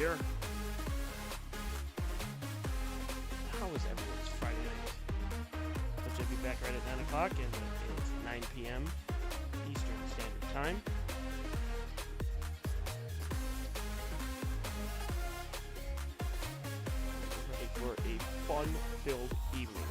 here. How was everyone's Friday night? Hope you'll be back right at 9 o'clock, and it's 9 p.m. Eastern Standard Time. For a fun-filled evening.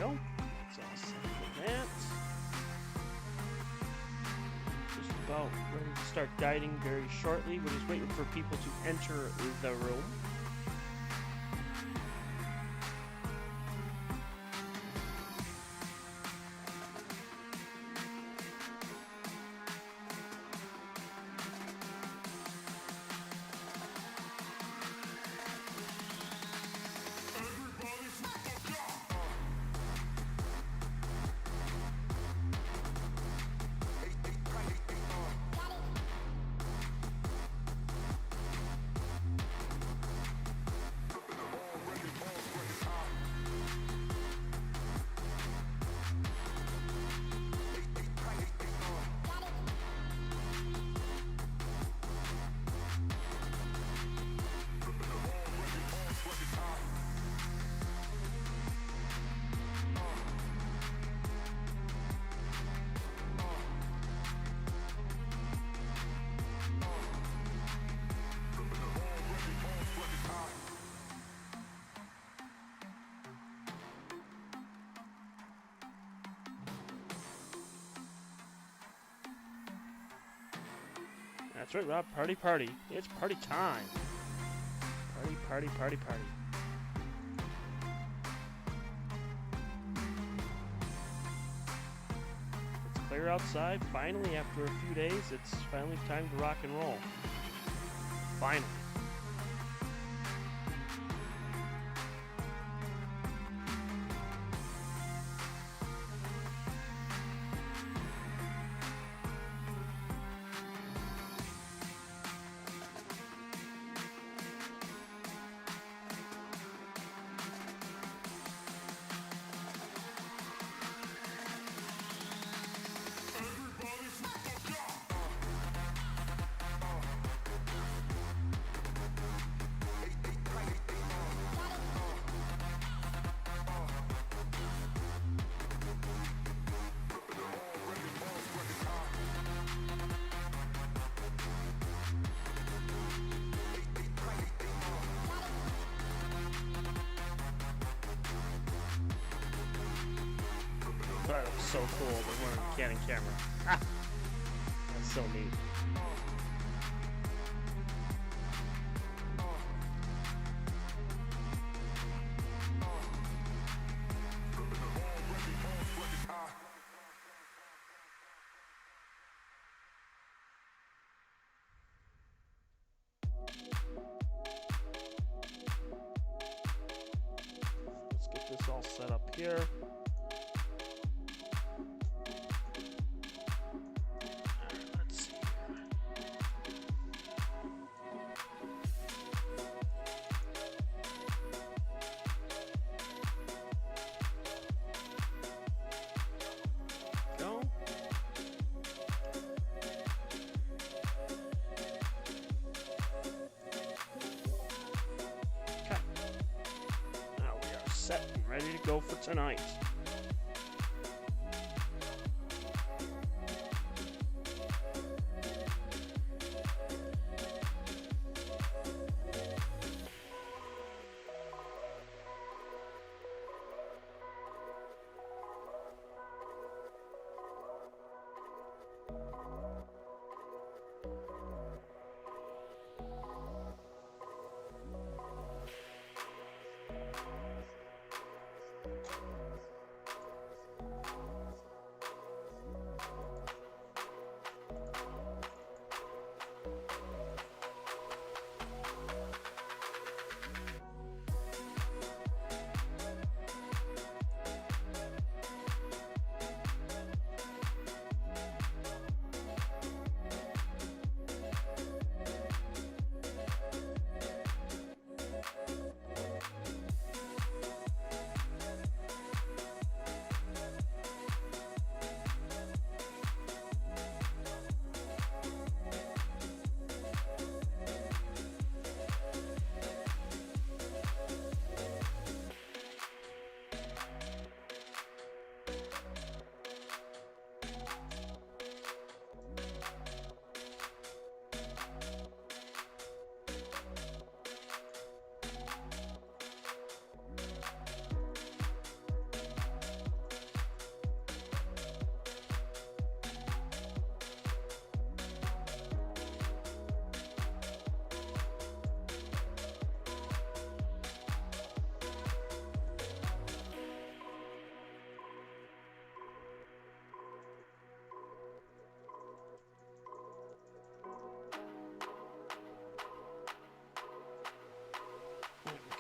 go. It's all set for that. Just about ready to start guiding very shortly. We're just waiting for people to enter the room. That's right, Rob. Party, party. It's party time. Party, party, party, party. It's clear outside. Finally, after a few days, it's finally time to rock and roll. Finally. That was so cool, but we're on a Canon camera. Ah! That's so neat. Let's get this all set up here. Set and ready to go for tonight.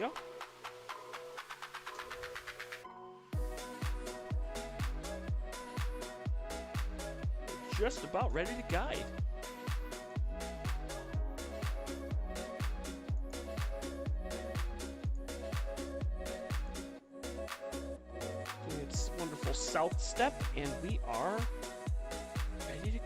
go. We're just about ready to guide. Doing its wonderful south step, and we are ready to go.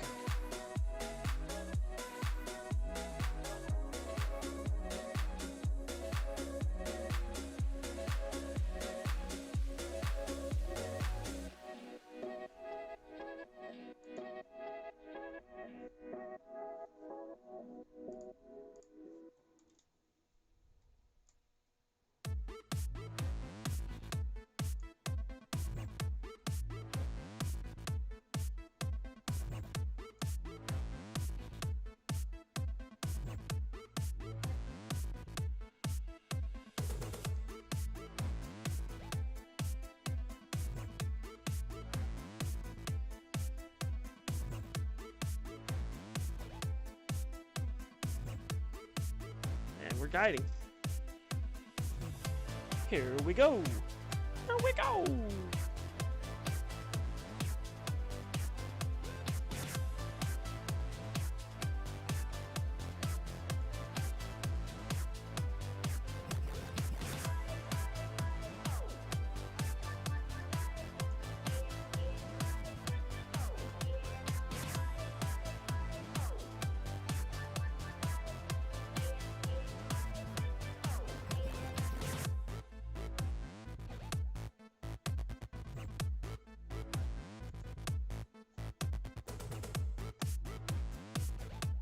And we're guiding. Here we go. Here we go.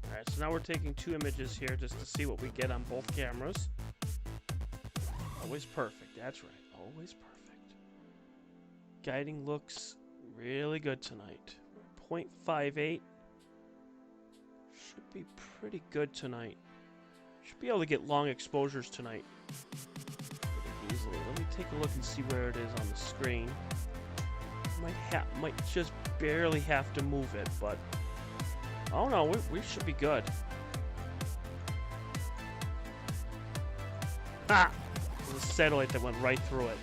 Alright, so now we're taking 2 images here just to see what we get on both cameras. Always perfect, that's right, always perfect. Guiding looks really good tonight. 0.58. Should be pretty good tonight. Should be able to get long exposures tonight pretty easily. Let me take a look and see where it is on the screen. Might just barely have to move it, but oh no, we should be good. Ha! There's a satellite that went right through it.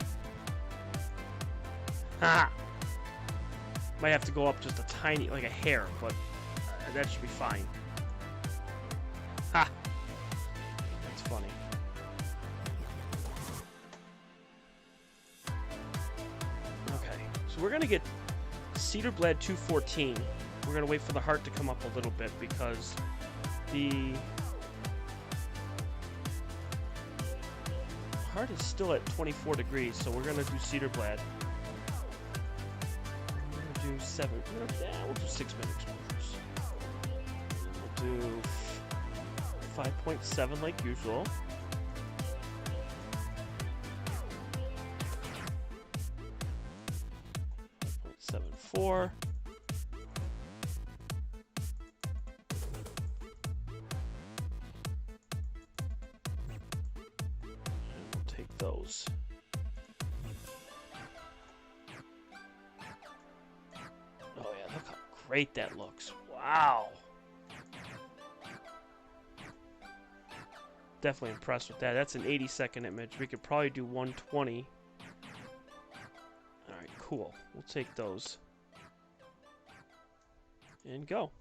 Ha! Might have to go up just a tiny, like a hair, but that should be fine. Ha! That's funny. Okay, so we're gonna get Cedar Blade 214. We're going to wait for the heart to come up a little bit because the heart is still at 24 degrees, so we're going to do Cedar Blade. We're going to do 7. We'll do 6 minute exposures. We'll do 5.7 like usual. 5.74. Those. Oh yeah, look how great that looks. Wow. Definitely impressed with that. That's an 80-second image. We could probably do 120. Alright, cool. We'll take those. And go.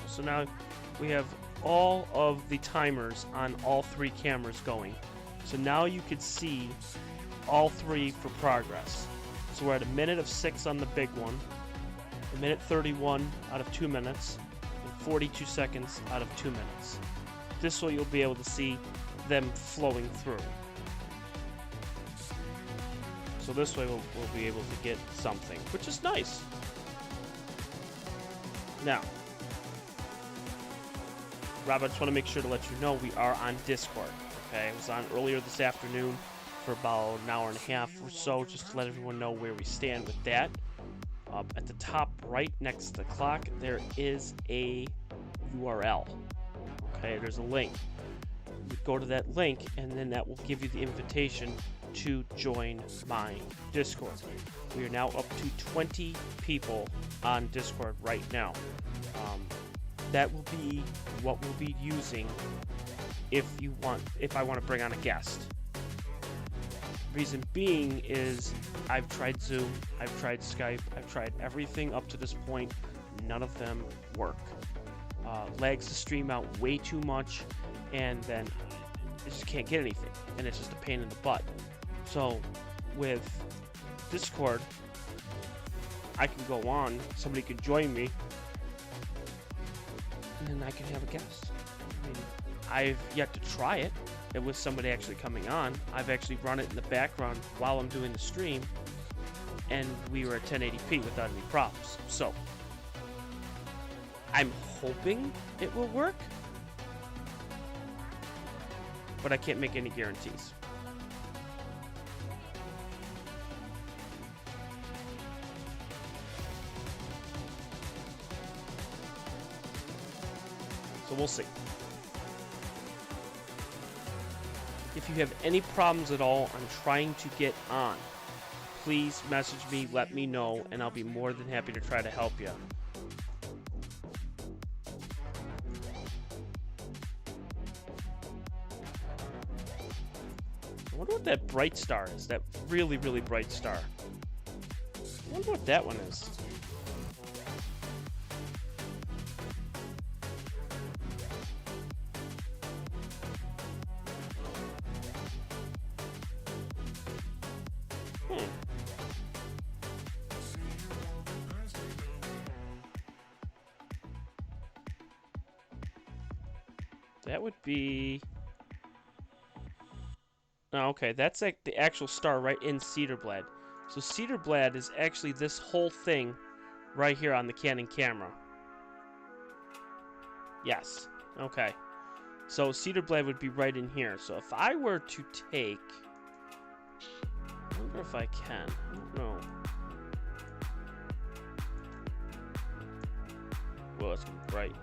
So now we have all of the timers on all 3 cameras going. So now you could see all 3 for progress. So we're at 1:06 on the big one, 1:31 out of 2 minutes, and 42 seconds out of 2 minutes. This way you'll be able to see them flowing through. So this way we'll be able to get something, which is nice. Now, Rob, I just want to make sure to let you know we are on Discord. Okay, I was on earlier this afternoon for about an hour and a half or so, just to let everyone know where we stand with that. At the top right next to the clock, there is a URL. Okay, there's a link. You go to that link, and then that will give you the invitation to join my Discord. We are now up to 20 people on Discord right now. That will be what we'll be using if I want to bring on a guest. Reason being is I've tried Zoom, I've tried Skype, I've tried everything up to this point. None of them work. Lags the stream out way too much, and then I just can't get anything, and it's just a pain in the butt. So with Discord, I can go on, somebody can join me, and then I can have a guest. I mean, I've yet to try it with somebody actually coming on. I've actually run it in the background while I'm doing the stream, and we were at 1080p without any problems. So I'm hoping it will work, but I can't make any guarantees. So we'll see. If you have any problems at all on trying to get on, please message me, let me know, and I'll be more than happy to try to help you. I wonder what that bright star is, that really, really bright star. I wonder what that one is. That would be... Oh, okay, that's like the actual star right in Cedarblad. So Cedarblad is actually this whole thing right here on the Canon camera. Yes. Okay. So Cedarblad would be right in here. So if I were to take... I wonder if I can. I don't know. Well, it's bright.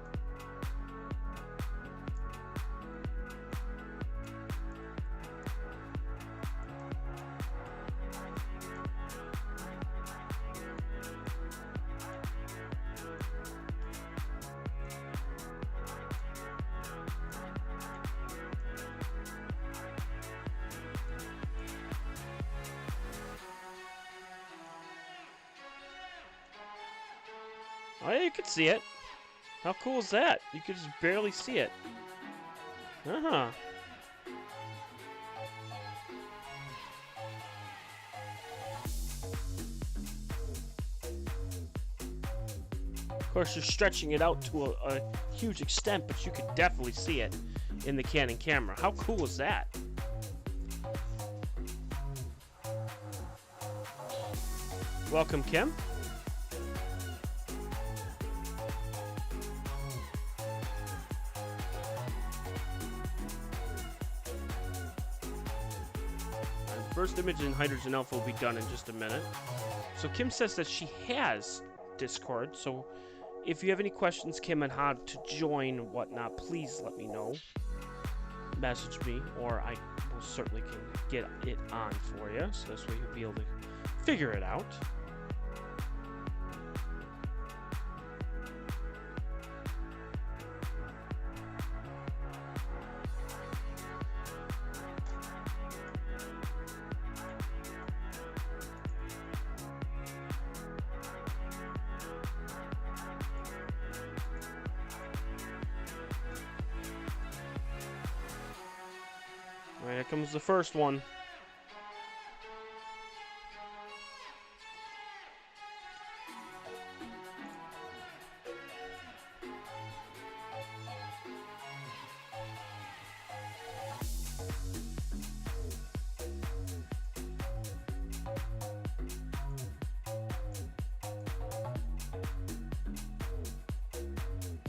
Oh yeah, you could see it. How cool is that? You could just barely see it. Uh-huh. Of course, you're stretching it out to a huge extent, but you could definitely see it in the Canon camera. How cool is that? Welcome, Kim. First image in Hydrogen Alpha will be done in just a minute. So Kim says that she has Discord, so if you have any questions, Kim, on how to join or whatnot, please let me know. Message me, or I most certainly can get it on for you, so this way you'll be able to figure it out. Alright, here comes the first one.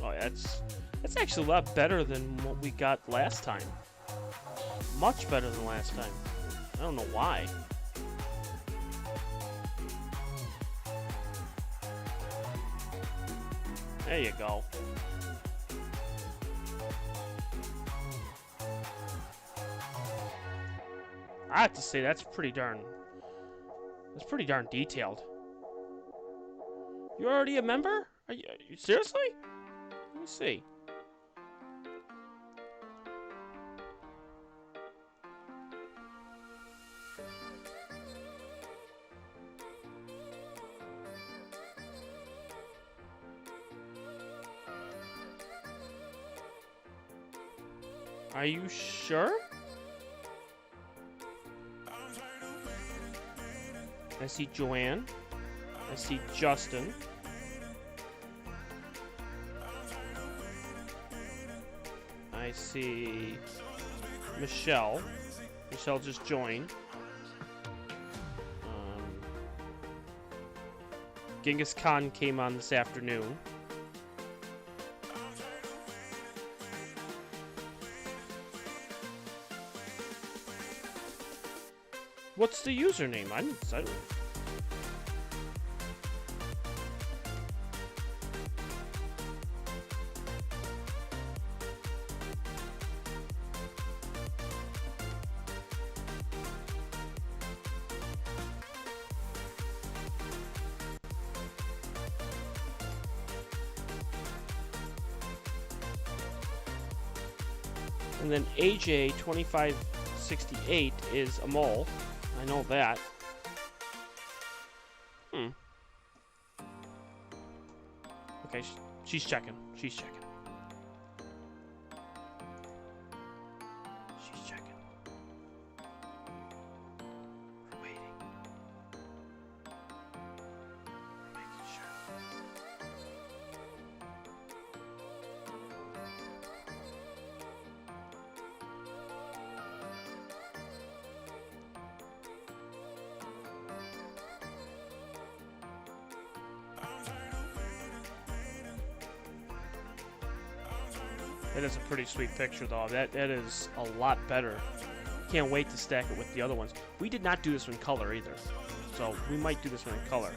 Oh, that's actually a lot better than what we got last time. Much better than last time. don't know why. There you go. I have to say that's pretty darn detailed. You're already a member? Are you seriously? Let me see. Are you sure? I see Joanne. I see Justin. I see Michelle. Michelle just joined. Genghis Khan came on this afternoon. What's the username? I don't. And then AJ2568 is a mole. I know that. Okay, she's checking. She's checking. She's checking. We're waiting. We're making sure. That is a pretty sweet picture, though. That is a lot better. Can't wait to stack it with the other ones. We did not do this one in color either, so we might do this one in color.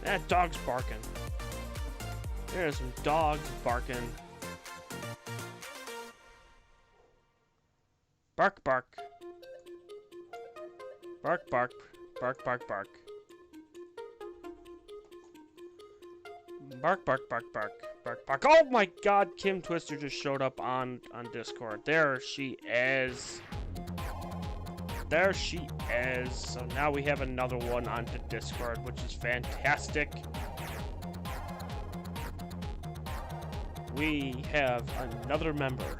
That dog's barking. There's some dogs barking. Bark, bark. Bark, bark. Bark, bark, bark. Bark, bark, bark, bark. Bark, bark. Oh my god, Kim Twister just showed up on Discord. There she is. There she is. So now we have another one onto Discord, which is fantastic. We have another member.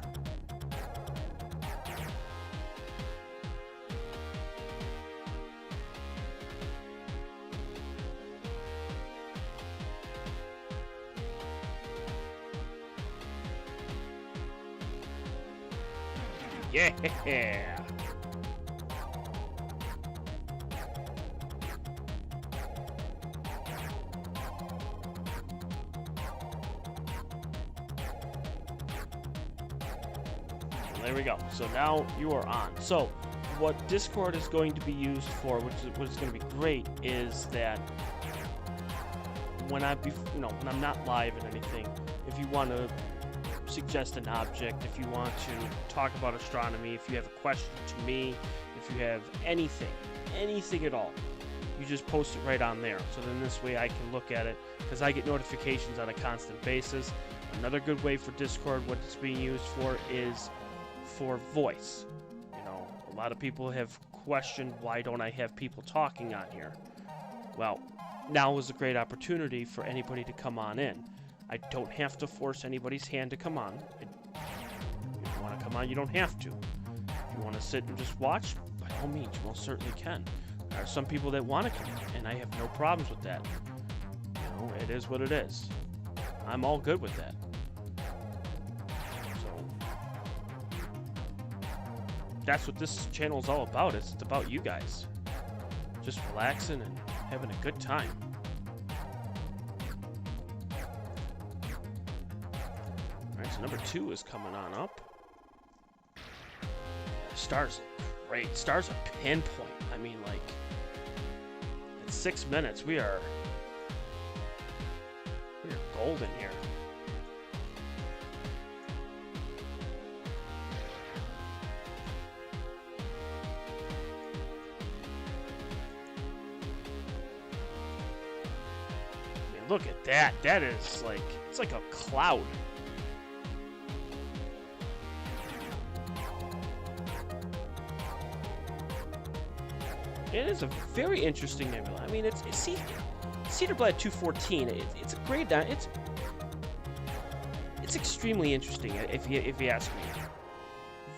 Yeah! There we go. So now you are on. So what Discord is going to be used for, which is what is going to be great, is that when when I'm not live and anything, if you want to suggest an object, if you want to talk about astronomy, if you have a question to me, if you have anything at all, you just post it right on there. So then this way I can look at it, because I get notifications on a constant basis. Another good way for Discord, what it's being used for, is for voice. You know, a lot of people have questioned, why don't I have people talking on here? Well, now is a great opportunity for anybody to come on in. I don't have to force anybody's hand to come on. If you want to come on, you don't have to. If you want to sit and just watch, by all means, you most certainly can. There are some people that want to come in, and I have no problems with that. You know, it is what it is. I'm all good with that. So, that's what this channel is all about. It's about you guys. Just relaxing and having a good time. Alright, so number 2 is coming on up. Stars great. Stars a pinpoint. I mean, like, in 6 minutes, we are golden here. Look at that. That is like, it's like a cloud. It is a very interesting nebula. I mean, it's Cedar Blade 214. It's a great. It's extremely interesting if you ask me.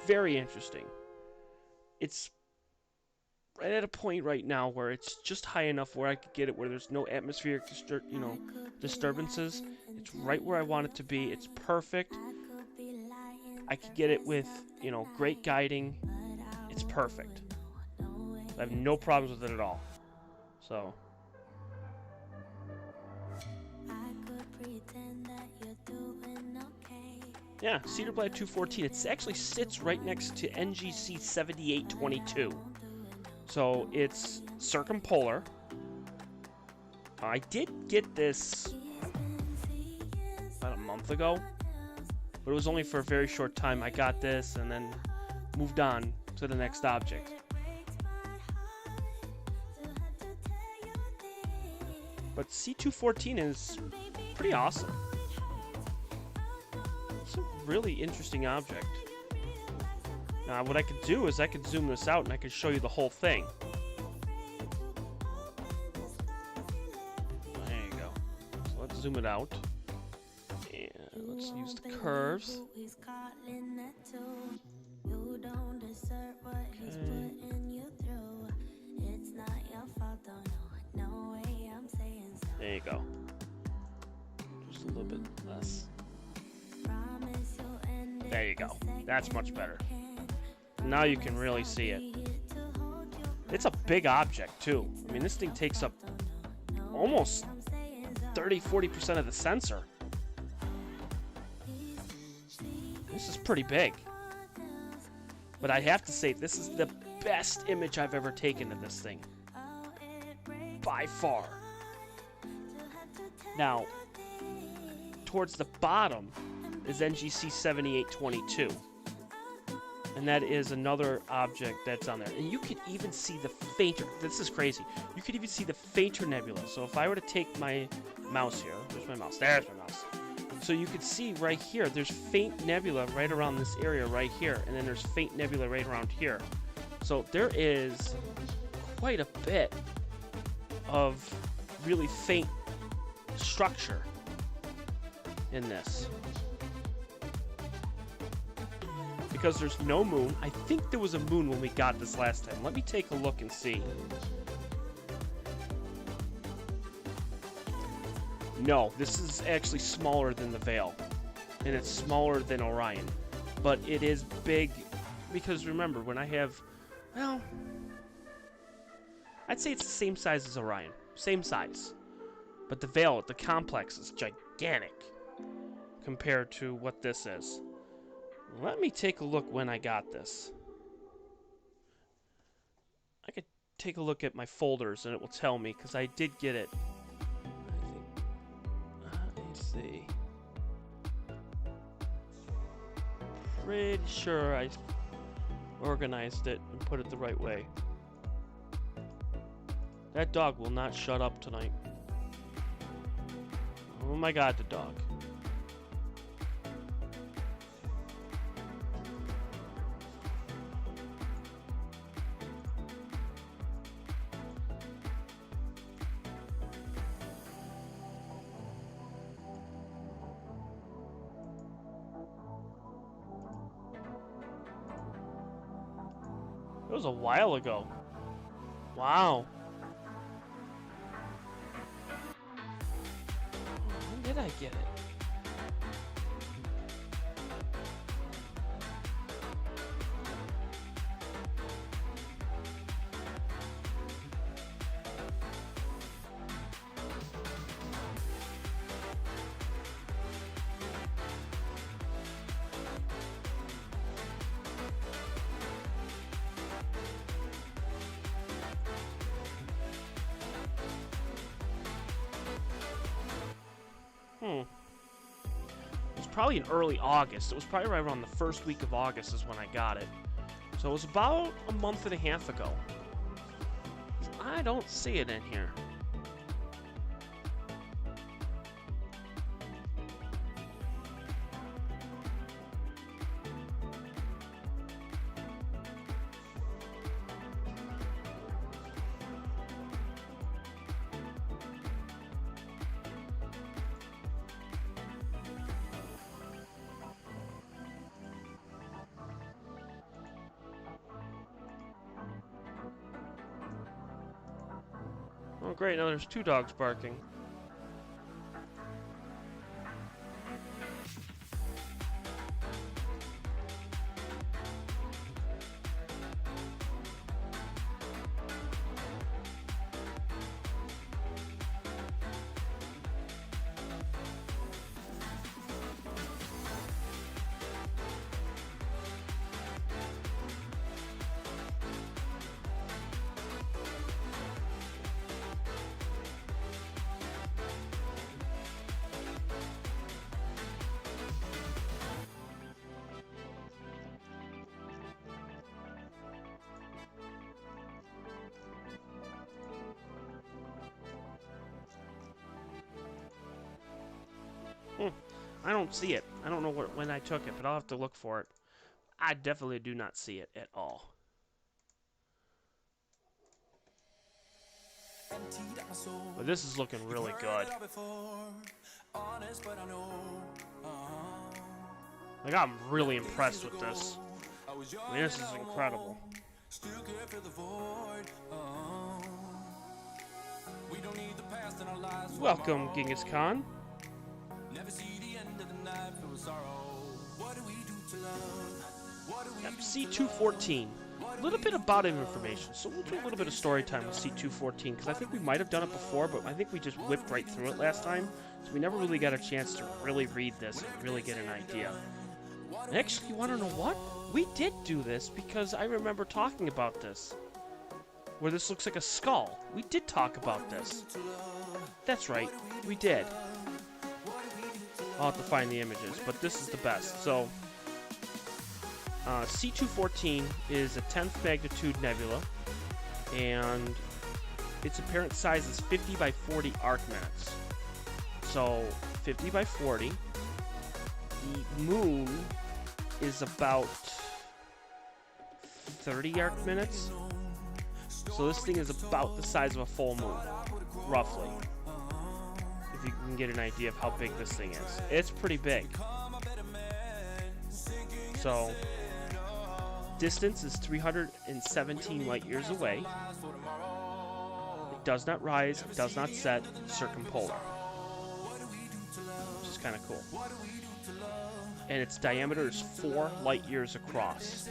Very interesting. It's right at a point right now where it's just high enough where I could get it where there's no atmospheric disturbances. It's right where I want it to be. It's perfect. I could get it with, great guiding. It's perfect. I have no problems with it at all. So. Yeah, Cedar Blade 214. It actually sits right next to NGC 7822. So it's circumpolar. I did get this about a month ago, but it was only for a very short time. I got this and then moved on to the next object. But C214 is pretty awesome. It's a really interesting object. Now, what I could do is I could zoom this out and I could show you the whole thing. There you go. So let's zoom it out. And let's use the curves. There you go. Just a little bit less. There you go. That's much better. Now you can really see it. It's a big object too. I mean, this thing takes up almost 30-40% of the sensor. This is pretty big. But I have to say, this is the best image I've ever taken of this thing. By far. Now, towards the bottom is NGC 7822. And that is another object that's on there. And you could even see the fainter, this is crazy, you could even see the fainter nebula. So if I were to take my mouse here, there's my mouse, there's my mouse. So you could see right here, there's faint nebula right around this area right here. And then there's faint nebula right around here. So there is quite a bit of really faint structure in this. Because there's no moon. I think there was a moon when we got this last time. Let me take a look and see. No, this is actually smaller than the Veil. And it's smaller than Orion. But it is big. Because remember, when I have... Well... I'd say it's the same size as Orion. Same size. But the Veil, the complex, is gigantic. Compared to what this is. Let me take a look when I got this. I could take a look at my folders and it will tell me, because I did get it. I think, let's see. Pretty sure I organized it and put it the right way. That dog will not shut up tonight. Oh my god, the dog. was a while ago. Wow. When did I get it? It was probably in early August. It was probably right around the first week of August is when I got it. So it was about a month and a half ago. I don't see it in here. Oh great, now there's 2 dogs barking. I don't see it. I don't know when I took it, but I'll have to look for it. I definitely do not see it at all. But this is looking really good. Like, I'm really impressed with this. I mean, this is incredible. Welcome, Genghis Khan. Yep, C214. A little bit about information. So we'll do a little bit of story time with C214 because I think we might have done it before, but I think we just whipped right through it last time. So we never really got a chance to really read this and really get an idea. And actually, you want to know what? We did do this because I remember talking about this. Where this looks like a skull. We did talk about this. That's right, we did. I'll have to find the images, but this is the best. So, C214 is a 10th magnitude nebula, and its apparent size is 50 by 40 arc minutes. So, 50 by 40. The moon is about 30 arc minutes. So this thing is about the size of a full moon, roughly. If you can get an idea of how big this thing is. It's pretty big. So, distance is 317 light years away. It does not rise, it does not set, circumpolar. Which is kind of cool. And its diameter is 4 light years across.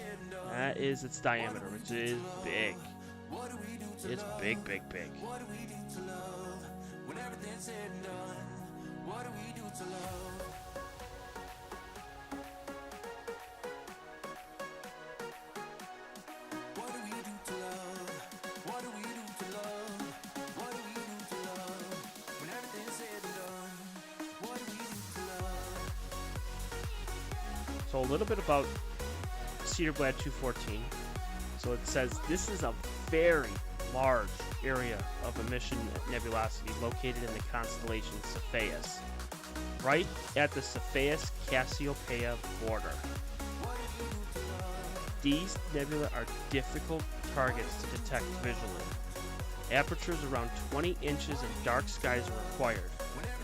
That is its diameter, which is big. It's big, big, big. So a little bit about Cedarblad 214. So it says this is a very large area of emission nebulosity located in the constellation Cepheus, right at the Cepheus-Cassiopeia border. These nebula are difficult targets to detect visually. Apertures around 20 inches in dark skies are required,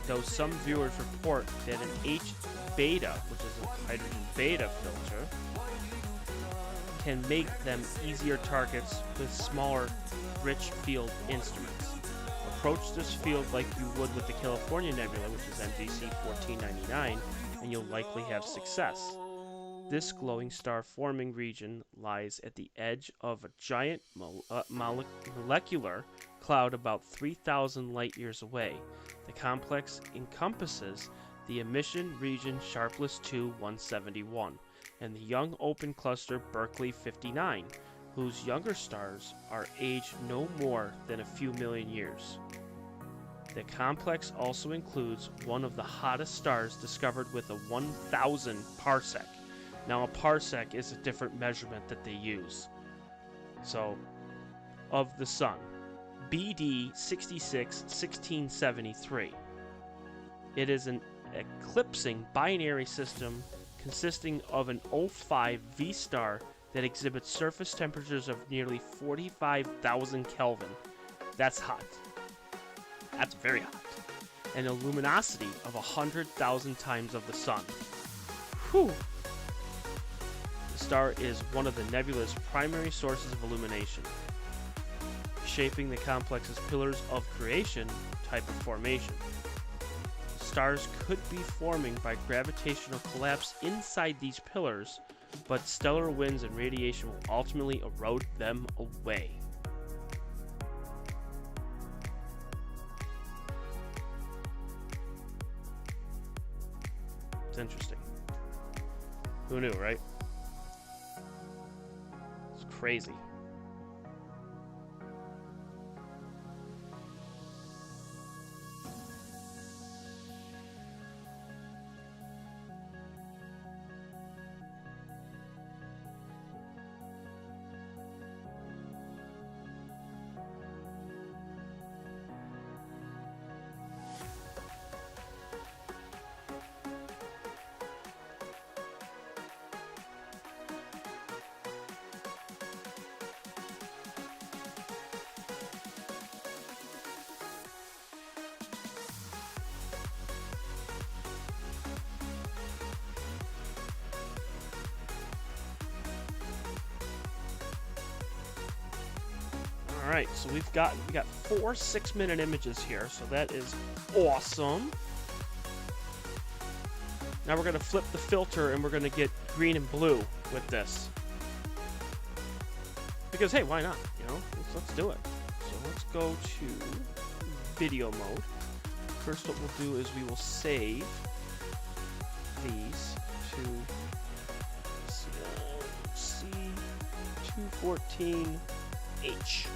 though some viewers report that an H-beta, which is a hydrogen beta filter, can make them easier targets with smaller, rich field instruments. Approach this field like you would with the California Nebula, which is MGC 1499, and you'll likely have success. This glowing star forming region lies at the edge of a giant molecular cloud about 3,000 light years away. The complex encompasses the emission region Sharpless 2 171 and the young open cluster Berkeley 59, whose younger stars are aged no more than a few million years. The complex also includes one of the hottest stars discovered with a 1,000 parsec. Now, a parsec is a different measurement that they use. So, of the Sun, BD 661673. It is an eclipsing binary system consisting of an O5 V star that exhibits surface temperatures of nearly 45,000 Kelvin. That's hot. That's very hot. And a luminosity of 100,000 times of the Sun. Whew! The star is one of the nebula's primary sources of illumination, shaping the complex's pillars of creation type of formation. Stars could be forming by gravitational collapse inside these pillars, but stellar winds and radiation will ultimately erode them away. It's interesting. Who knew, right? It's crazy. Alright, so we got 4 6-minute images here, so that is awesome. Now we're going to flip the filter and we're going to get green and blue with this. Because, hey, why not? You know, let's do it. So let's go to video mode. First what we'll do is we will save these to C214H.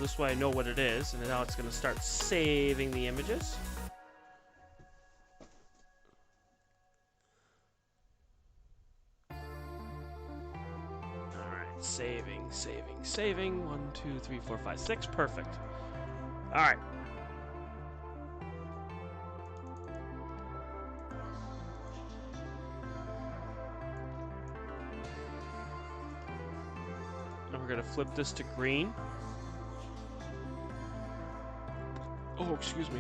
This way I know what it is, and now it's going to start saving the images. Alright, saving. 1, 2, 3, 4, 5, 6. Perfect. Alright. And we're going to flip this to green. Oh, excuse me.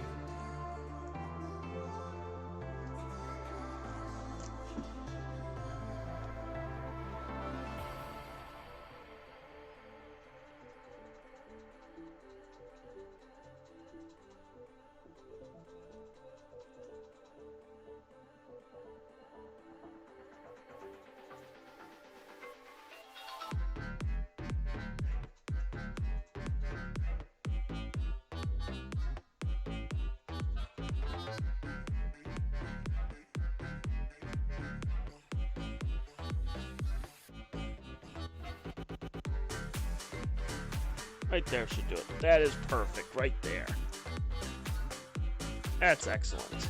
Right there should do it. That is perfect right there. That's excellent.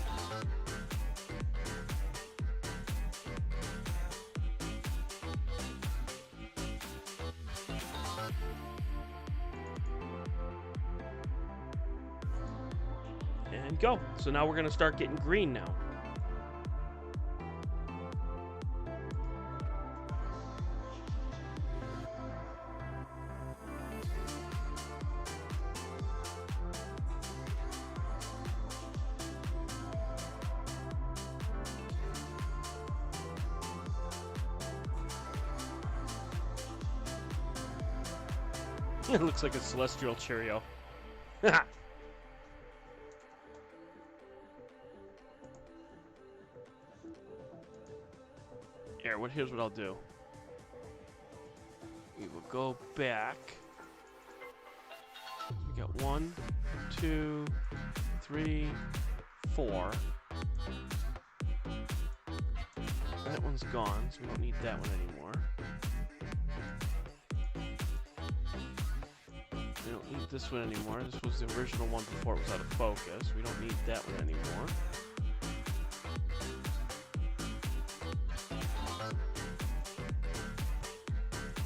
And go. So now we're going to start getting green now. It looks like a celestial Cheerio. Here's what I'll do. We will go back. We got 1, 2, 3, 4. That one's gone, so we don't need that one anymore. We don't need this one anymore. This was the original one before it was out of focus. We don't need that one anymore.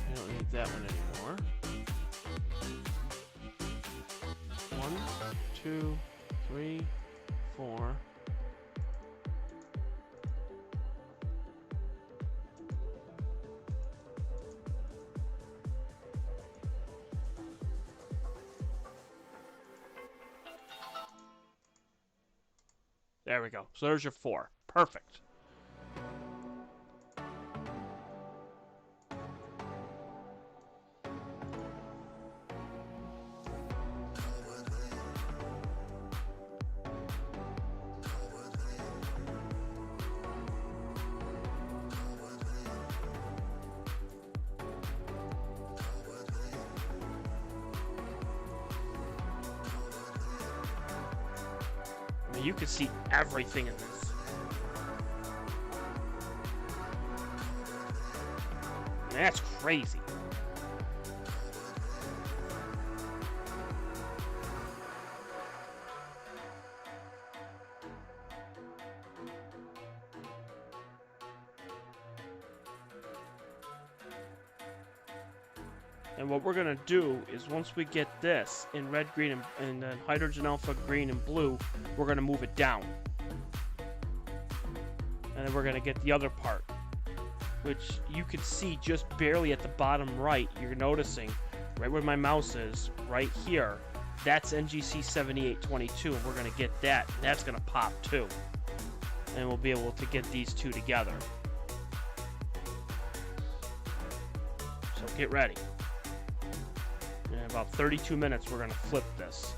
We don't need that one anymore. 1, 2, 3, 4. There we go. So there's your 4. Perfect. You can see everything in this. That's crazy. And what we're going to do is once we get this in red, green, and then hydrogen alpha, green, and blue, we're going to move it down. And then we're going to get the other part, which you can see just barely at the bottom right. You're noticing right where my mouse is, right here. That's NGC 7822, and we're going to get that. That's going to pop too. And we'll be able to get these two together. So get ready. In about 32 minutes, we're going to flip this.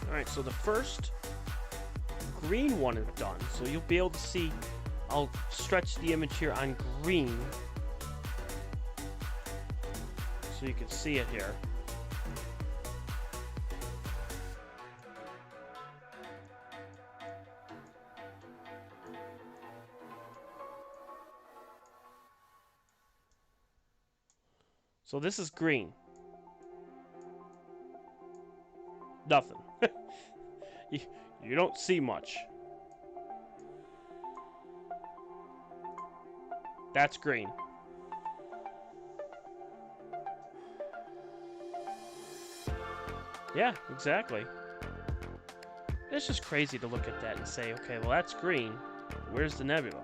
Alright, so the first green one is done. So you'll be able to see, I'll stretch the image here on green so you can see it here. So this is green. Nothing. You don't see much. That's green. Yeah, exactly. It's just crazy to look at that and say, okay, well that's green. Where's the nebula?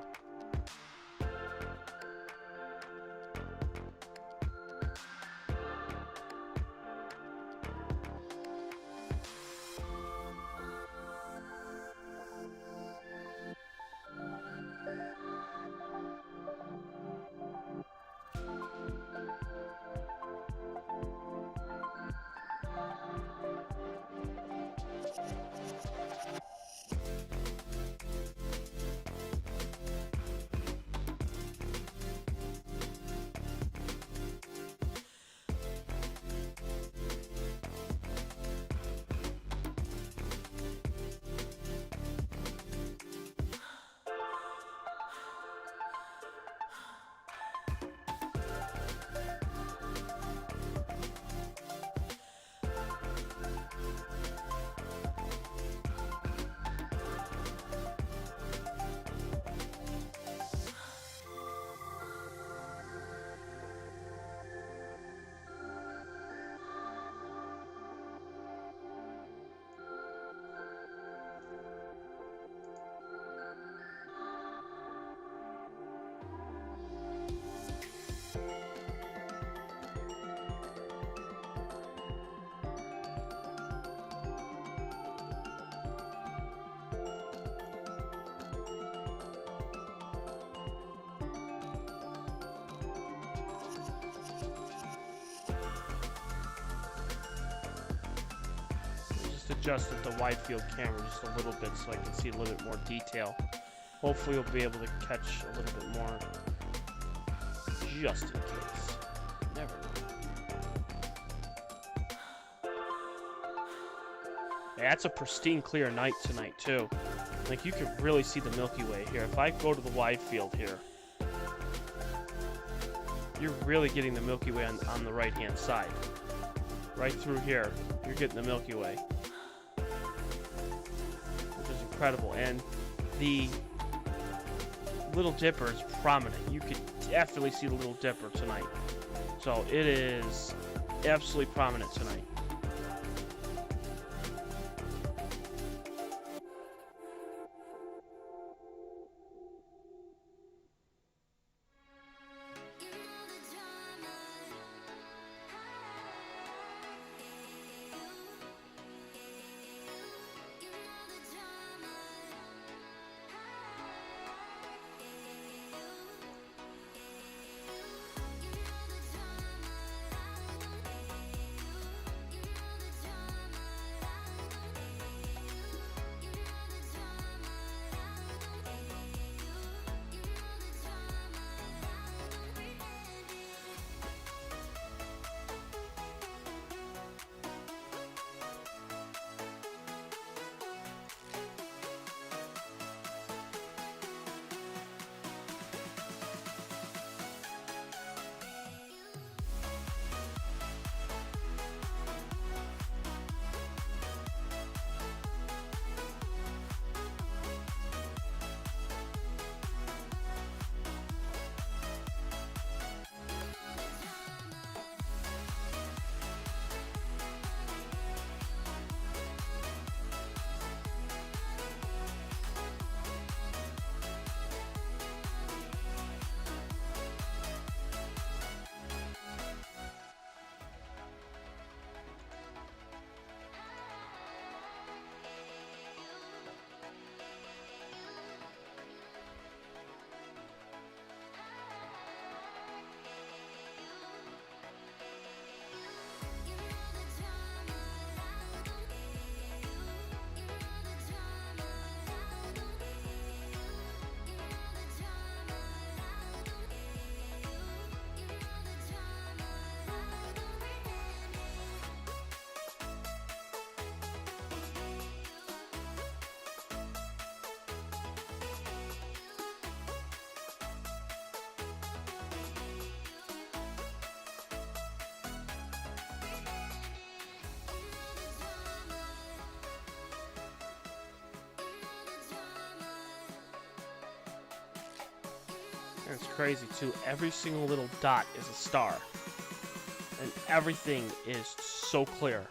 adjusted the wide field camera just a little bit so I can see a little bit more detail. Hopefully you'll be able to catch a little bit more, just in case. Never know. Yeah, that's a pristine clear night tonight too. Like, you can really see the Milky Way here. If I go to the wide field here, you're really getting the Milky Way on the right hand side. Right through here, you're getting the Milky Way, which is incredible. And the Little Dipper is prominent. You can definitely see the Little Dipper tonight. So it is absolutely prominent tonight. And it's crazy too. Every single little dot is a star. And everything is so clear.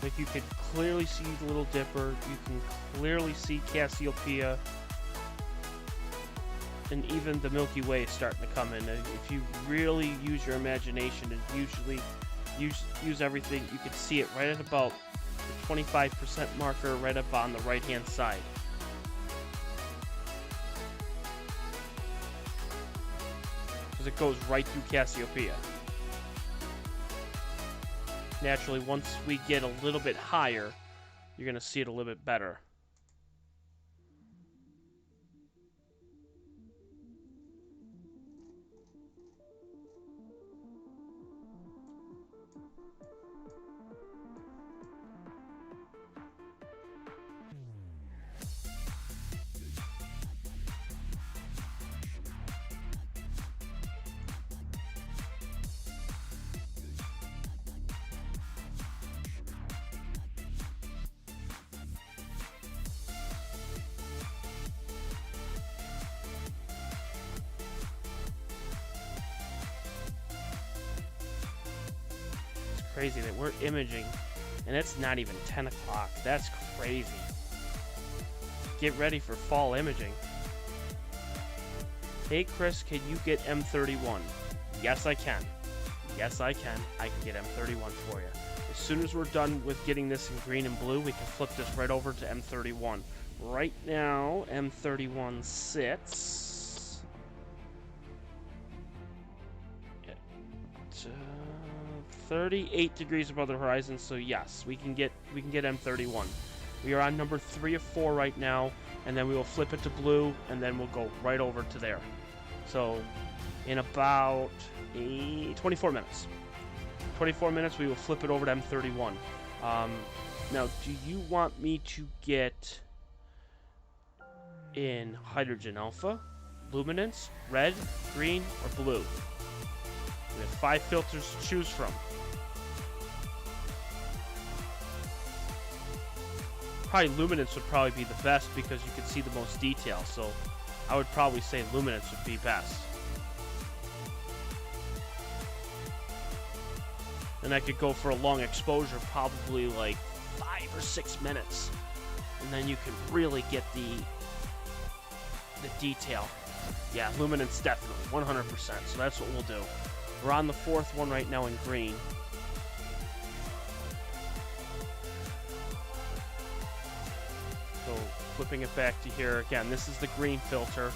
Like, you can clearly see the Little Dipper. You can clearly see Cassiopeia. And even the Milky Way is starting to come in. If you really use your imagination and usually use everything, you can see it right at about the 25% marker right up on the right hand side. Because it goes right through Cassiopeia. Naturally, once we get a little bit higher, you're going to see it a little bit better. Crazy that we're imaging and it's not even 10 o'clock. That's crazy. Get ready for fall imaging. Hey Chris, can you get M31? Yes I can. Yes I can. I can get M31 for you. As soon as we're done with getting this in green and blue, we can flip this right over to M31. Right now, M31 sits at 38 degrees above the horizon, so yes, we can get M31. We are on number 3 of 4 right now, and then we will flip it to blue, and then we'll go right over to there. So in about 24 minutes. 24 minutes, we will flip it over to M31. Now, do you want me to get in hydrogen alpha, luminance, red, green, or blue? We have 5 filters to choose from. Probably luminance would probably be the best because you can see the most detail, so I would probably say luminance would be best. And I could go for a long exposure, probably like 5 or 6 minutes, and then you can really get the detail. Yeah, luminance definitely, 100%, so that's what we'll do. We're on the 4th one right now in green. So flipping it back to here, again, this is the green filter.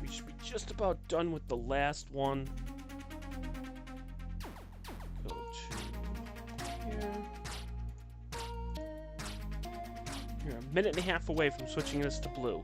We should be just about done with the last one. Go to here. You're a minute and a half away from switching this to blue.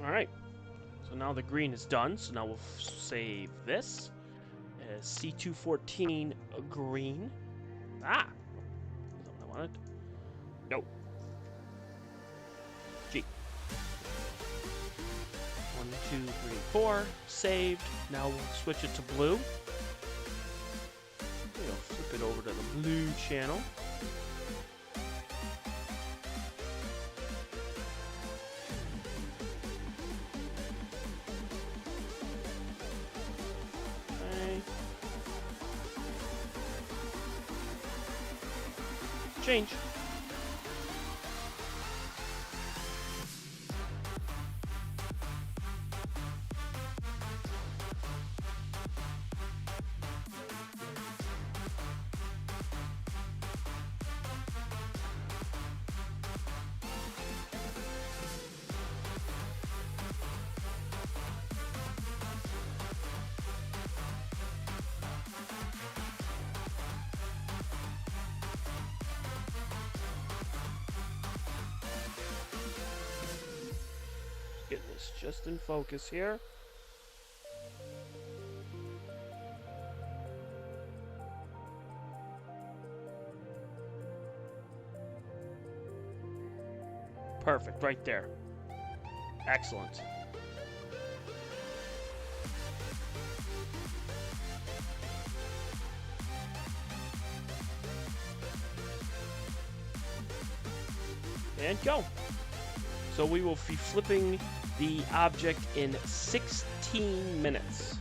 Alright, so now the green is done, so now we'll save this as C214 green. Ah! That's not what I wanted. Nope. G. 1, 2, 3, 4. Saved. Now we'll switch it to blue. blue channel. Okay. Change. Get this just in focus here. Perfect, right there. Excellent. And go. So we will be flipping the object in 16 minutes.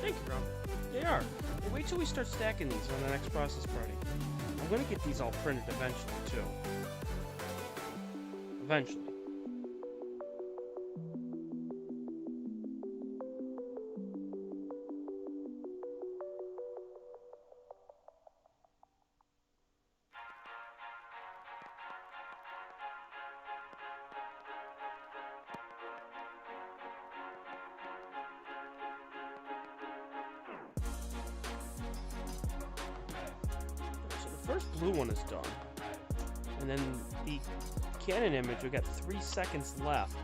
Thank you, Rob. They are. Hey, wait till we start stacking these on the next process party. I'm gonna get these all printed eventually, too. Eventually. First blue one is done, and then the Canon image, we got 3 seconds left,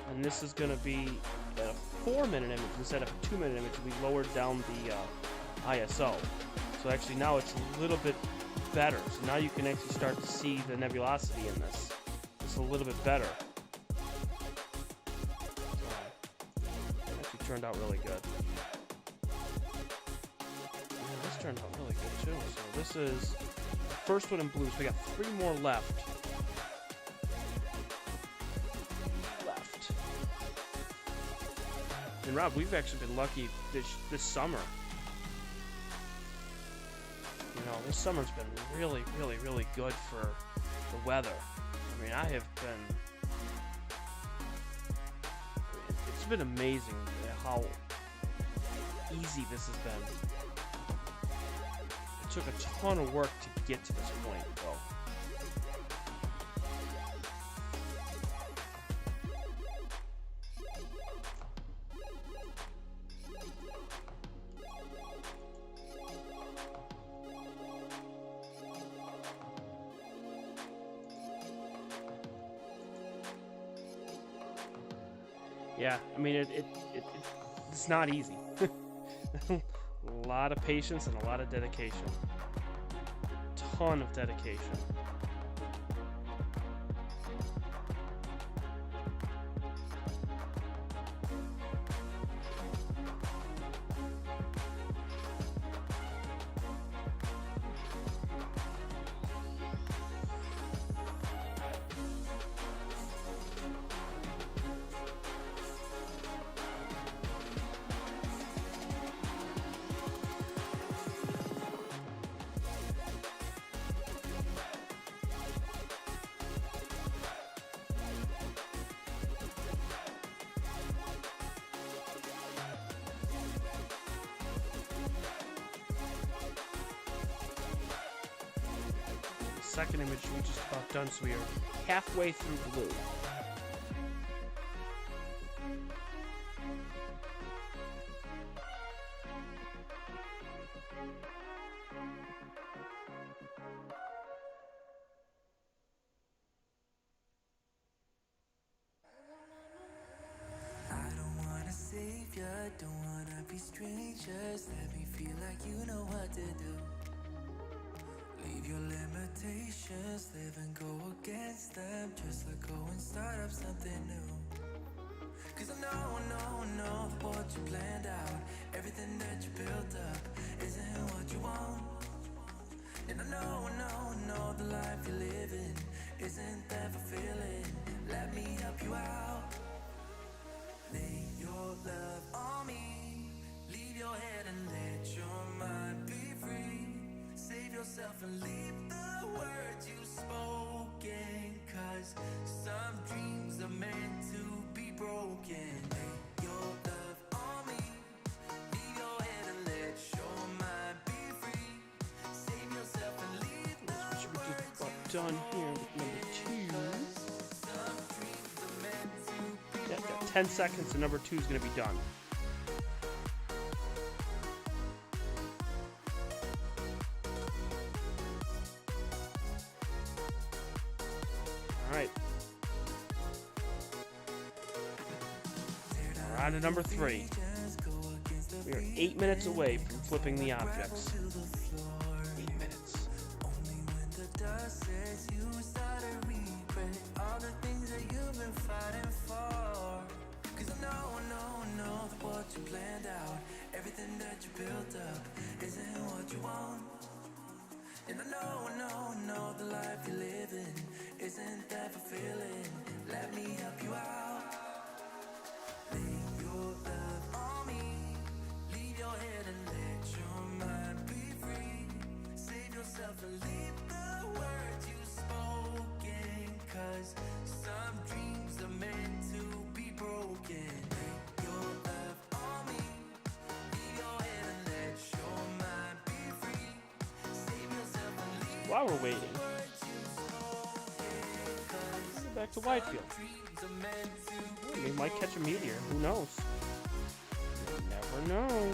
and this is going to be a 4-minute image instead of a 2-minute image. We lowered down the ISO, so actually now it's a little bit better. So now you can actually start to see the nebulosity in this. It's a little bit better. It actually turned out really good. Yeah, this turned out really good too. So this is first one in blue, so we got 3 more left. And Rob, we've actually been lucky this summer. You know, this summer's been really, really, really good for the weather. I mean, it's been amazing how easy this has been. It took a ton of work to get to this point, though. Yeah, I mean, it's not easy. A lot of patience and a lot of dedication. Ton of dedication. Second image we're just about done, so we are halfway through blue. I don't wanna save ya, don't wanna be strangers. Let me feel like you know what to do. Leave your limitations, live and go against them. Just let go and start up something new. Cause I know that what you planned out, everything that you built up, isn't what you want. And I know the life you're living isn't that fulfilling. Let me help you out. Lay your love on me, leave your head and let your mind be free. Save yourself and leave the words you've spoken. Cause some dreams are meant to be broken. Lay your love on me, leave your head and let your mind be free. Save yourself and leave the words you've Done here with number 2. Some dreams are meant to be Yeah, got 10 seconds and number 2 is going to be done. Alright. We're on to number 3. We are 8 minutes away from flipping the objects. 8 minutes. Only when the dust says you start to regret all the things that you've been fighting for. Cause I know that what you planned out, everything that you built up, isn't what you want. And I know the life you're living isn't that fulfilling. Let me help you out. Lay your love on me, leave your while we're waiting, let's go back to wide field. We might catch a meteor. Who knows? You never know.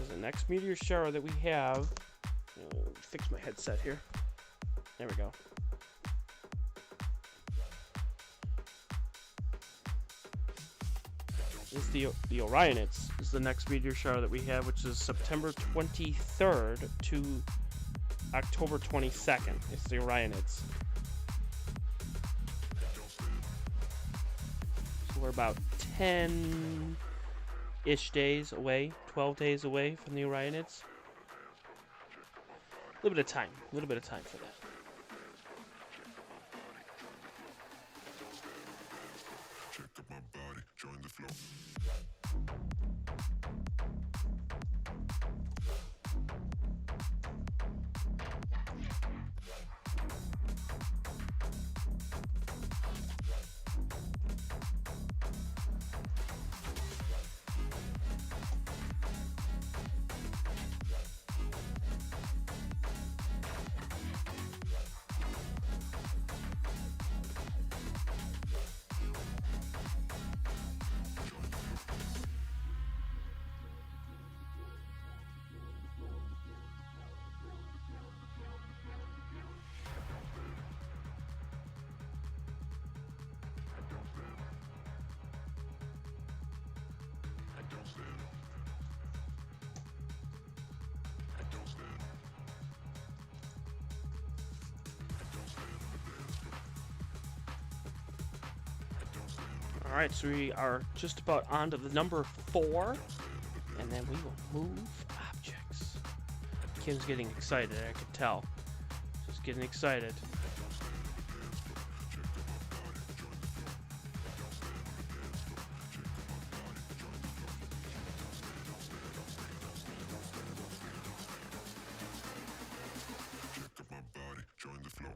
The next meteor shower that we have, fix my headset here. There we go. Is the Orionids is the next meteor shower that we have, which is September 23rd to October 22nd. It's the Orionids. So we're about 10-ish days away, 12 days away from the Orionids. A little bit of time for that. Check up my body, join the flow. Alright, so we are just about on to the number 4, and then we will move objects. Kim's getting excited, I can tell. She's getting excited. Check up my body, join the flow.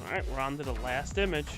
Alright, we're on to the last image.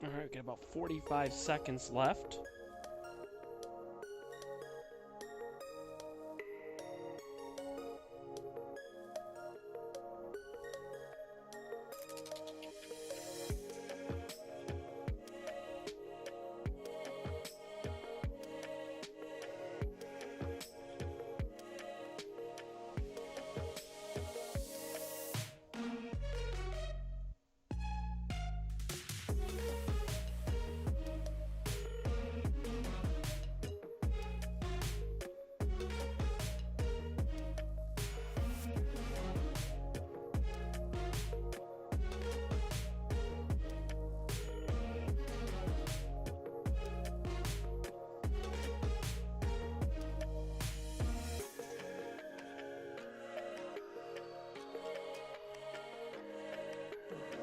Alright, we got about 45 seconds left.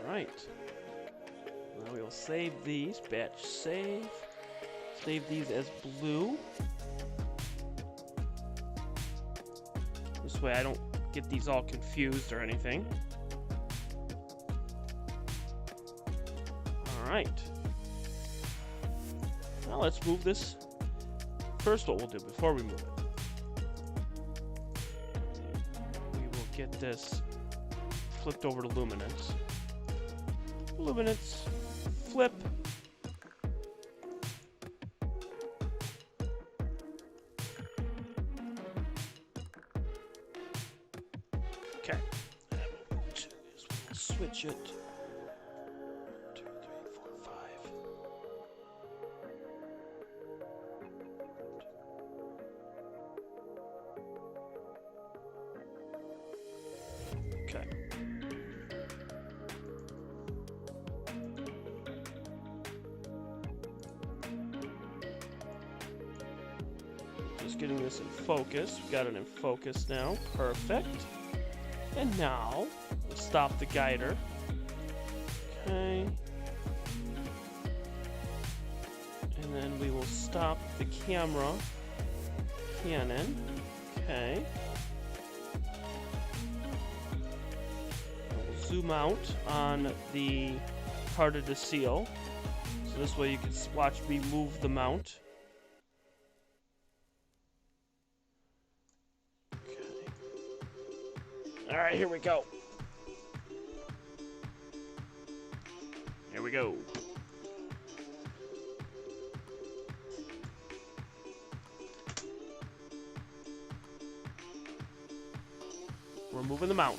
Alright. Now we will save these. Batch save. Save these as blue. This way I don't get these all confused or anything. Alright. Now let's move this. First, what we'll do before we move it, we will get this flipped over to luminance. Luminance, flip. Okay. And what we'll do is we'll switch it. 2, 3, 4, 5. Okay. Just getting this in focus. We got it in focus now. Perfect. And now we'll stop the guider. Okay. And then we will stop the camera. Canon. Okay. We'll zoom out on the part of the seal. So this way you can watch me move the mount. All right, here we go. Here we go. We're moving the mount.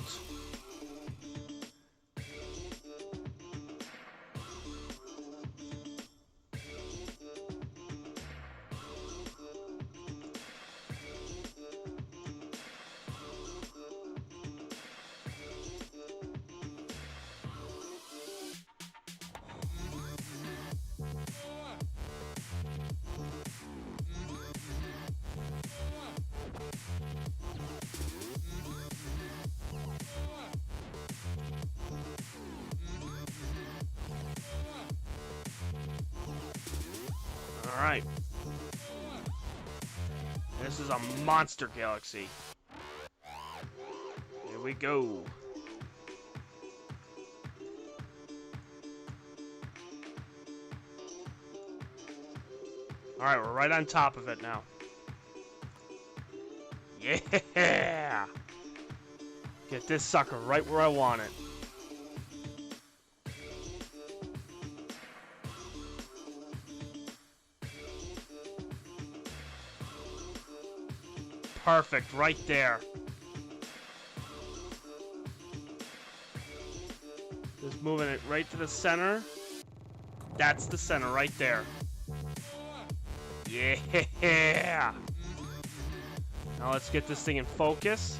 All right. This is a monster galaxy. Here we go. All right, we're right on top of it now. Yeah! Get this sucker right where I want it. Perfect, right there. Just moving it right to the center. That's the center right there. Yeah! Now let's get this thing in focus.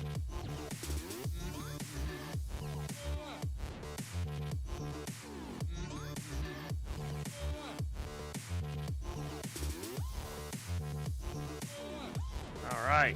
All right.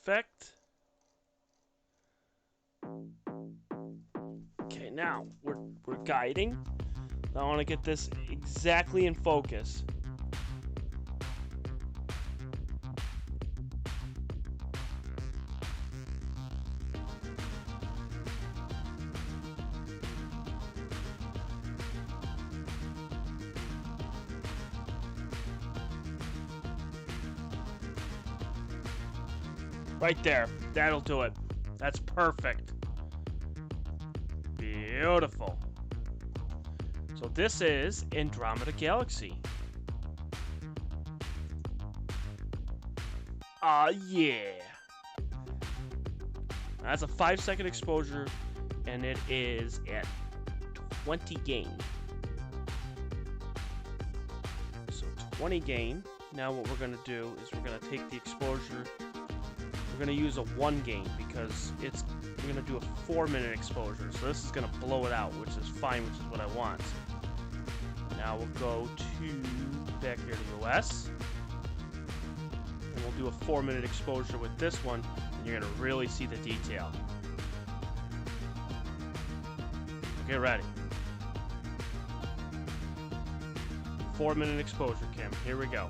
Perfect. Okay, now we're guiding. I want to get this exactly in focus. Right there. That'll do it. That's perfect. Beautiful. So this is Andromeda Galaxy. Yeah. That's a 5-second exposure, and it is at 20 gain. So 20 gain. Now what we're going to do is we're going to take the exposure. We're going to use a 1 gain because we're going to do a 4-minute exposure. So this is going to blow it out, which is fine, which is what I want. Now we'll go back here to US. And we'll do a 4-minute exposure with this one, and you're going to really see the detail. Get ready. 4-minute exposure, Kim. Here we go.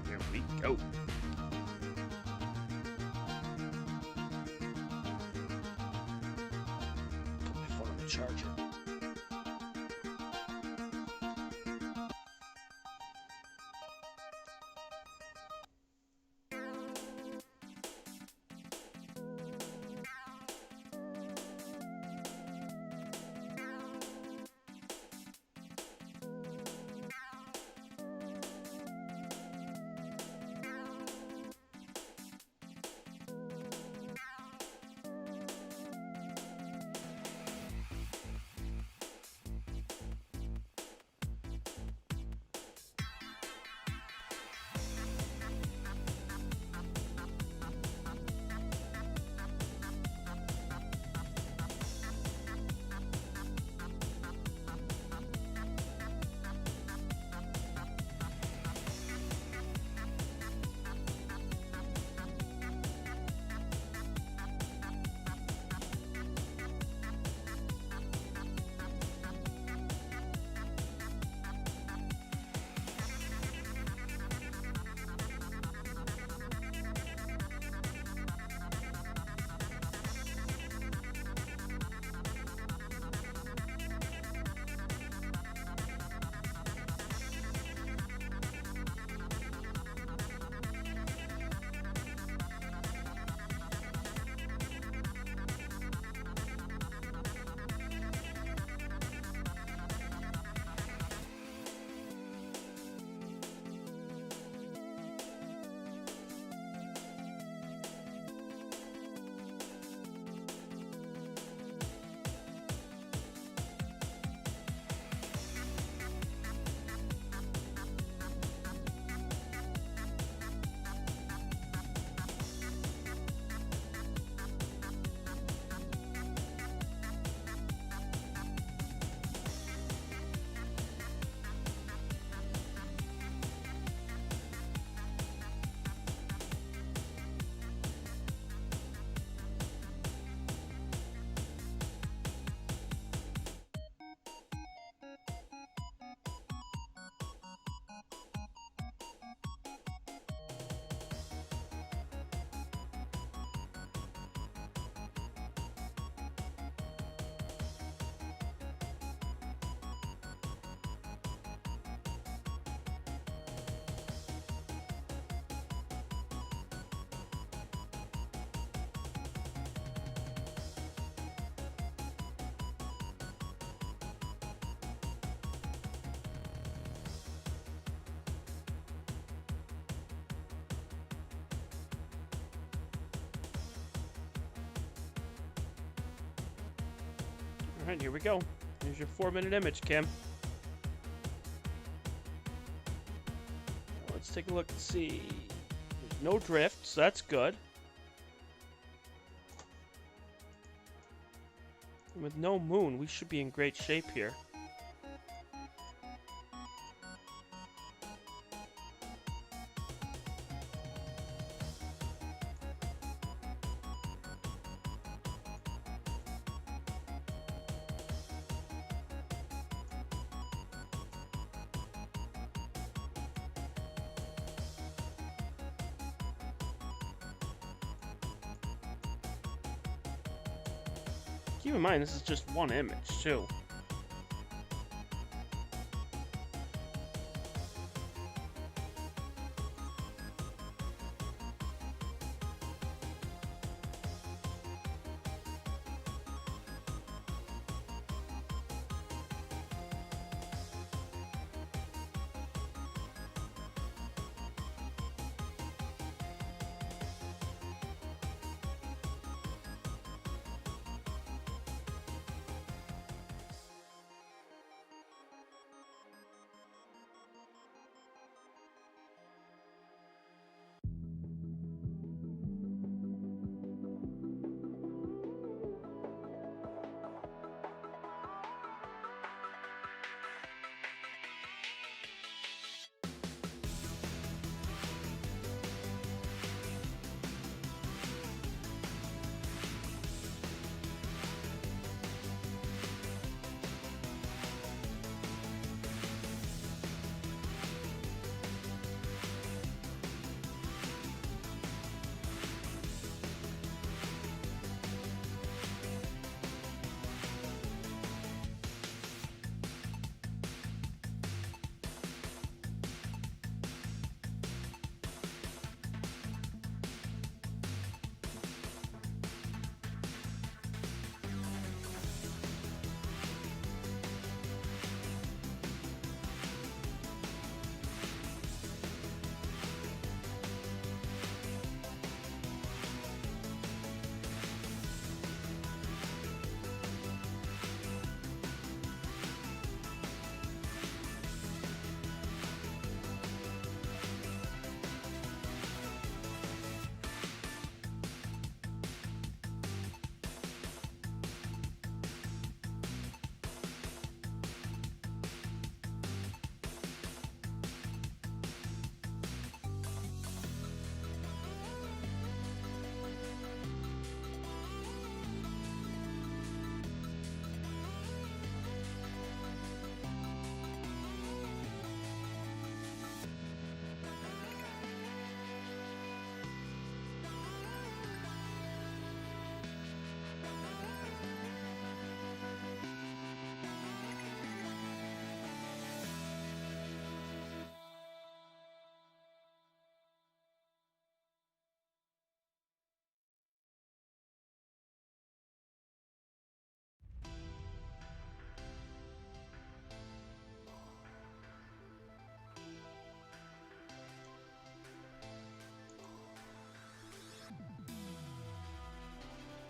Here we go. Put my phone on the charger. Alright, here we go. Here's your 4-minute image, Kim. Let's take a look and see. There's no drift, so that's good. And with no moon, we should be in great shape here. Keep in mind, this is just one image, too.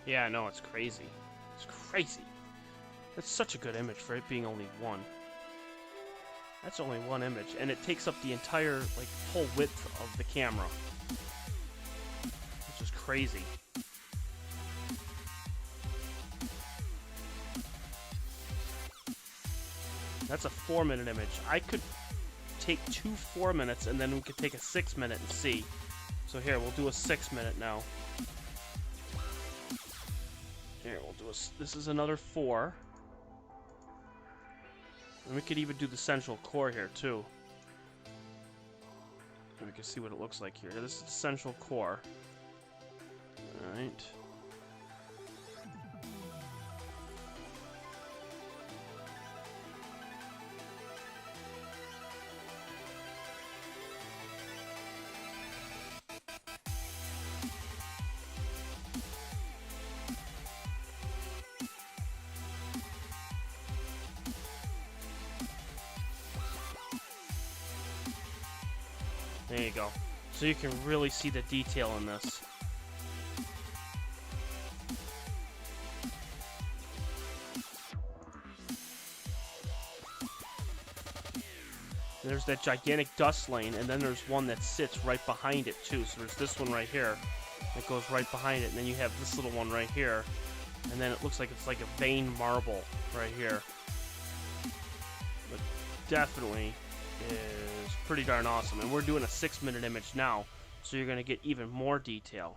Yeah, I know, it's crazy. It's crazy. That's such a good image for it being only one. That's only one image, and it takes up the entire, like, whole width of the camera. Which is crazy. That's a 4-minute image. I could take 2 4-minutes, and then we could take a 6-minute and see. So here, we'll do a 6-minute now. Here, we'll do a... This is another 4. And we could even do the central core here, too. And we can see what it looks like here. This is the central core. Alright. There you go. So you can really see the detail in this. there's that gigantic dust lane, and then there's one that sits right behind it too. So there's this one right here that goes right behind it, and then you have this little one right here, and then it looks like it's like a veined marble right here. But definitely is pretty darn awesome. And we're doing a 6-minute image now, so you're going to get even more detail.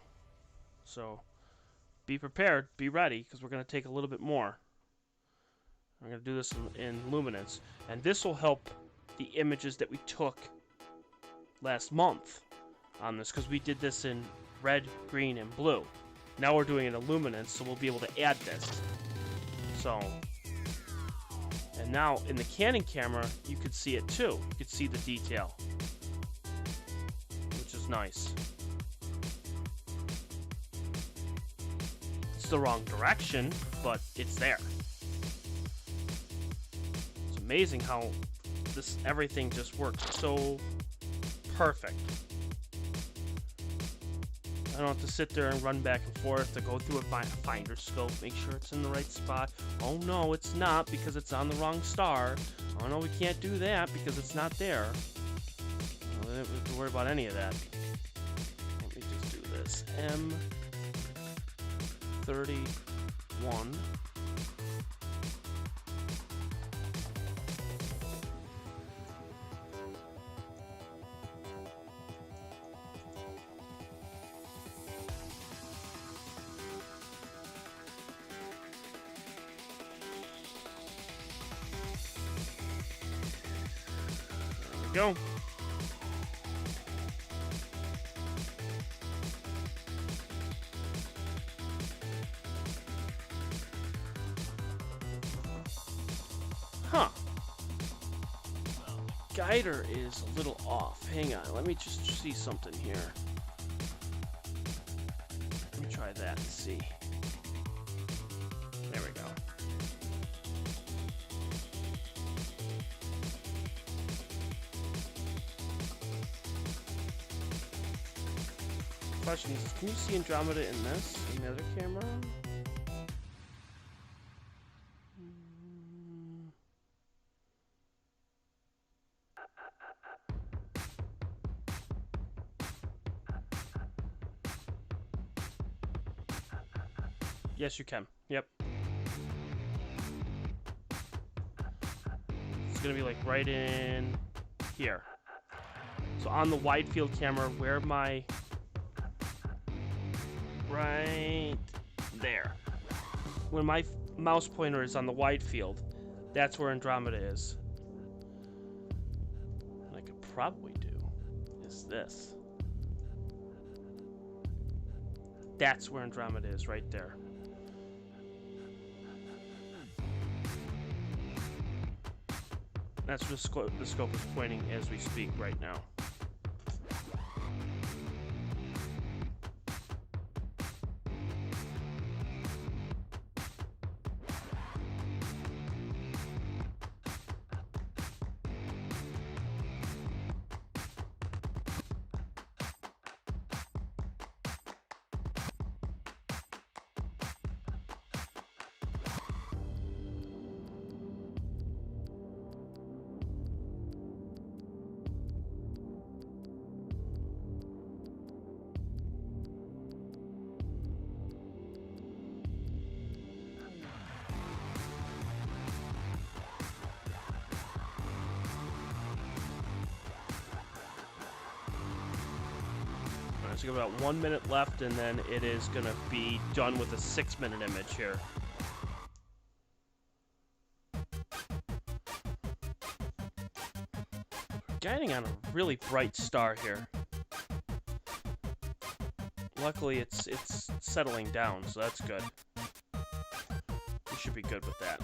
So be prepared, be ready, because we're going to take a little bit more. I'm going to do this in luminance, and this will help the images that we took last month on this, because we did this in red, green, and blue. Now we're doing it in luminance, so we'll be able to add this. So, and now in the Canon camera, you could see it too. You could see the detail, which is nice. It's the wrong direction, but it's there. It's amazing how everything just works so perfect. I don't have to sit there and run back and forth to go through a finder scope, make sure it's in the right spot. Oh no, it's not because it's on the wrong star. Oh no, we can't do that because it's not there. We don't have to worry about any of that. Let me just do this. M31. Go. Huh. Guider is a little off. Hang on, let me just see something here. Let me try that and see. There we go. Question is, can you see Andromeda in this? In the other camera? Yes, you can. Yep. It's gonna be like right in here. So on the wide field camera, where my right there. When my mouse pointer is on the wide field, that's where Andromeda is. What I could probably do is this. That's where Andromeda is, right there. That's where the scope is pointing as we speak right now. So about 1 minute left, and then it is going to be done with a 6-minute image here. Guiding on a really bright star here. Luckily, it's settling down, so that's good. We should be good with that.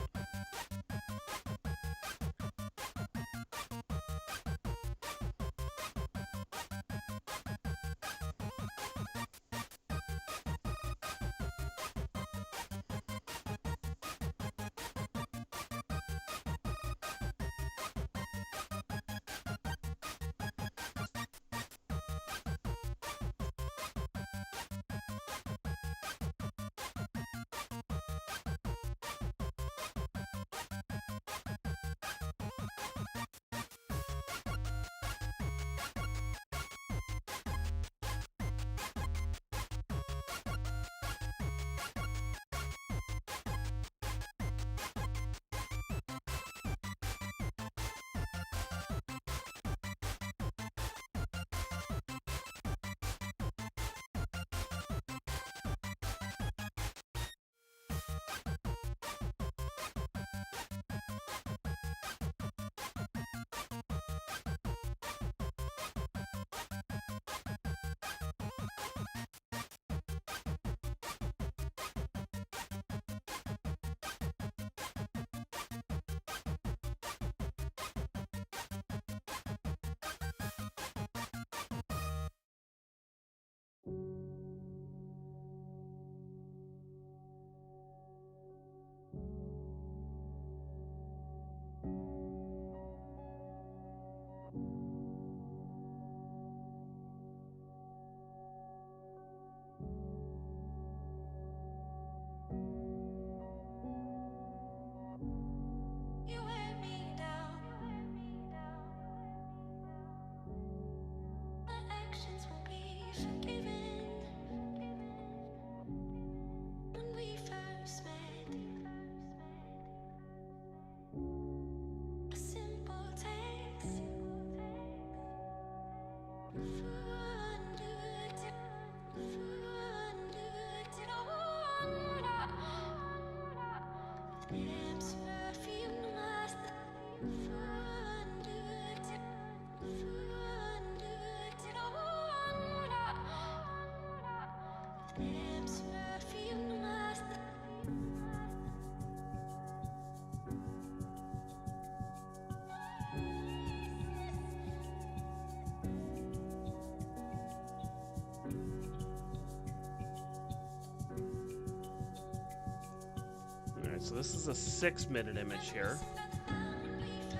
Alright, so this is a 6-minute image here.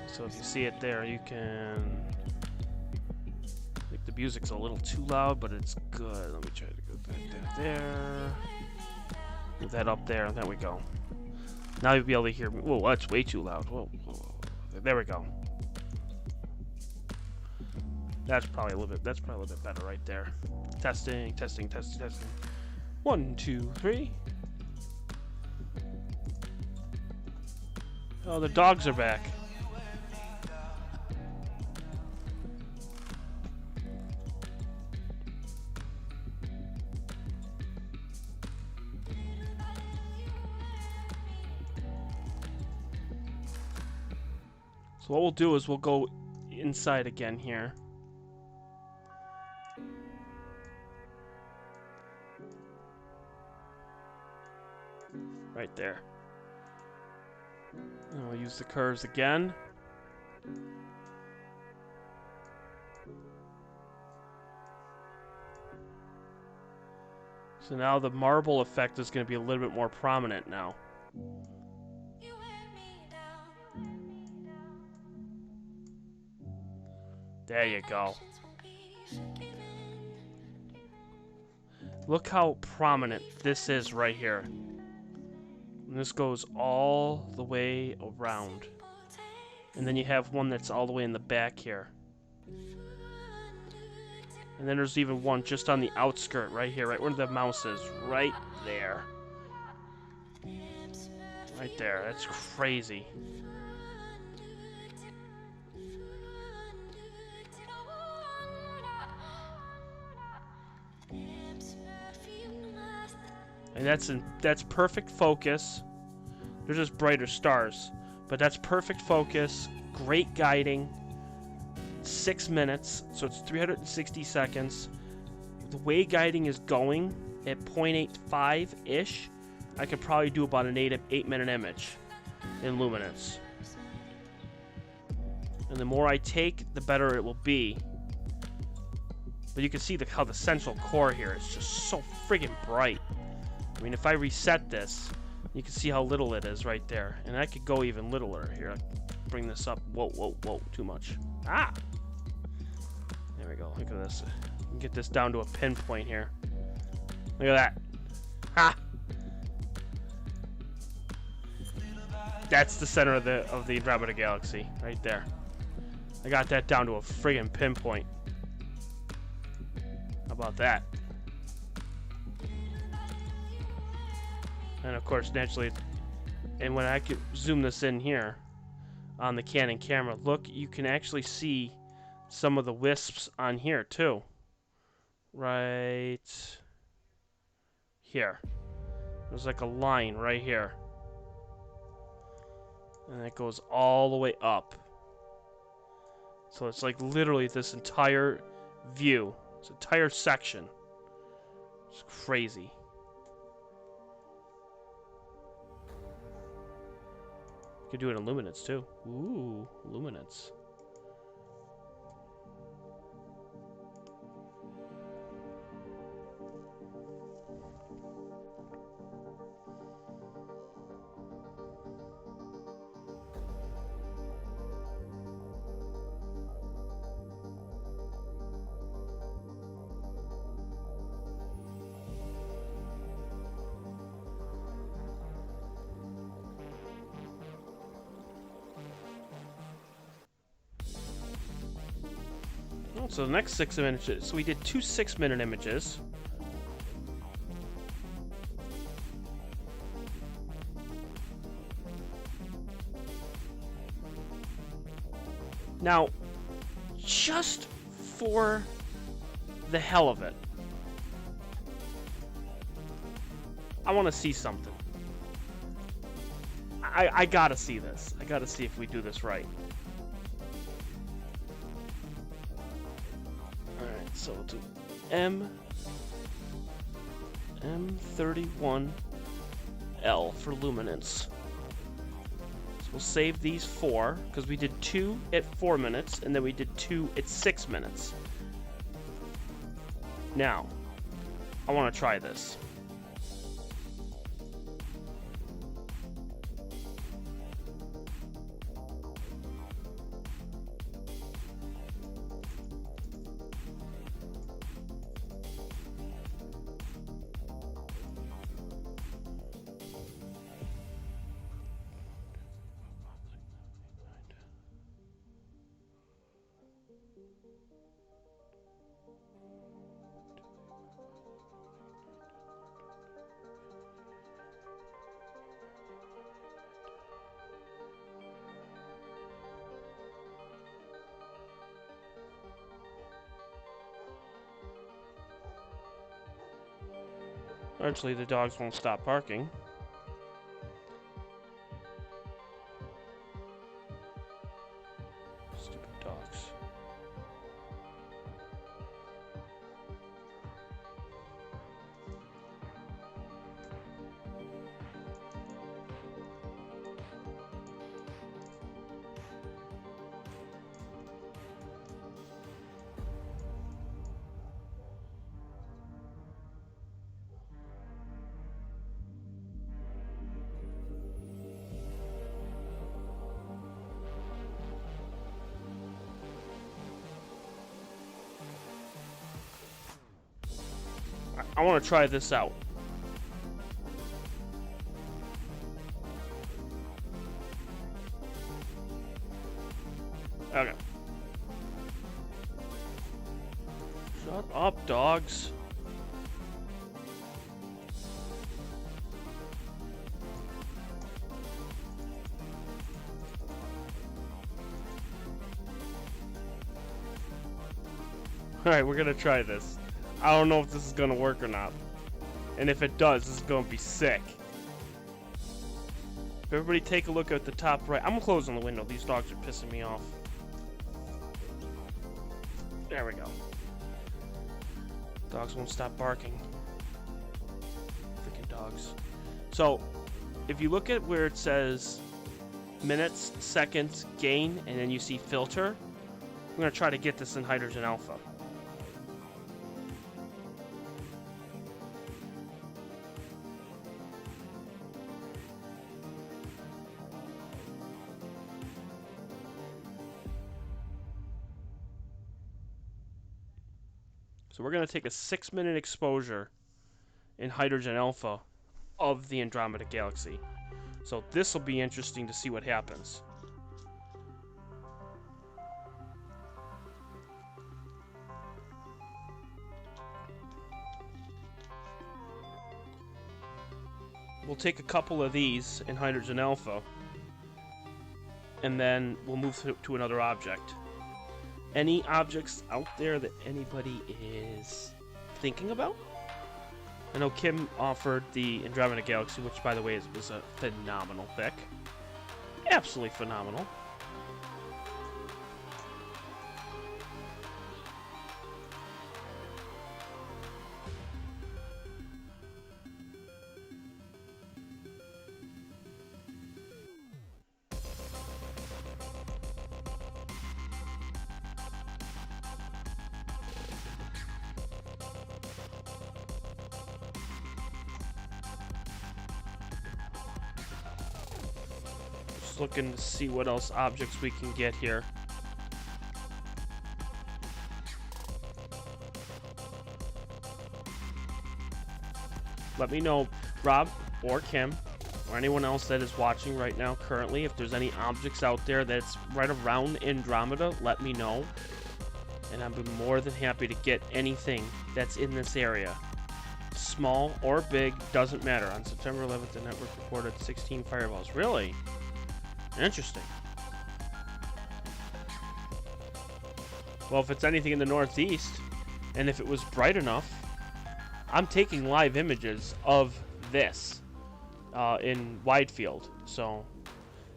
So if you see it there, you can... I think the music's a little too loud, but it's good. Let me try to go back there. Move that up there, and there we go. Now you'll be able to hear me. Whoa, that's way too loud. Whoa, whoa, whoa. There we go. That's probably a little bit better right there. Testing, testing, testing, testing. 1, 2, 3. Oh, the dogs are back. So what we'll do is we'll go inside again here. Right there. And we'll use the curves again. So now the marble effect is going to be a little bit more prominent now. There you go. Look how prominent this is right here. And this goes all the way around. And then you have one that's all the way in the back here. And then there's even one just on the outskirt right here, right where the mouse is. Right there. Right there. That's crazy. And that's perfect focus. They're just brighter stars. But that's perfect focus, great guiding. 6 minutes, so it's 360 seconds. The way guiding is going at 0.85-ish, I could probably do about an 8-minute image in luminance. And the more I take, the better it will be. But you can see how the central core here is just so friggin' bright. I mean, if I reset this, you can see how little it is right there. And I could go even littler here. Bring this up. Whoa, whoa, whoa. Too much. Ah! There we go. Look at this. Get this down to a pinpoint here. Look at that. Ha! That's the center of the Andromeda Galaxy. Right there. I got that down to a friggin' pinpoint. How about that? And of course, naturally, and when I could zoom this in here on the Canon camera, look, you can actually see some of the wisps on here too. Right here. There's like a line right here. And it goes all the way up. So it's like literally this entire view. This entire section. It's crazy. You could do it in luminance too. Ooh, luminance. So the next 6 images, so we did 2 6-minute images. Now, just for the hell of it, I want to see something. I gotta see this. I gotta see if we do this right. So we'll do M, M31L for luminance. So we'll save these 4, because we did 2 at 4 minutes, and then we did 2 at 6 minutes. Now, I want to try this. Eventually, the dogs won't stop barking. Stupid dogs. I want to try this out. Okay. Shut up, dogs. Alright, we're gonna try this. I don't know if this is gonna work or not. And if it does, this is gonna be sick. Everybody take a look at the top right. I'm closing the window. These dogs are pissing me off. There we go. Dogs won't stop barking. Freaking dogs. So, if you look at where it says minutes, seconds, gain, and then you see filter, I'm gonna try to get this in hydrogen alpha. So we're going to take a 6-minute exposure in hydrogen alpha of the Andromeda Galaxy. So this will be interesting to see what happens. We'll take a couple of these in hydrogen alpha, and then we'll move to another object. Any objects out there that anybody is thinking about? I know Kim offered the Andromeda Galaxy, which, by the way, was a phenomenal pick. Absolutely phenomenal. Looking to see what else objects we can get here. Let me know, Rob or Kim or anyone else that is watching right now currently, if there's any objects out there that's right around Andromeda, let me know. And I'd be more than happy to get anything that's in this area. Small or big, doesn't matter. On September 11th, the network reported 16 fireballs. Really? Interesting. Well, if it's anything in the northeast, and if it was bright enough, I'm taking live images of this in wide field. So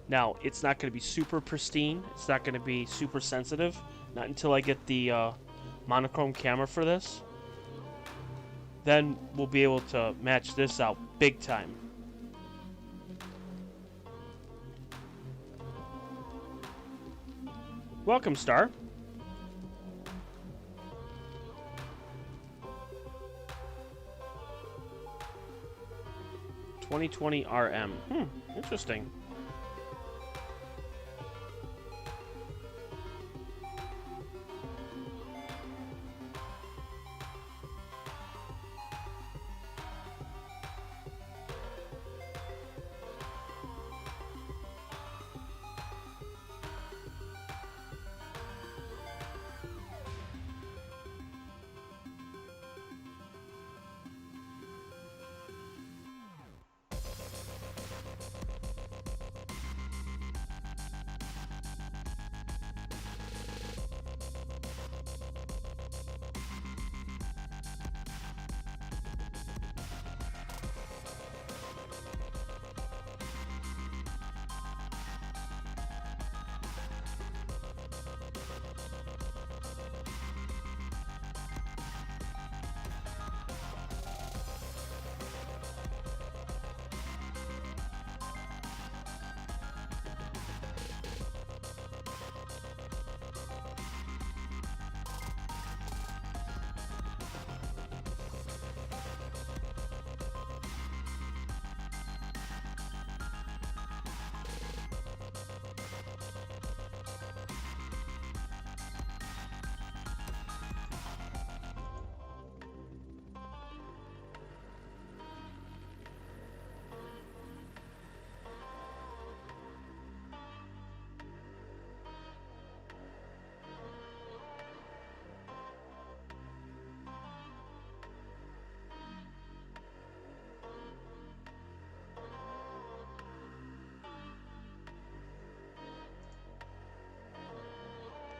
now it's not going to be super pristine. It's not going to be super sensitive. Not until I get the monochrome camera for this. then we'll be able to match this out big time. Welcome, Star. $2020 RM. Interesting.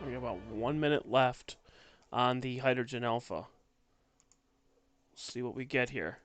We have about 1 minute left on the hydrogen alpha. See what we get here.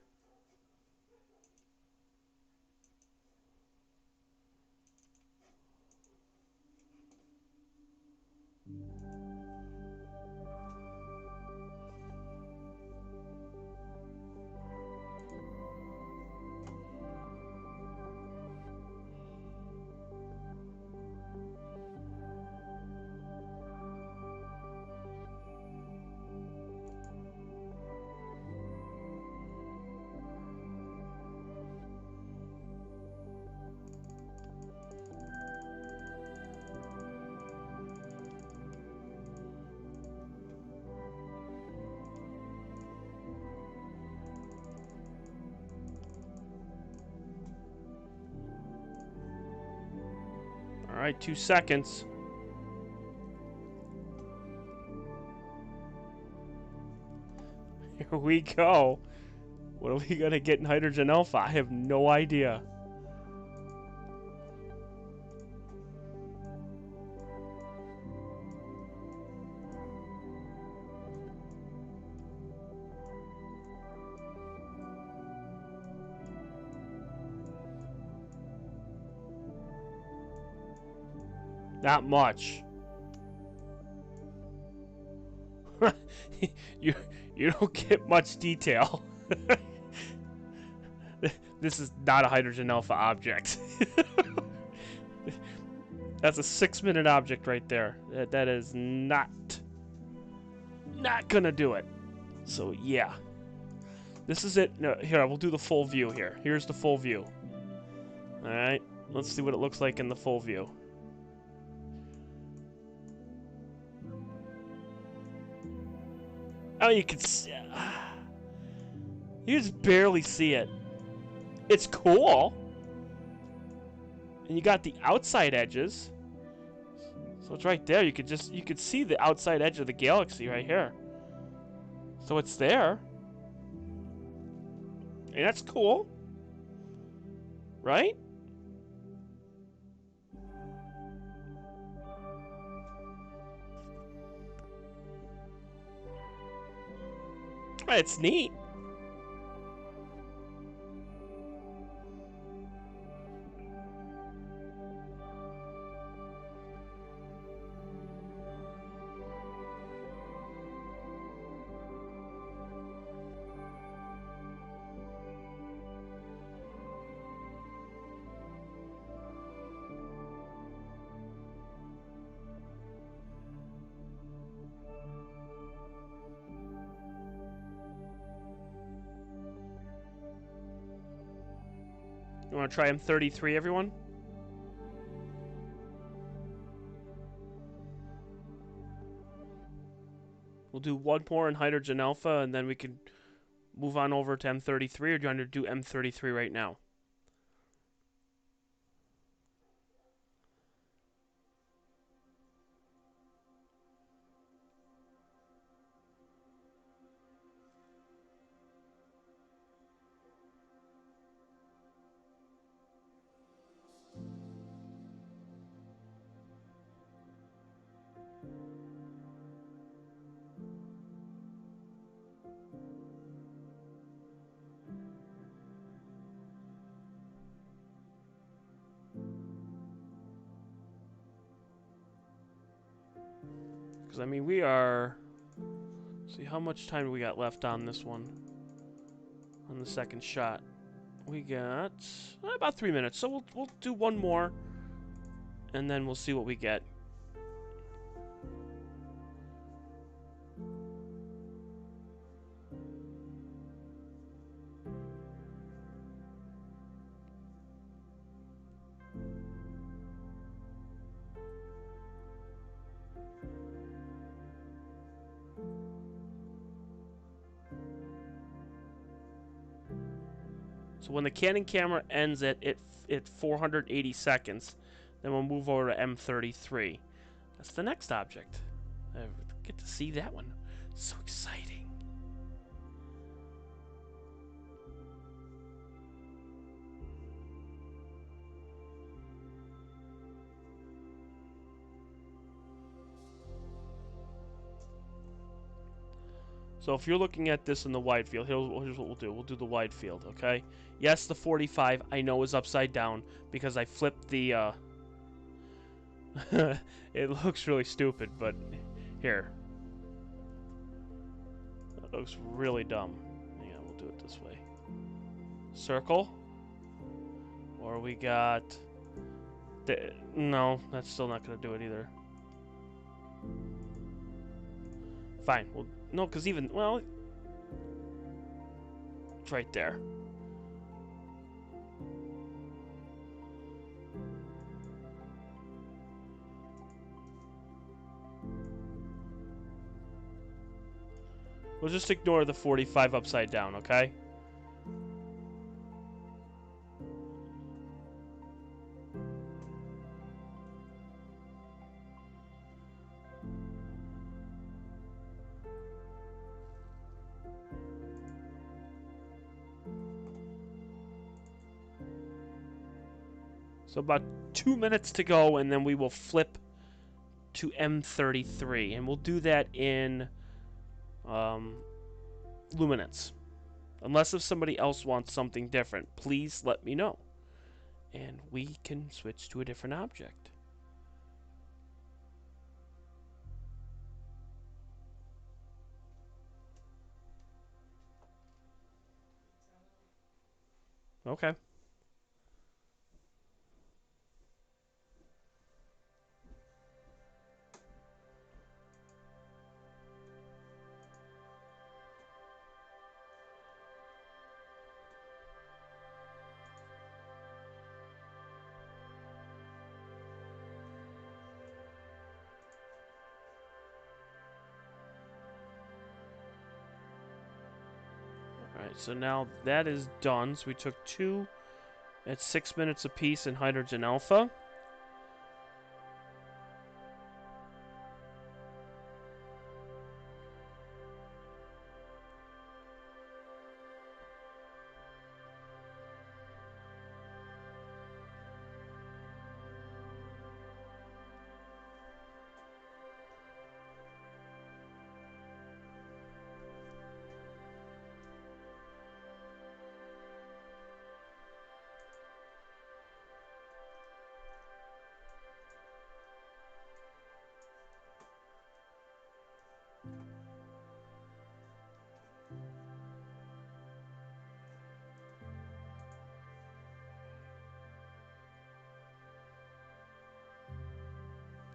All right, 2 seconds. Here we go. What are we going to get in hydrogen alpha? I have no idea. Not much. you don't get much detail. This is not a hydrogen alpha object. That's a 6-minute object right there. That is not gonna do it. So yeah, this is it. No, here, we'll do the full view here. Here's the full view. All right, let's see what it looks like in the full view. Oh, you can see. You just barely see it. It's cool. And you got the outside edges. So it's right there. You could see the outside edge of the galaxy right here. So it's there. And that's cool. Right? It's neat. You want to try M33, everyone? We'll do one more in hydrogen alpha, and then we can move on over to M33, or do you want to do M33 right now? Because, I mean, we are... See, how much time do we got left on this one? On the second shot. We got about 3 minutes, so we'll do one more, and then we'll see what we get. So when the Canon camera ends at 480 seconds, then we'll move over to M33. That's the next object. I get to see that one. So exciting. So if you're looking at this in the wide field, here's what we'll do. We'll do the wide field, okay? Yes, the 45 I know is upside down because I flipped the... It looks really stupid, but here. That looks really dumb. Yeah, we'll do it this way. Circle. Or we got... No, that's still not going to do it either. Fine. Well, no, because even... Well... It's right there. We'll just ignore the 45 upside down, okay? So about 2 minutes to go, and then we will flip to M33. And we'll do that in luminance. Unless if somebody else wants something different, please let me know. And we can switch to a different object. Okay. Alright, so now that is done. So we took 2 at 6 minutes apiece in hydrogen alpha.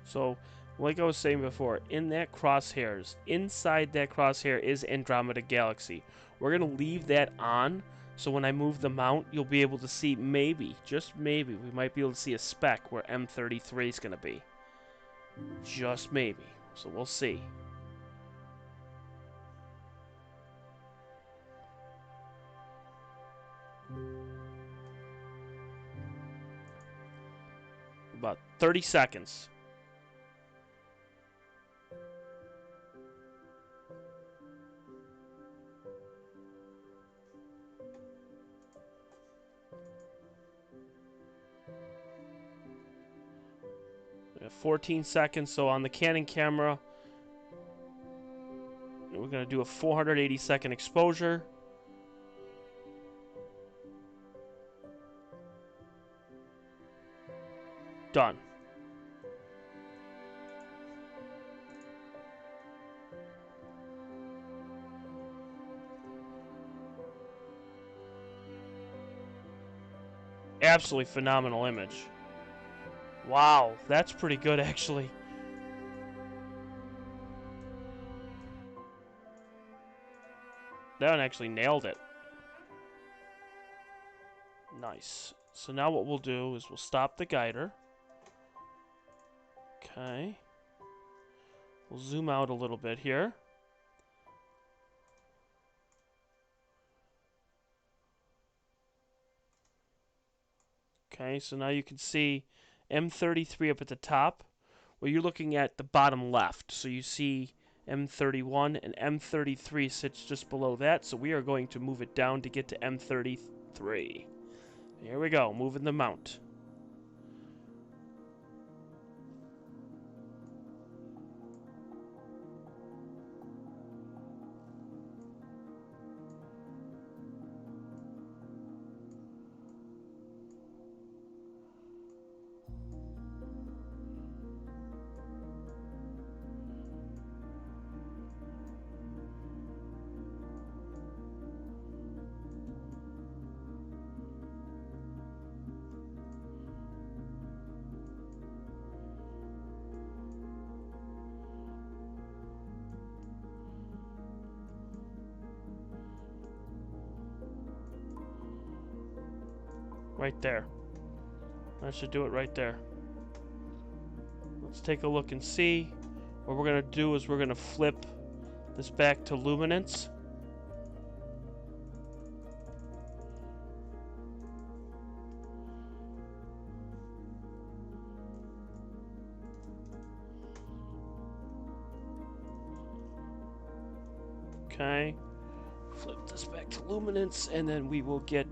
So, like I was saying before, in that crosshairs, inside that crosshair is Andromeda Galaxy. We're going to leave that on So when I move the mount, you'll be able to see, maybe, just maybe, we might be able to see a speck where M33 is going to be. Just maybe. So we'll see. About 30 seconds. We have 14 seconds, so on the Canon camera, we're going to do a 480-second exposure. Done. Absolutely phenomenal image. Wow, that's pretty good actually. That one actually nailed it. Nice. So now what we'll do is we'll stop the guider. Okay. We'll zoom out a little bit here. Okay, so now you can see M33 up at the top. Well, you're looking at the bottom left. So you see M31 and M33 sits just below that. So we are going to move it down to get to M33. Here we go, moving the mount. Right there. That should do it right there. Let's take a look and see. What we're going to do is we're going to flip this back to luminance. Okay. Flip this back to luminance, and then we will get...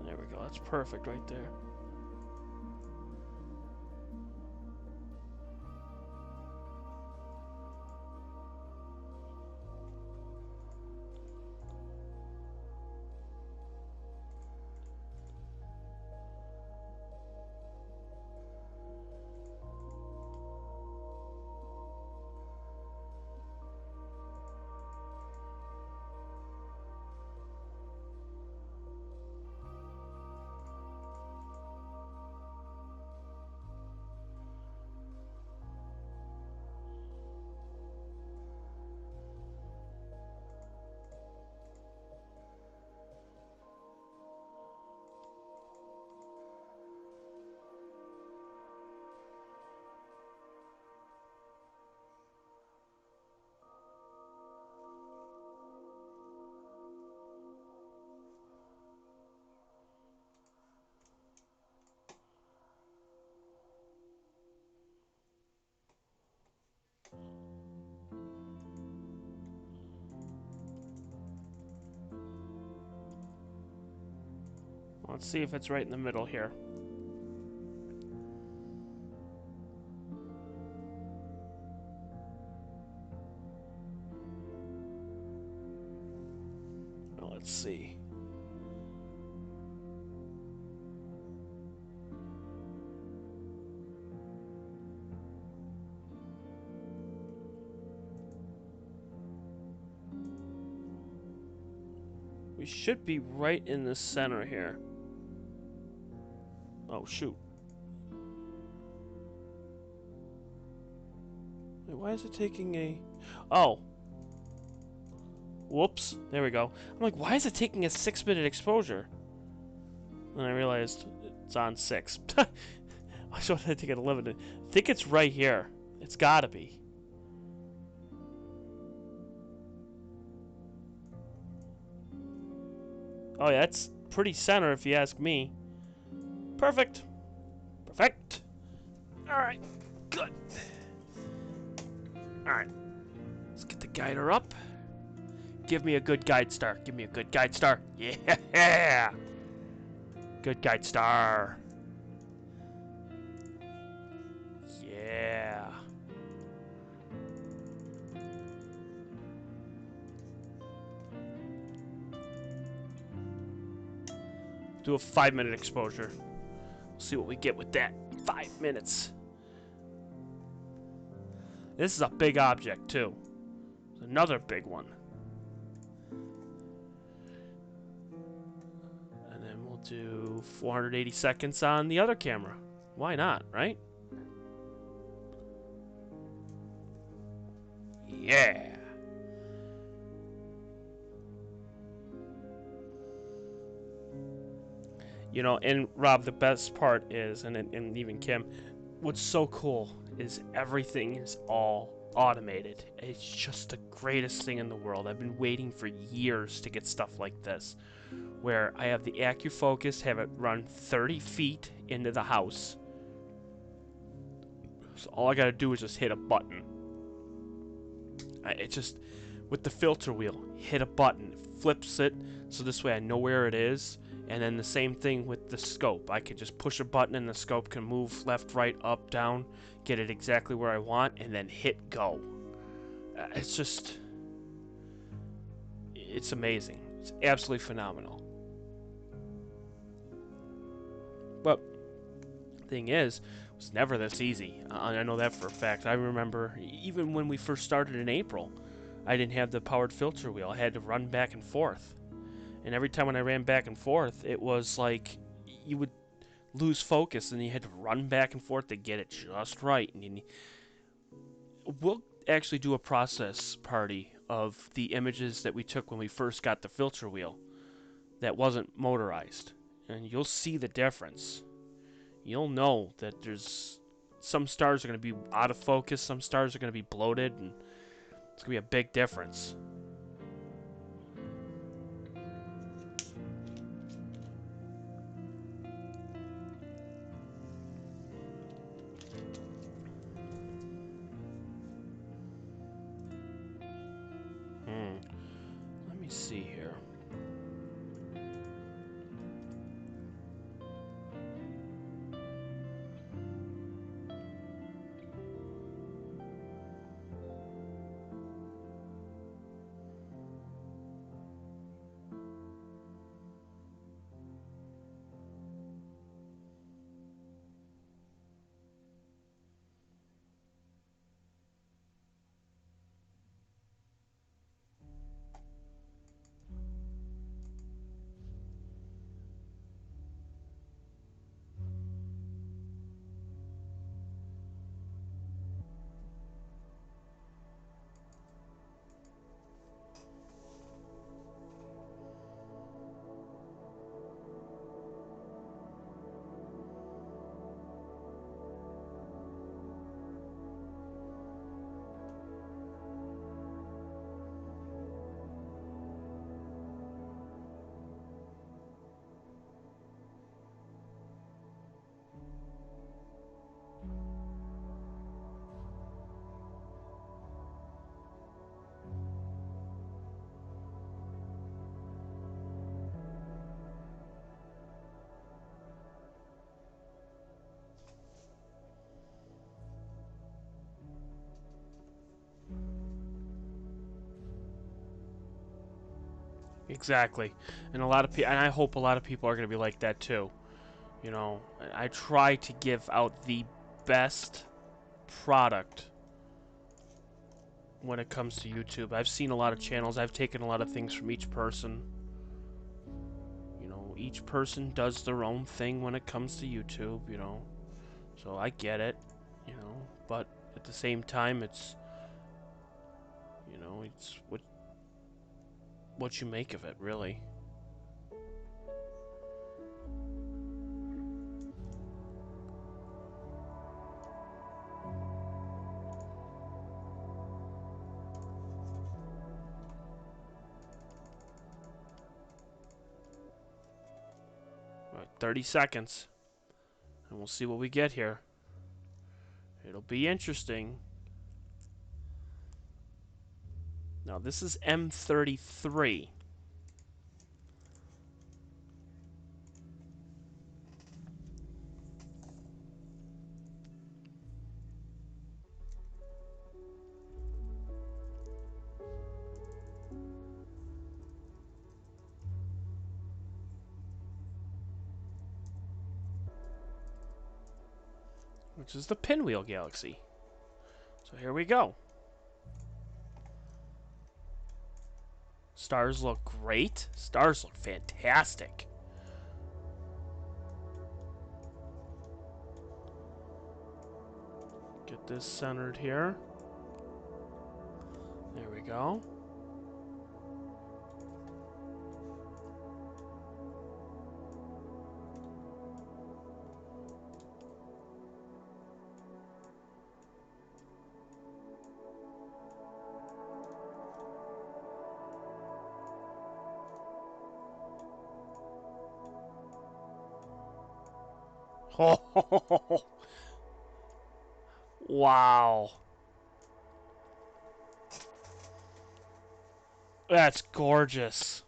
There we go. That's perfect right there. Let's see if it's right in the middle here. Let's see. We should be right in the center here. Oh, shoot. Wait, why is it taking a... Oh. Whoops. There we go. I'm like, why is it taking a 6-minute exposure? And I realized it's on 6. I should have taken 11. I think it's right here. It's gotta be. Oh, yeah, that's pretty center if you ask me. Perfect. Perfect. Alright. Good. Alright. Let's get the guider up. Give me a good guide star. Give me a good guide star. Yeah! Good guide star. Yeah. Do a 5-minute exposure. See what we get with that. 5 minutes. This is a big object, too. Another big one. And then we'll do 480 seconds on the other camera. Why not, right? Yeah. You know, and Rob, the best part is, and even Kim, what's so cool is everything is all automated. It's just the greatest thing in the world. I've been waiting for years to get stuff like this, where I have the AccuFocus, have it run 30 feet into the house. So all I gotta do is just hit a button. It just, with the filter wheel, hit a button, flips it, so this way I know where it is. And then the same thing with the scope. I could just push a button and the scope can move left, right, up, down, get it exactly where I want, and then hit go. It's just... It's amazing. It's absolutely phenomenal. But the thing is, it was never this easy. I know that for a fact. I remember even when we first started in April, I didn't have the powered filter wheel. I had to run back and forth. And every time when I ran back and forth, it was like you would lose focus and you had to run back and forth to get it just right. And we'll actually do a process party of the images that we took when we first got the filter wheel that wasn't motorized. And you'll see the difference. You'll know that there's some stars are going to be out of focus, some stars are going to be bloated, and it's going to be a big difference. Let me see here. Exactly. And a lot of people, and I hope a lot of people are going to be like that too. You know, I try to give out the best product when it comes to YouTube. I've seen a lot of channels. I've taken a lot of things from each person. You know, each person does their own thing when it comes to YouTube, you know. So I get it, you know, but at the same time it's you know, it's what you make of it, really. All right, 30 seconds. And we'll see what we get here. It'll be interesting. Now, this is M33. Which is the Pinwheel Galaxy. So here we go. Stars look great. Stars look fantastic. Get this centered here. There we go. Oh, wow. That's gorgeous.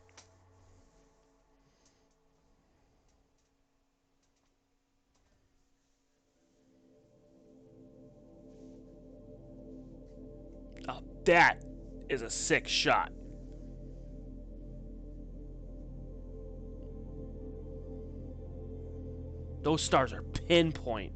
Oh, that is a sick shot. Those stars are pinpoint.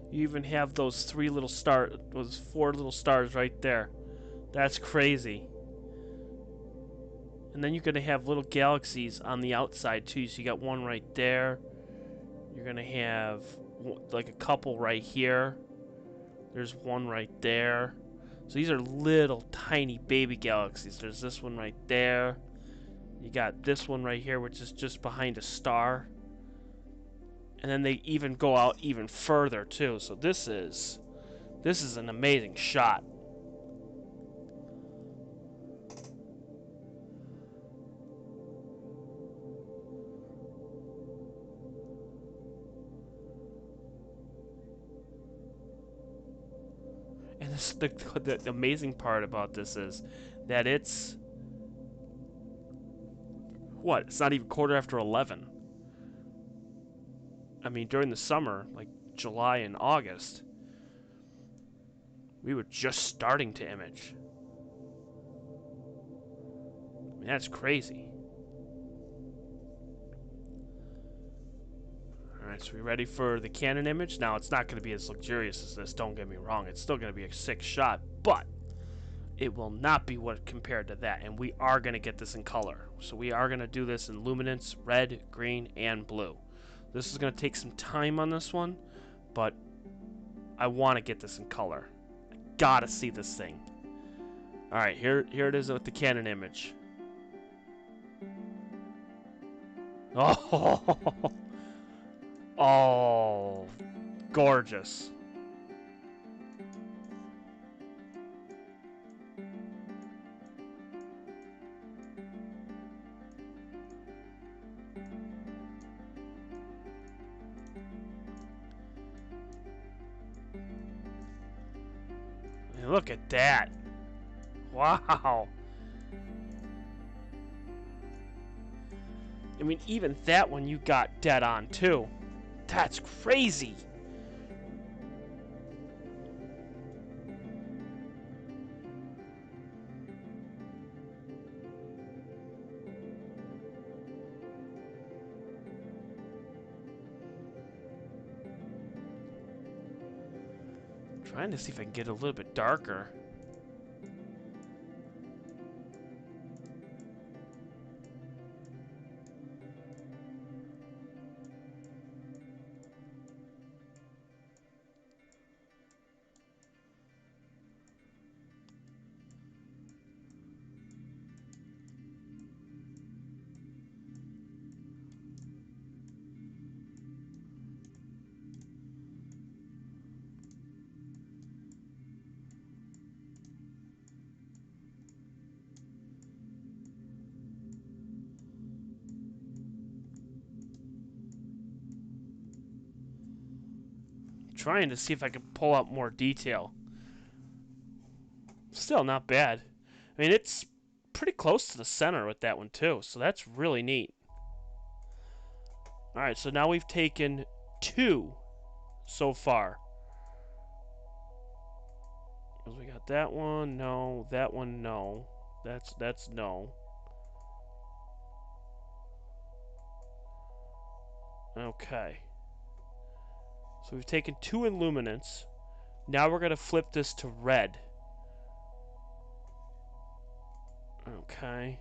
You even have those those 4 little stars right there. That's crazy. And then you're going to have little galaxies on the outside too. So you got one right there. You're going to have like a couple right here. There's one right there. So these are little tiny baby galaxies. There's this one right there. You got this one right here, which is just behind a star. And then they even go out even further too. So this is an amazing shot. And this, the amazing part about this is that it's what? It's not even quarter after 11. I mean, during the summer, like July and August, we were just starting to image. I mean, that's crazy. Alright, so we ready for the Canon image? Now, it's not going to be as luxurious as this, don't get me wrong. It's still going to be a sick shot, but it will not be what compared to that, and we are going to get this in color. So we are going to do this in luminance, red, green, and blue. This is going to take some time on this one, but I want to get this in color. I gotta see this thing. Alright, here it is with the Canon image. Oh, oh, gorgeous. Look at that. Wow. I mean, even that one you got dead on, too. That's crazy. Trying to see if I can get a little bit darker. Trying to see if I can pull out more detail. Still not bad. I mean, it's pretty close to the center with that one too, so that's really neat. Alright, so now we've taken 2 so far. We got that one, no. That one, no. That's no. Okay. So we've taken 2 in luminance. Now we're going to flip this to red. Okay.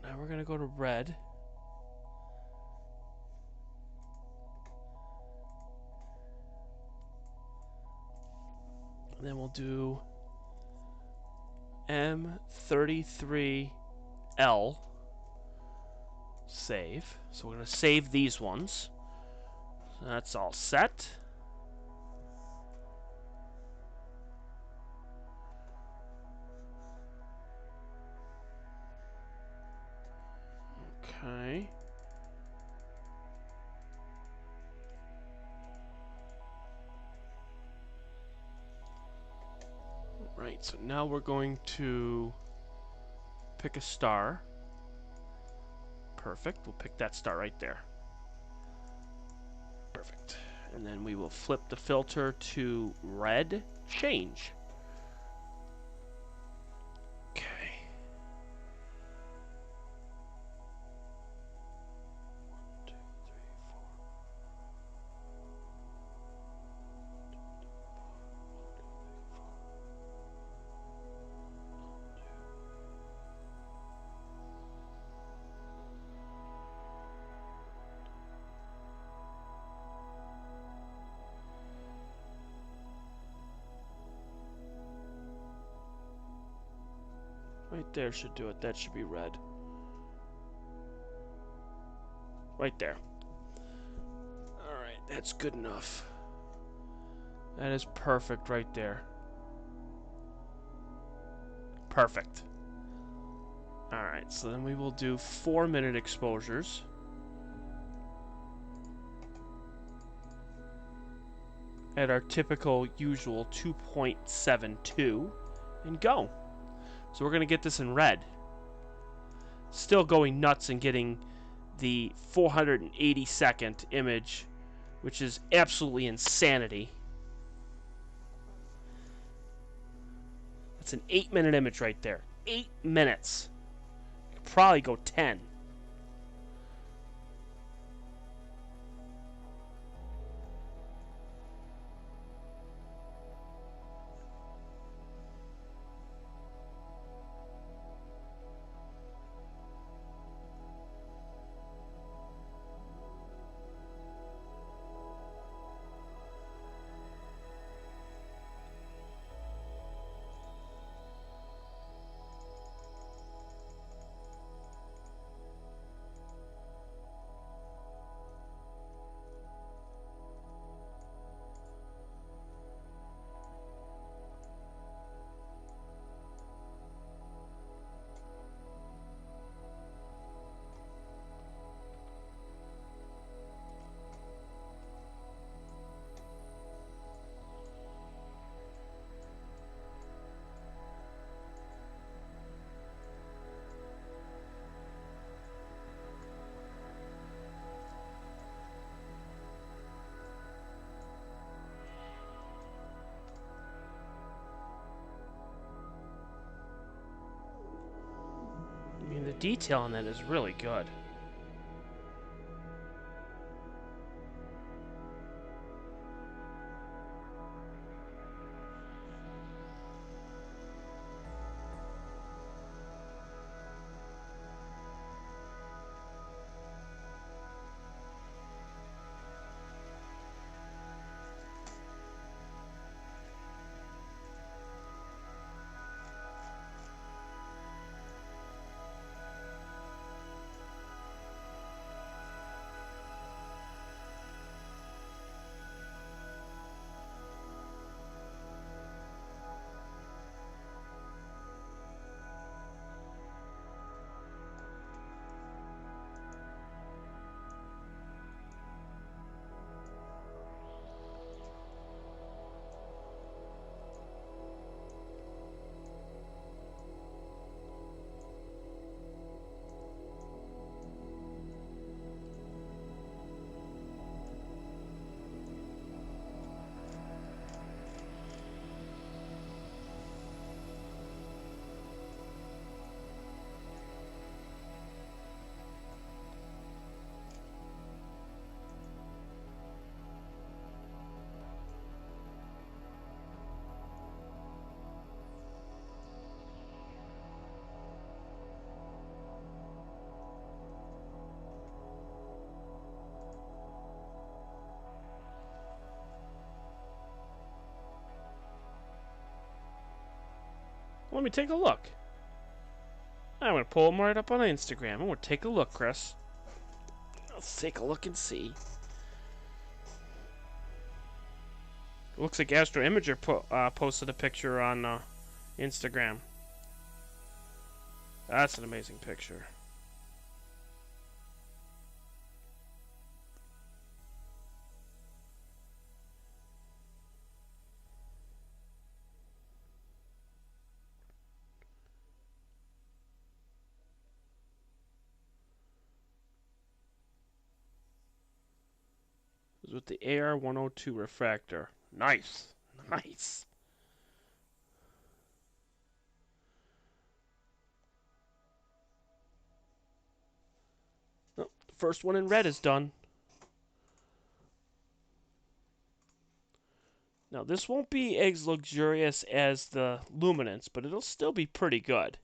Now we're going to go to red. And then we'll do M33L. Save. So we're going to save these ones. So that's all set. Okay. Right, so now we're going to pick a star. Perfect. We'll pick that star right there. Perfect. And then we will flip the filter to red, change. Okay. Right there should do it. That should be red. Right there. Alright, that's good enough. That is perfect right there. Perfect. Alright, so then we will do 4-minute exposures. At our typical usual 2.72 and go. So we're going to get this in red. Still going nuts and getting the 480-second image, which is absolutely insanity. That's an 8-minute image right there. 8 minutes. Could probably go 10. detail on that is really good. Let me take a look. I'm going to pull them right up on Instagram. I'm going to take a look, Chris. Let's take a look and see. It looks like Astro-Imager posted a picture on Instagram. That's an amazing picture. This is with the AR-102 refractor. Nice. Nice. Oh, the first one in red is done. Now, this won't be as luxurious as the Luminance, but it'll still be pretty good.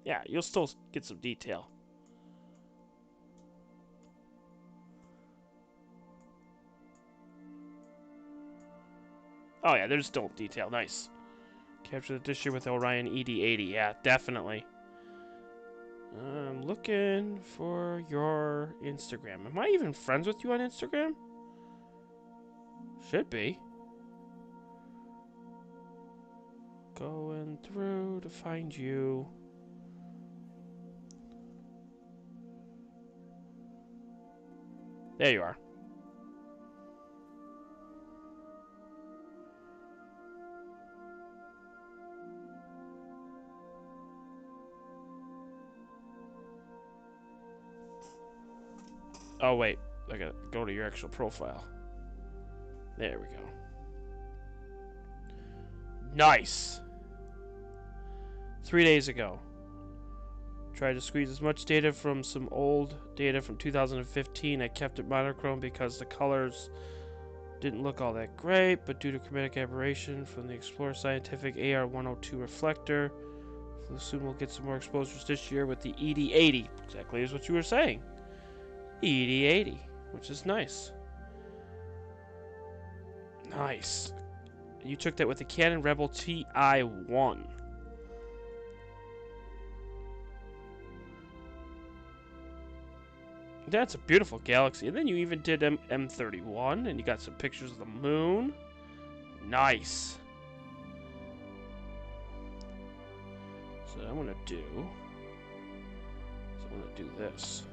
Yeah, you'll still get some detail. Oh yeah, there's still detail. Nice. Capture the dish here with Orion ED80. Yeah, definitely. I'm looking for your Instagram. Am I even friends with you on Instagram? Should be. Going through to find you. There you are. Oh, wait. I gotta go to your actual profile. There we go. Nice. 3 days ago. Tried to squeeze as much data from some old data from 2015. I kept it monochrome because the colors didn't look all that great, but due to chromatic aberration from the Explorer Scientific AR-102 reflector, we'll assume we'll get some more exposures this year with the ED80. Exactly as what you were saying. ED80, which is nice. Nice. You took that with the Canon Rebel TI-1. That's a beautiful galaxy. And then you even did M31, and you got some pictures of the moon. Nice. So what I'm going to do is I'm going to do this.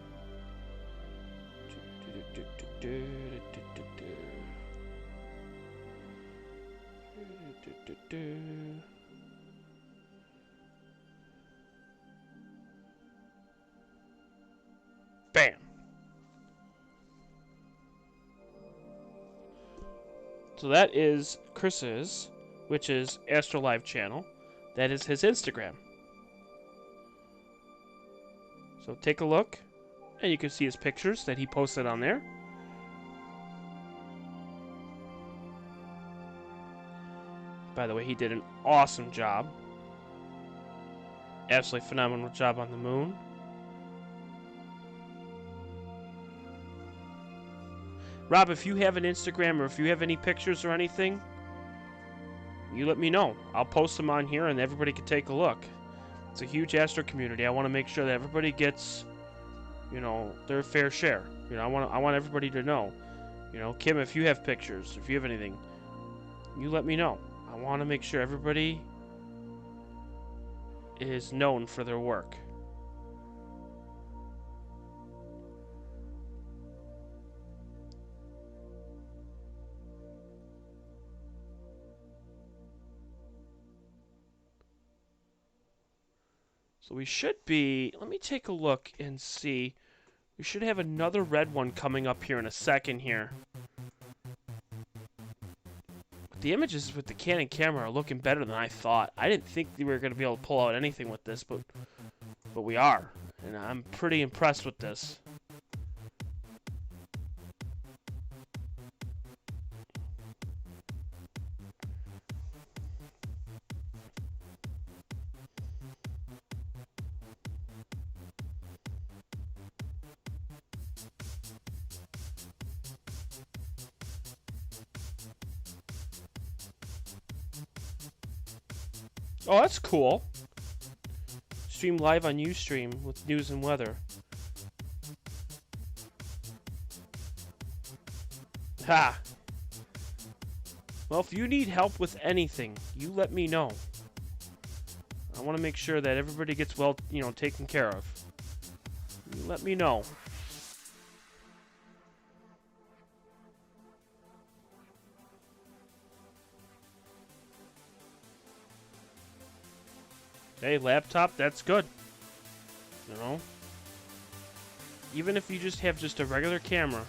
Bam. So that is Chris's, which is Astro Live channel. That is his Instagram. So take a look, and you can see his pictures that he posted on there. By the way, he did an awesome job. Absolutely phenomenal job on the moon. Rob, if you have an Instagram or if you have any pictures or anything, you let me know. I'll post them on here and everybody can take a look. It's a huge Astro community. I want to make sure that everybody gets, you know, their fair share. You know, I want everybody to know. You know, Kim, if you have pictures, if you have anything, you let me know. I want to make sure everybody is known for their work. So we should be, let me take a look and see. We should have another red one coming up here in a second here. The images with the Canon camera are looking better than I thought. I didn't think we were going to be able to pull out anything with this, but we are. And I'm pretty impressed with this. Oh, that's cool. Stream live on Ustream with news and weather. Ha! Well, if you need help with anything, you let me know. I want to make sure that everybody gets well, you know, taken care of. You let me know. Hey, laptop, that's good. You know? Even if you just have just a regular camera,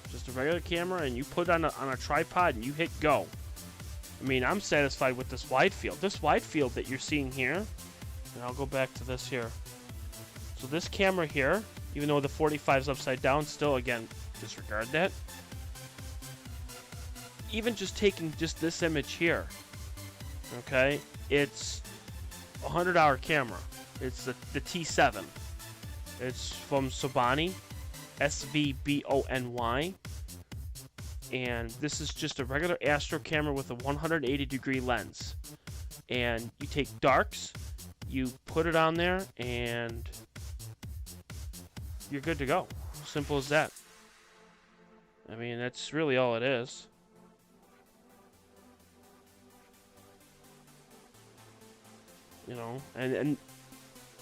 and you put it on a tripod and you hit go. I mean, I'm satisfied with this wide field. This wide field that you're seeing here, and I'll go back to this here. So this camera here, even though the 45 is upside down, still, again, disregard that. Even just taking just this image here, okay, it's $100 camera. It's the T7. It's from Sobony, SVBONY, and this is just a regular Astro camera with a 180-degree lens. And you take darks, you put it on there, and you're good to go. Simple as that. I mean, that's really all it is. You know, and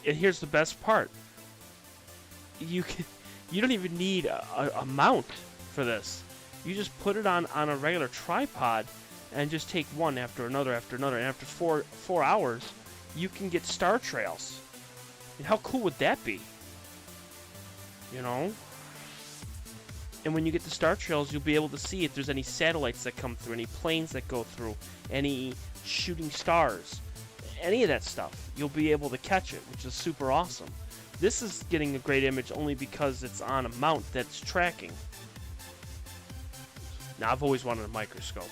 here's the best part. You don't even need a mount for this. You just put it on a regular tripod and just take one after another after another, and after four hours, you can get star trails. And how cool would that be? You know? And when you get the star trails, you'll be able to see if there's any satellites that come through, any planes that go through, any shooting stars. Any of that stuff, you'll be able to catch it, which is super awesome. This is getting a great image only because it's on a mount that's tracking. Now, I've always wanted a microscope.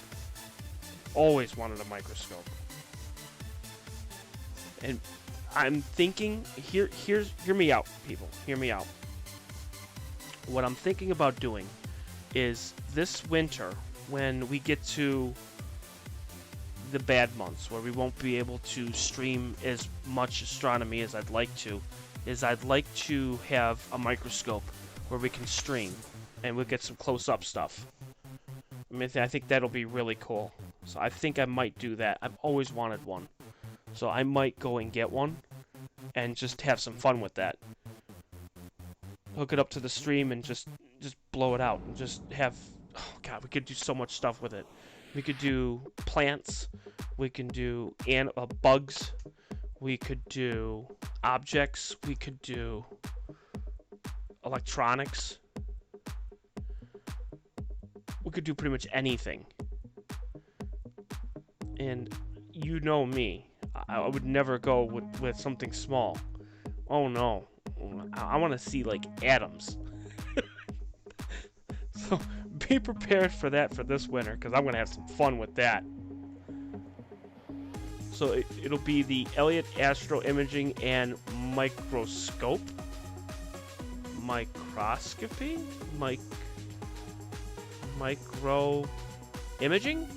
Always wanted a microscope. And I'm thinking, hear me out, people. Hear me out. What I'm thinking about doing is this winter, when we get to the bad months where we won't be able to stream as much astronomy as I'd like to, is I'd like to have a microscope where we can stream and we'll get some close-up stuff. I mean, I think that'll be really cool. So I think I might do that. I've always wanted one. So I might go and get one and just have some fun with that. Hook it up to the stream and just blow it out and just have, oh god, we could do so much stuff with it. We could do plants, we can do bugs, we could do objects, we could do electronics. We could do pretty much anything. And you know me. I would never go with something small. Oh no. I want to see like atoms. So be prepared for that for this winter, because I'm going to have some fun with that. So it'll be the Elliott Astro-Imaging and Microscope. Microscopy? Micro imaging?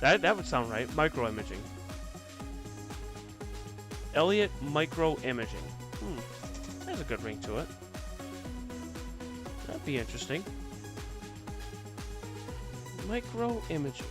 That would sound right. Micro imaging. Elliott Micro Imaging. There's a good ring to it. That'd be interesting. Micro imaging.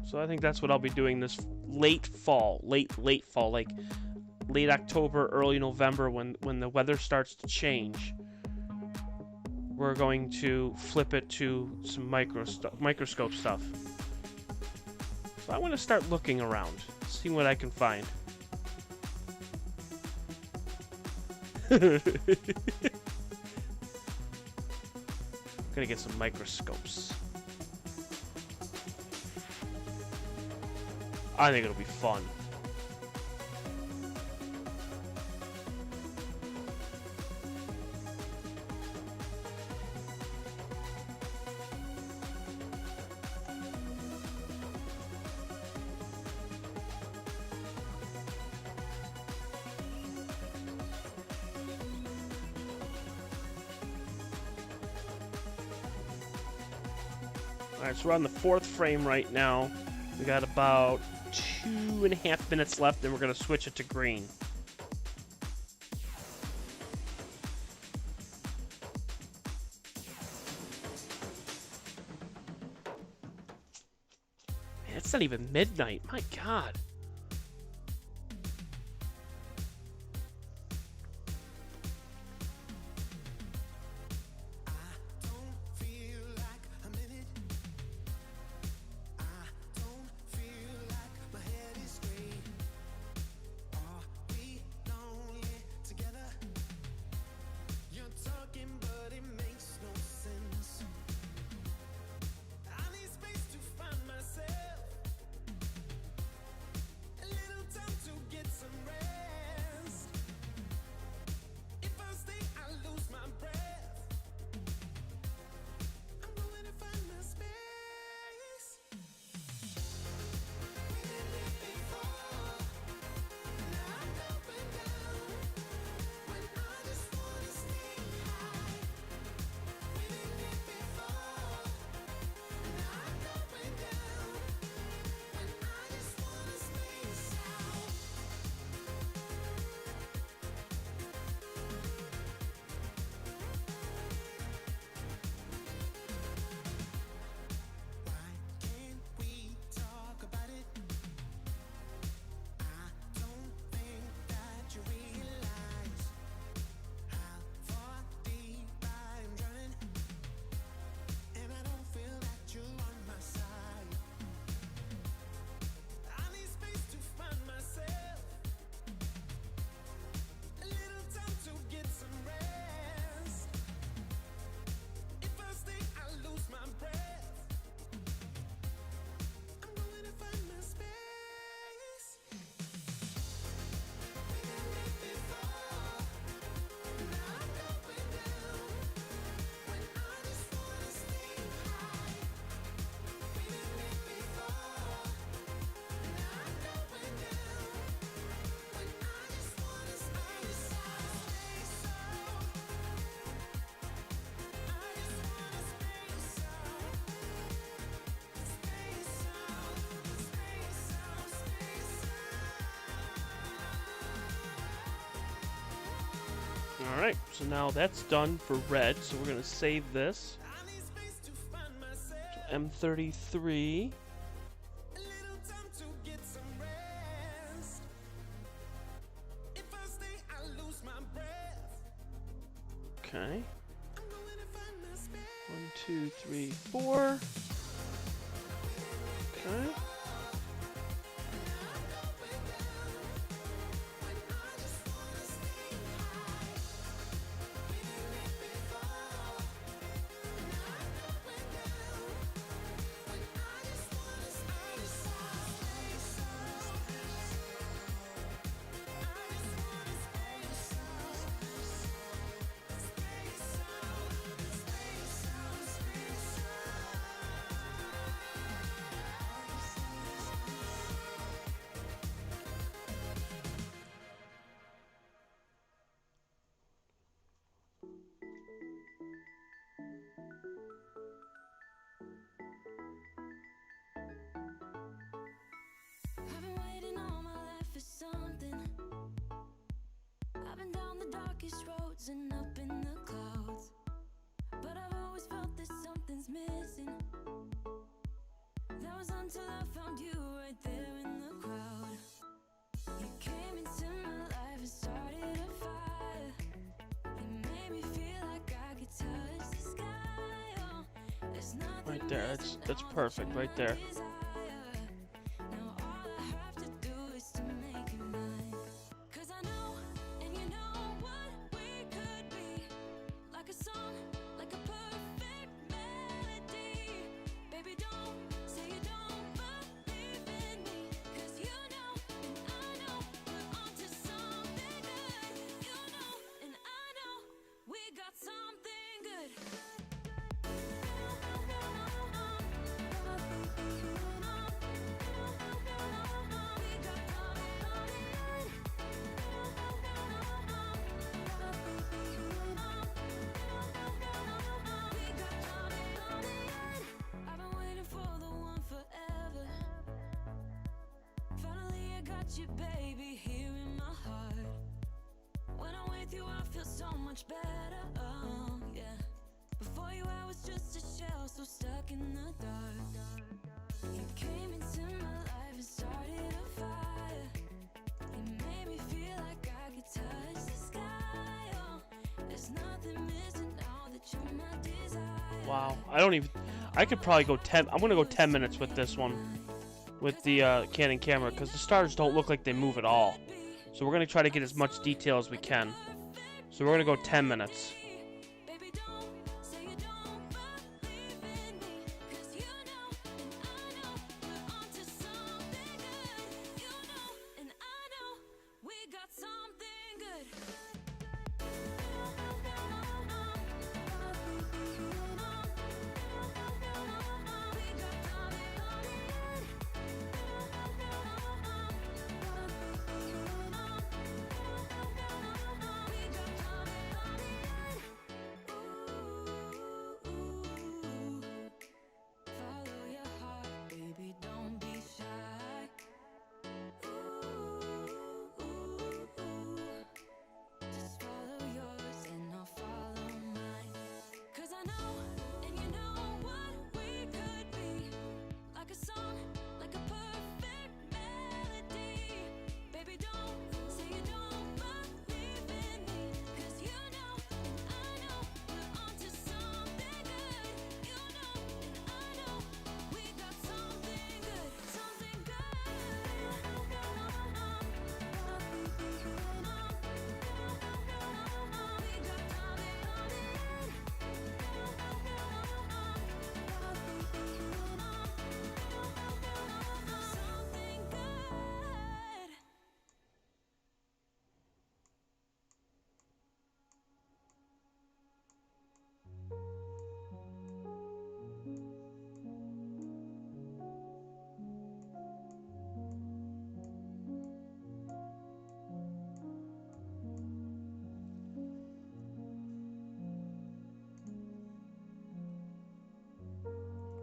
So I think that's what I'll be doing this late fall, like late October, early November, when the weather starts to change. We're going to flip it to some microscope stuff. So I want to start looking around, see what I can find. Gonna get some microscopes. I think it'll be fun. Alright, so we're on the 4th frame right now. We got about 2.5 minutes left, and we're going to switch it to green. Man, it's not even midnight. My God. Alright, so now that's done for red, so we're going to save this. So M33. Okay. 1, 2, 3, 4. Okay. something. I've been down the darkest roads and up in the clouds, but I've always felt that something's missing. That was until I found you right there in the crowd. You came into my life and started a fire. You made me feel like I could touch the sky. Oh, there's nothing Right there. That's perfect right there. now all I have to do is to make you mine. 'Cause I know, and you know what we could be. Like a song, like a perfect melody. Baby, don't say you don't believe in me. 'Cause you know, and I know, we're onto something good. You know, and I know, we got something good. I've been waiting for the one forever. Finally I got you, baby, here in my heart. When I'm with you I feel so much better, oh yeah. Before you I was just a shell, so stuck in the dark. You came into my life and started a fire. You made me feel like I could touch the sky, oh. There's nothing missing now that you're my desire. Wow. I could probably go 10. I'm gonna go 10 minutes with this one, with the Canon camera, because the stars don't look like they move at all. So we're gonna try to get as much detail as we can. So we're gonna go 10 minutes. Baby, don't say you don't believe in me. 'Cause you know, and I know, we're onto something good. You know, and I know, we got something good. Follow your heart, baby, don't be shy. Just follow yours and I'll follow mine. 'Cause I know, and you know what we could be. Like a song, like a perfect melody. Baby, don't say you don't believe in me. 'Cause you know, and I know, we're onto something good. You know, and I know, we got something good. Something good. Something good.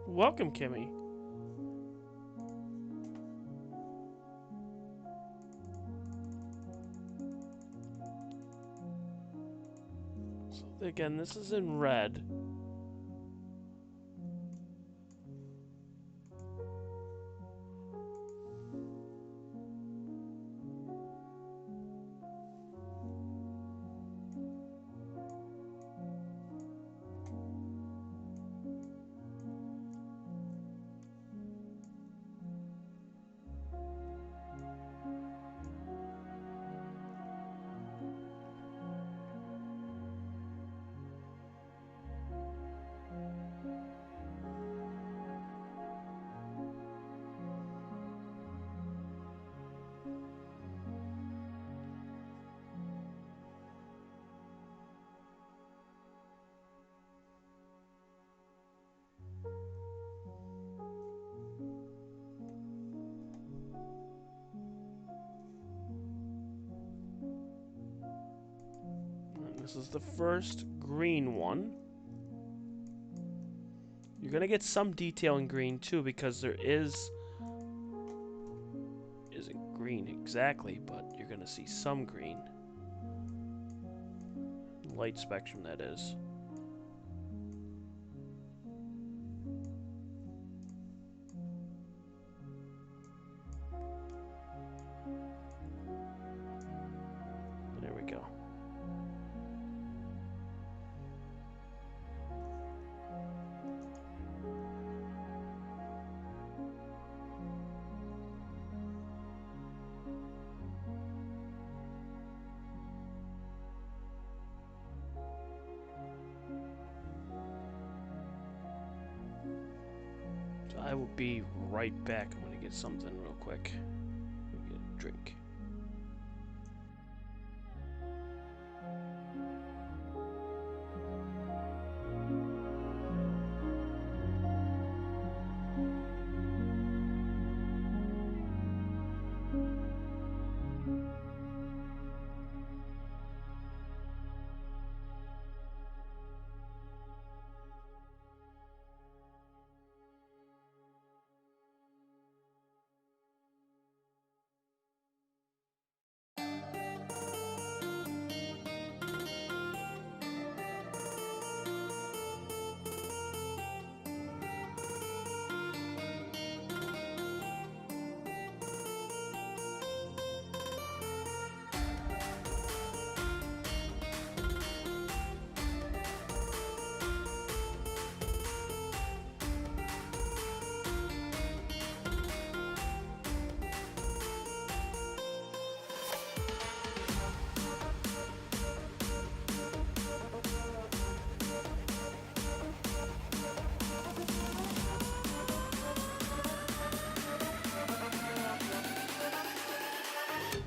Welcome, Kimmy. So again, this is in red. This is the first green one. You're gonna get some detail in green too, because there isn't green green exactly, but you're going to see some green. Light spectrum, that is. There we go. So I will be right back. I'm going to get something real quick. Get a drink.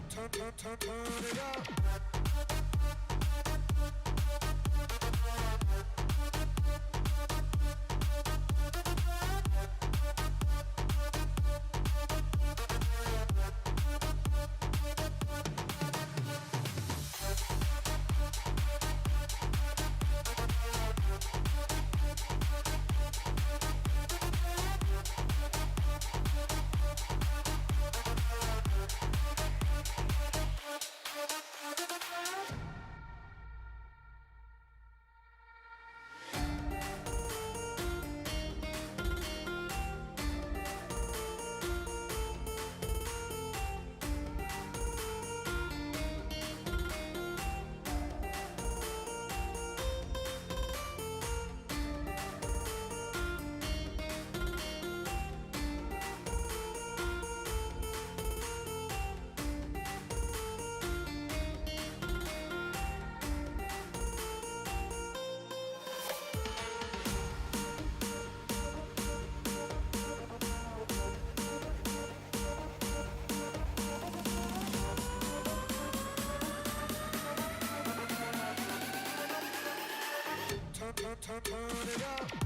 Turn it up. Turn it up.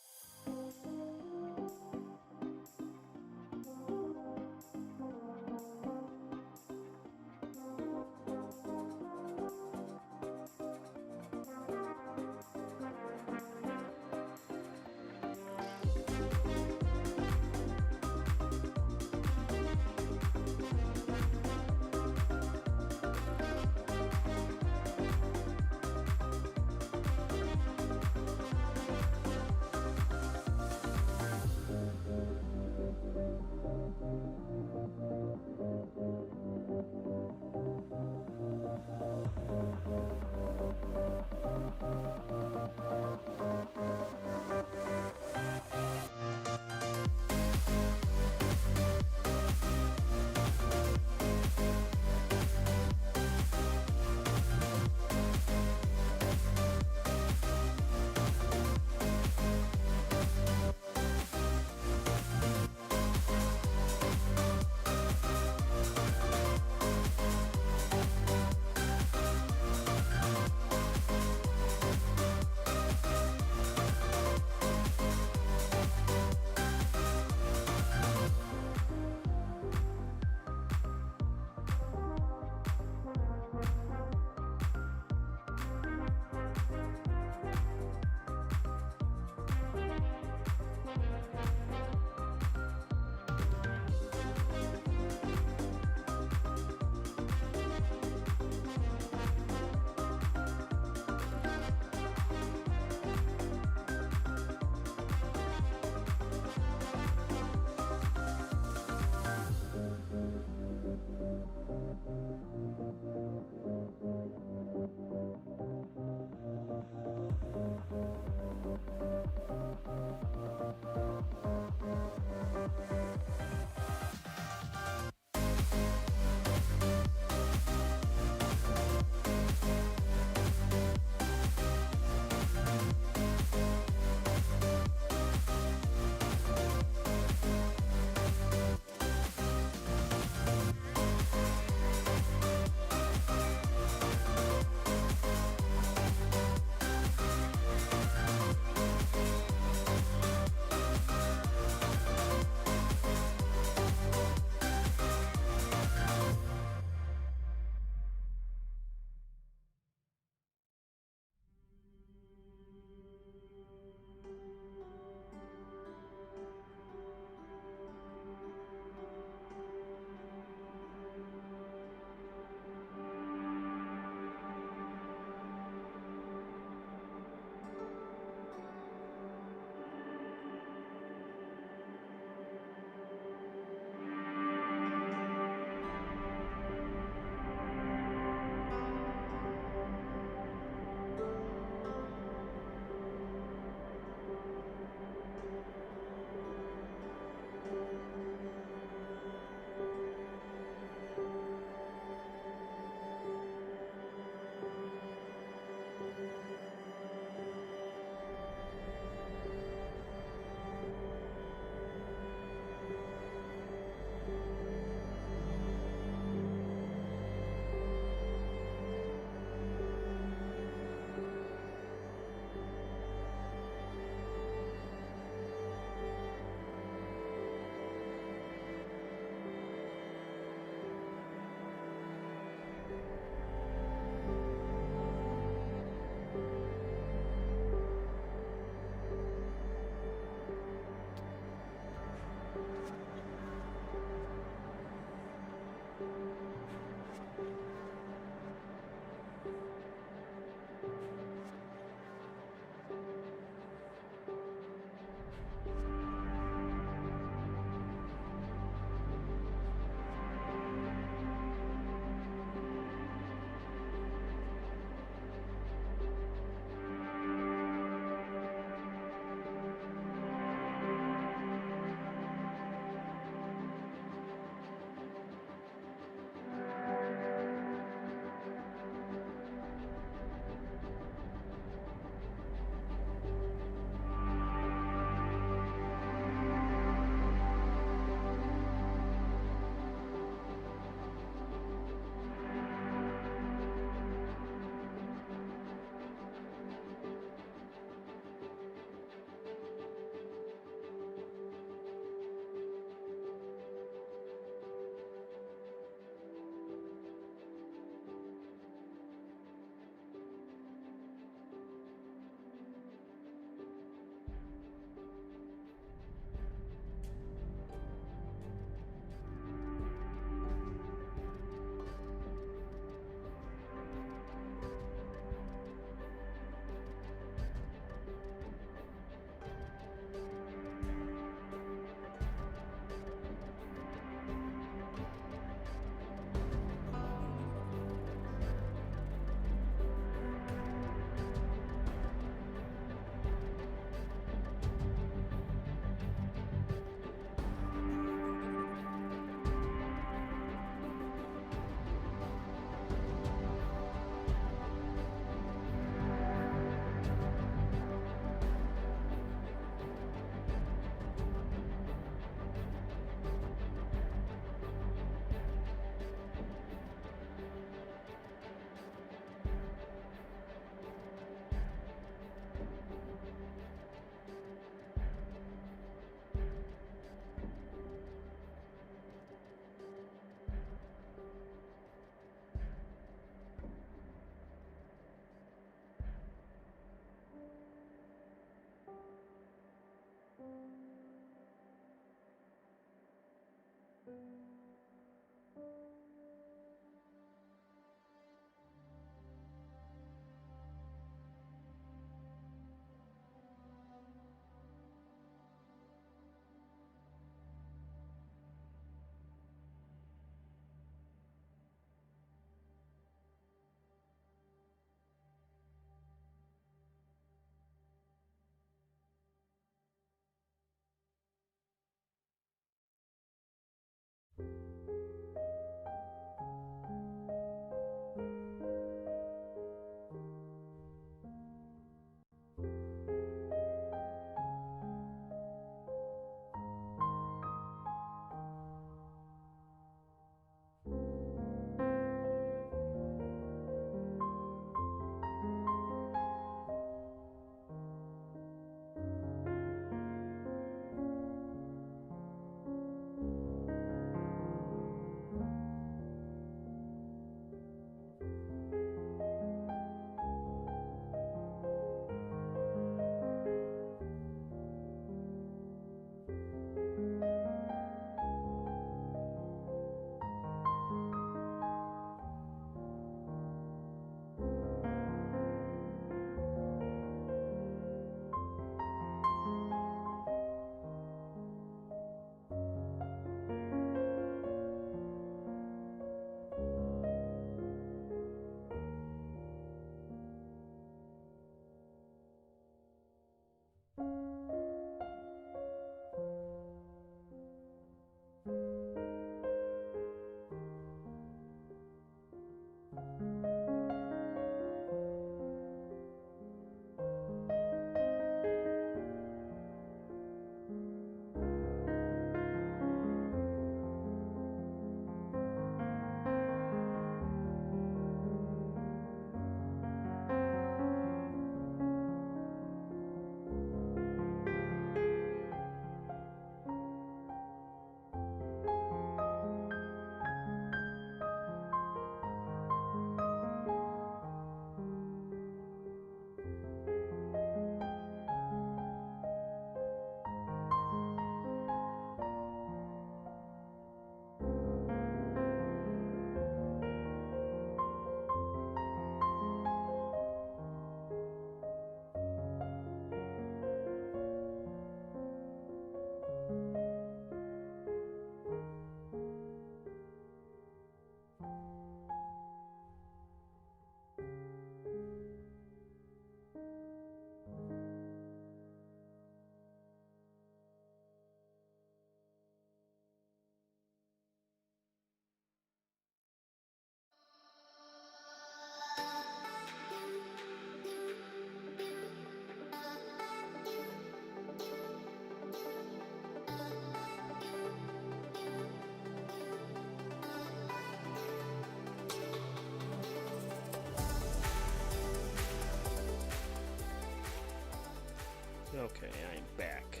Okay, I'm back.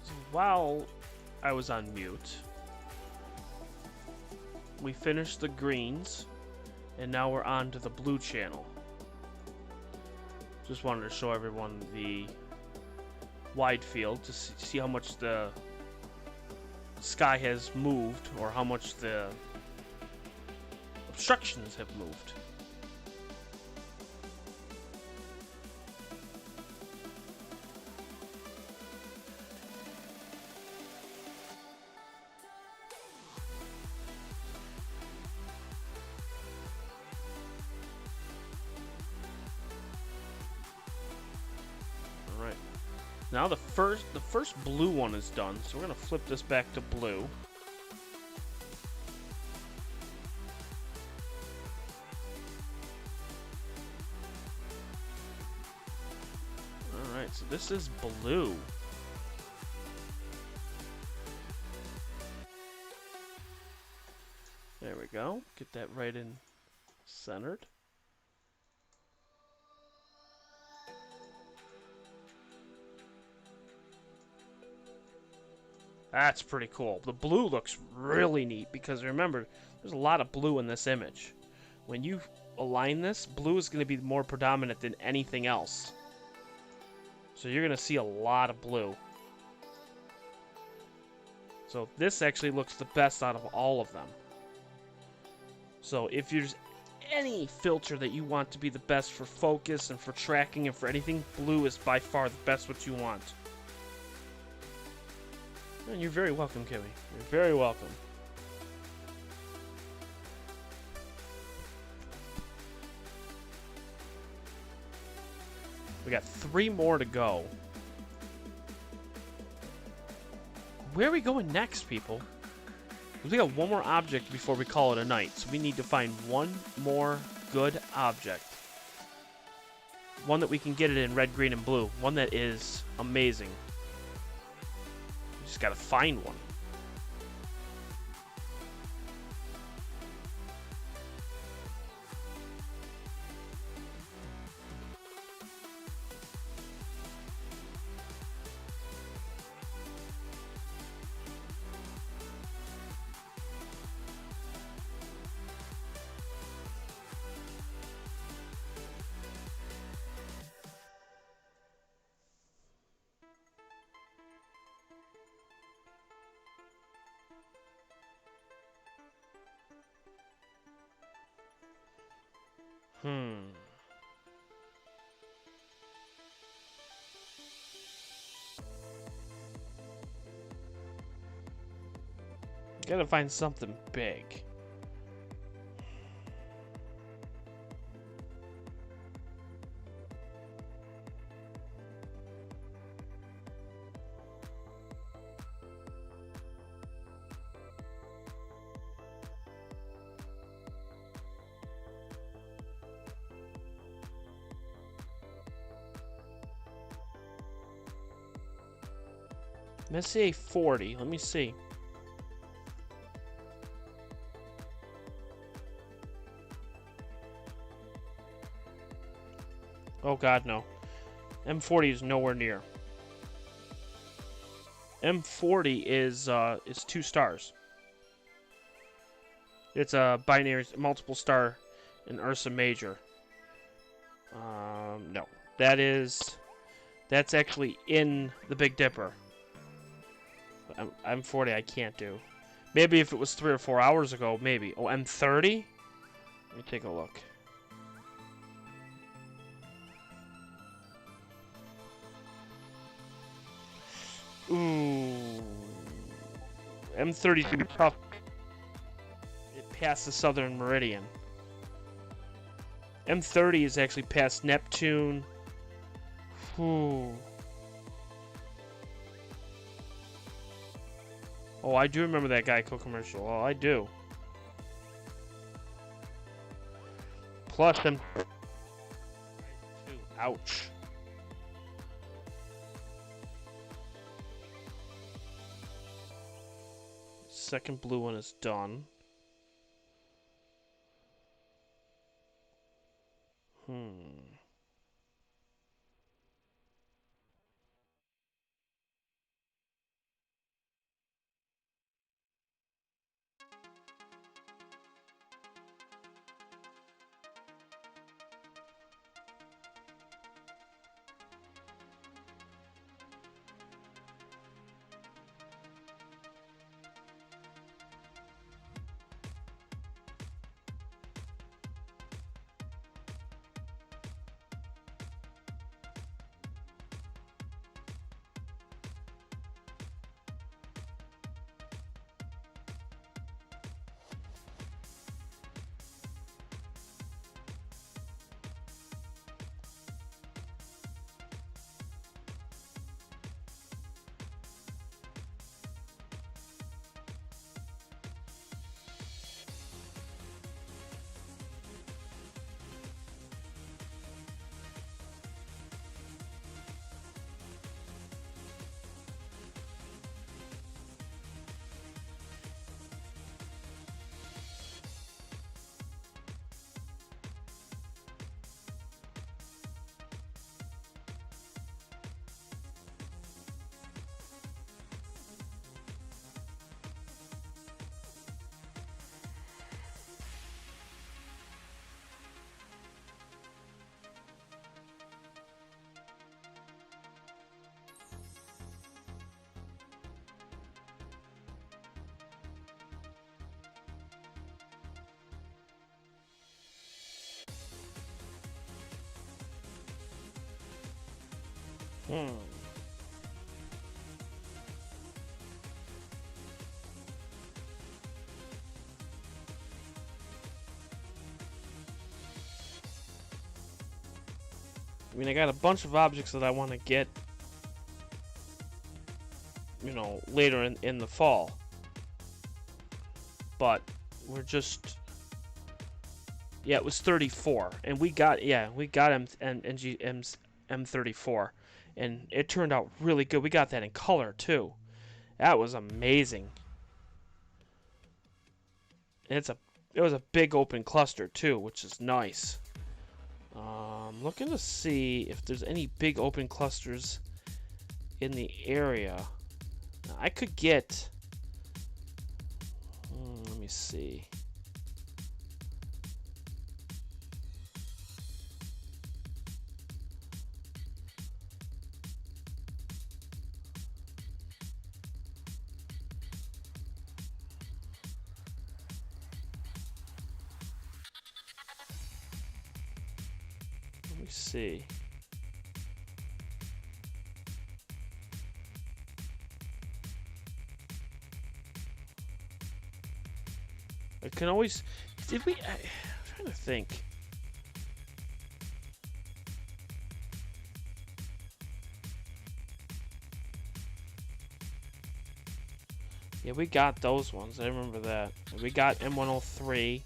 So while I was on mute, we finished the greens, and now we're on to the blue channel. Just wanted to show everyone the wide field to see how much the sky has moved, or how much the obstructions have moved. All right. Now the first blue one is done, so we're gonna flip this back to blue. Alright, so this is blue. There we go. Get that right in centered. That's pretty cool. The blue looks really neat because remember, there's a lot of blue in this image. When you align this, blue is going to be more predominant than anything else. So you're going to see a lot of blue. So this actually looks the best out of all of them. So if there's any filter that you want to be the best for focus and for tracking and for anything, blue is by far the best what you want. And you're very welcome, Kimmy. You're very welcome. We got 3 more to go. Where are we going next, people? We got one more object before we call it a night. So we need to find one more good object. One that we can get it in red, green, and blue. One that is amazing. We just gotta find one. Gotta find something big. Let's say 40. Let me see. Oh god, no. M40 is nowhere near. M40 is 2 stars. It's a binary multiple star in Ursa Major. No. That's actually in the Big Dipper. M40 I can't do. Maybe if it was 3 or 4 hours ago, maybe. Oh, M30? Let me take a look. Ooh. M30 is gonna be tough. It passed the southern meridian. M30 is actually past Neptune. Ooh. Oh, I do remember that Geico commercial. Oh, I do. Plus them. Ouch. Second blue one is done. Hmm. Hmm. I mean, I got a bunch of objects that I want to get, later in the fall. But we're just, yeah, it was 34, and we got M34, and it turned out really good. We got that in color too. That was amazing. And it was a big open cluster too, which is nice. Looking to see if there's any big open clusters in the area. Now, I could get. Let me see. Let me see. I can always. Did we? I'm trying to think. Yeah, we got those ones. I remember that. We got M103.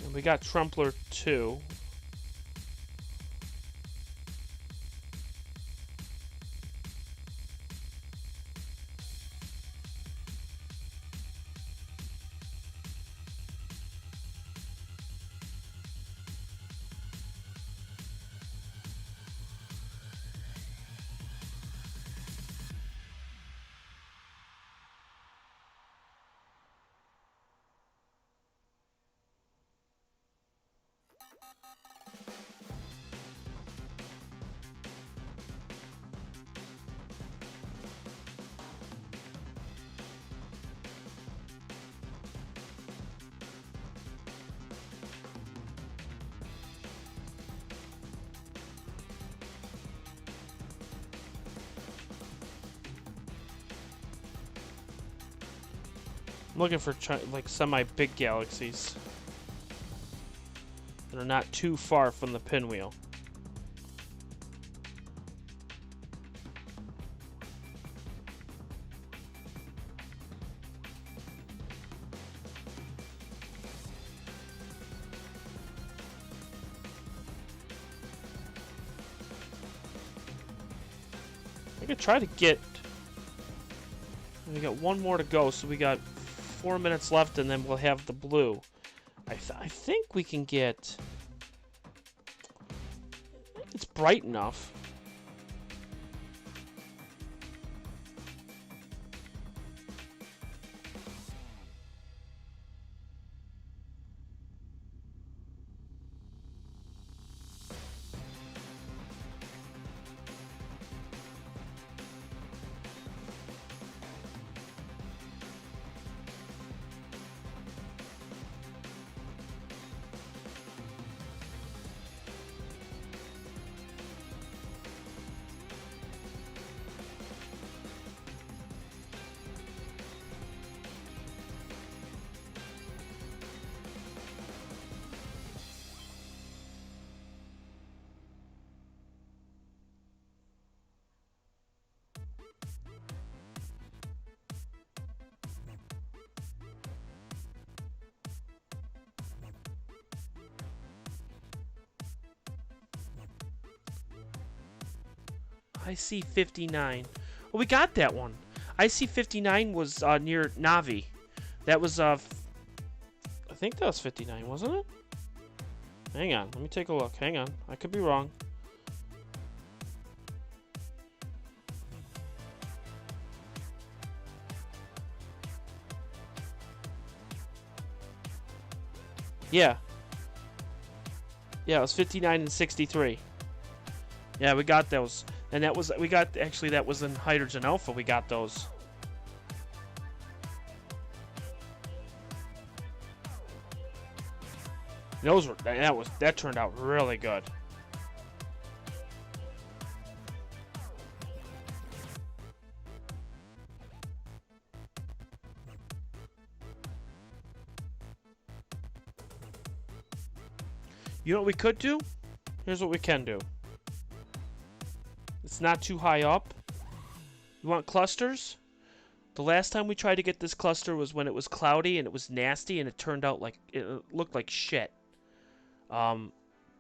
And we got Trumpler 2. I'm looking for like semi-big galaxies. that are not too far from the pinwheel. I could try to get... We got one more to go, so we got 4 minutes left, and then we'll have the blue. I think we can get... It's bright enough. I see 59. Oh, we got that one. I see 59 was near Navi. That was I think that was 59, wasn't it? Hang on, let me take a look. Hang on, I could be wrong. Yeah. Yeah, it was 59 and 63. Yeah, we got those. And that was, we got, actually that was in Hydrogen Alpha, we got those. Those were, that turned out really good. You know what we could do? Here's what we can do. It's not too high up. You want clusters? The last time we tried to get this cluster was when it was cloudy and it was nasty and it turned out like, it looked like shit. But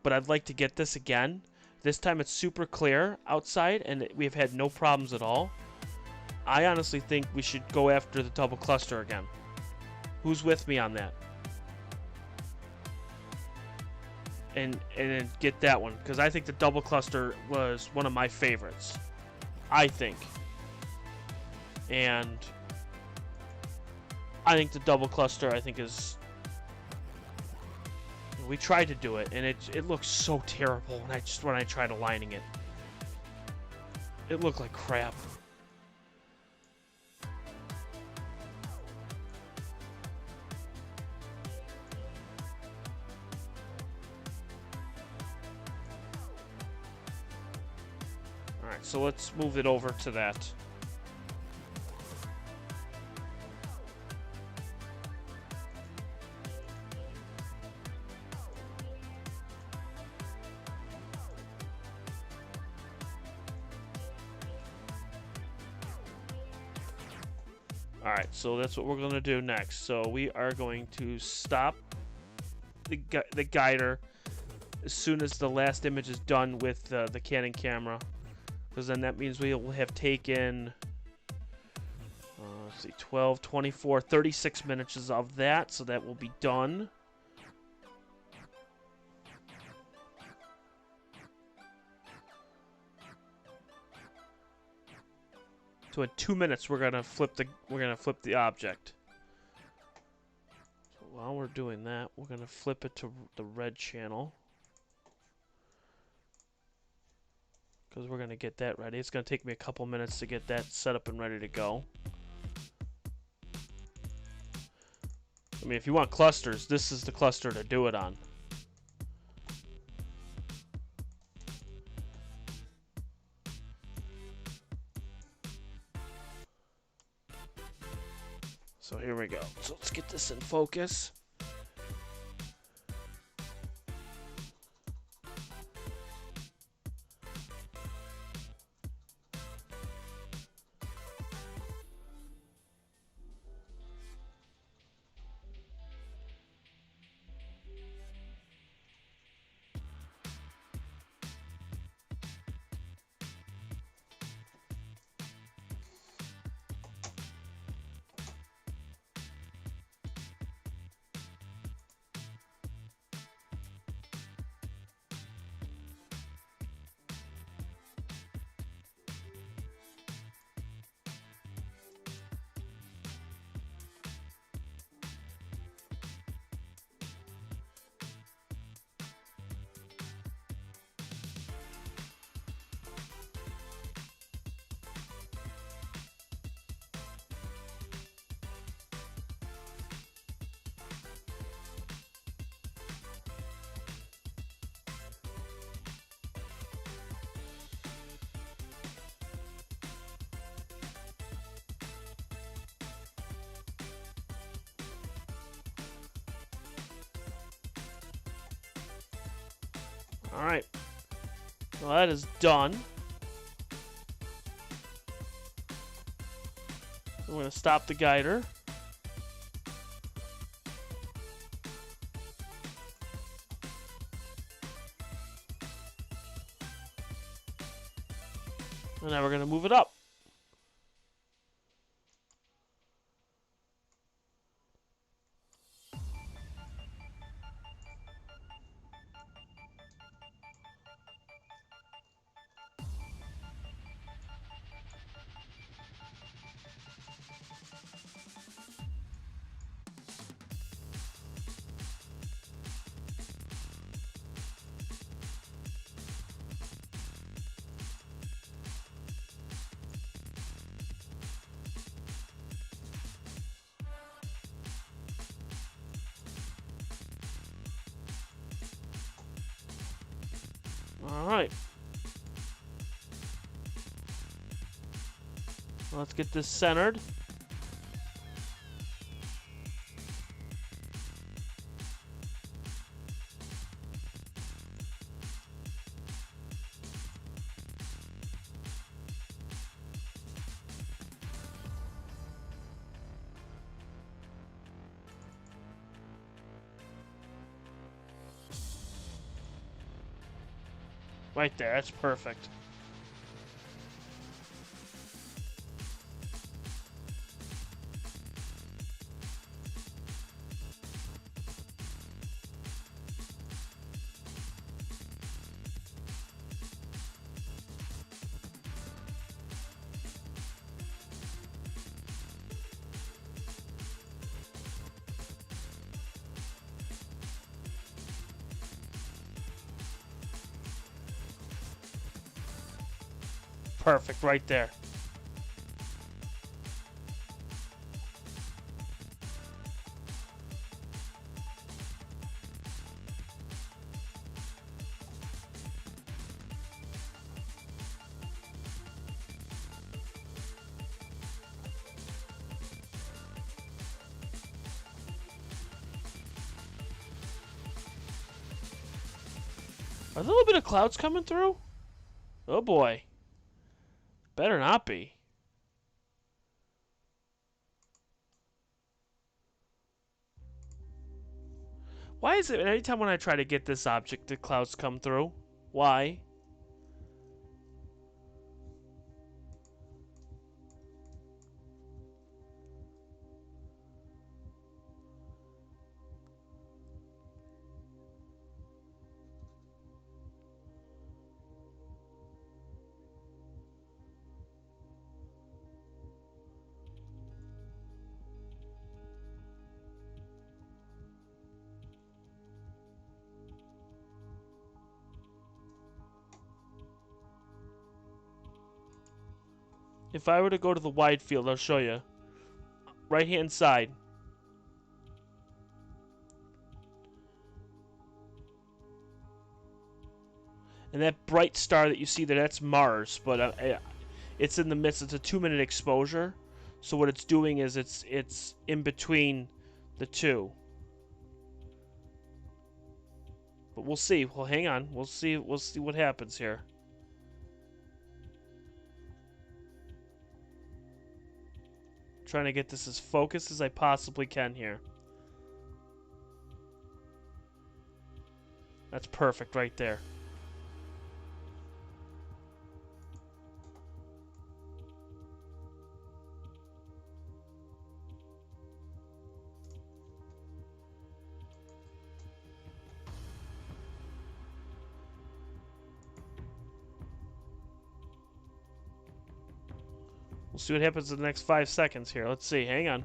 I'd like to get this again. This time it's super clear outside and we've had no problems at all. I honestly think we should go after the double cluster again. Who's with me on that? And get that one, because I think the double cluster was one of my favorites. I think. And I think the double cluster, I think, is... We tried to do it, and it looks so terrible when I tried aligning it. It looked like crap. Alright, so let's move it over to that. Alright, so that's what we're going to do next. So we are going to stop the guider as soon as the last image is done with the Canon camera. Because then that means we will have taken, let's see, 12, 24, 36 minutes of that. So that will be done. So in 2 minutes, we're gonna flip the object. So while we're doing that, we're gonna flip it to the red channel, because we're gonna get that ready. It's gonna take me a couple minutes to get that set up and ready to go. I mean, if you want clusters, this is the cluster to do it on. So here we go. So let's get this in focus. Alright. Well, that is done. I'm going to stop the guider. And now we're going to move it up. Alright. Let's get this centered. Right there, that's perfect. Perfect, right there. Are there a little bit of clouds coming through? Oh boy. Better not be. Why is it anytime when I try to get this object, the clouds come through? Why? If I were to go to the wide field, I'll show you. Right hand side. And that bright star that you see there, that's Mars, but it's in the midst. It's a 2-minute exposure. So what it's doing is it's in between the two. But we'll see. Well, hang on. We'll see what happens here. Trying to get this as focused as I possibly can here. That's perfect right there. We'll see what happens in the next 5 seconds here. Let's see. Hang on.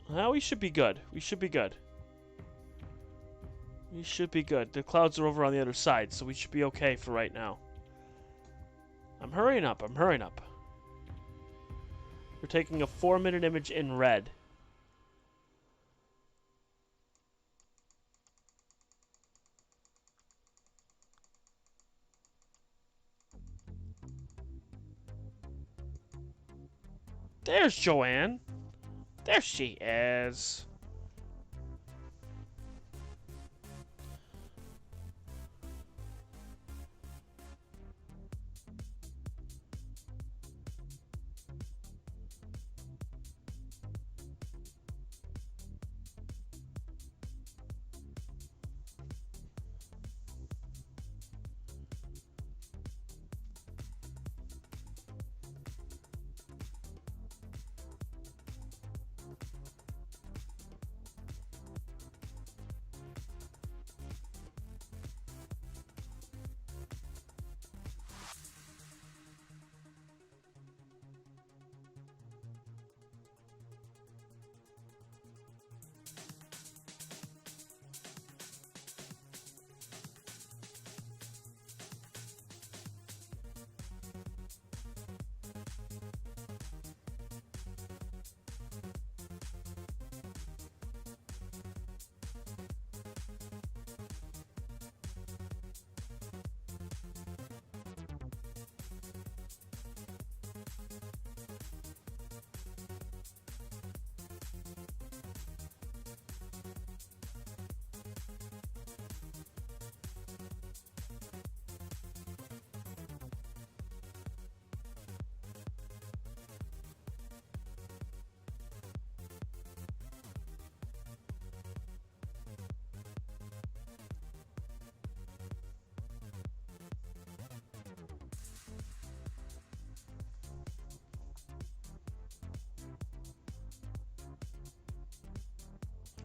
Well, we should be good. We should be good. We should be good. The clouds are over on the other side, so we should be okay for right now. I'm hurrying up. I'm hurrying up. We're taking a 4-minute image in red. There's Joanne. There she is.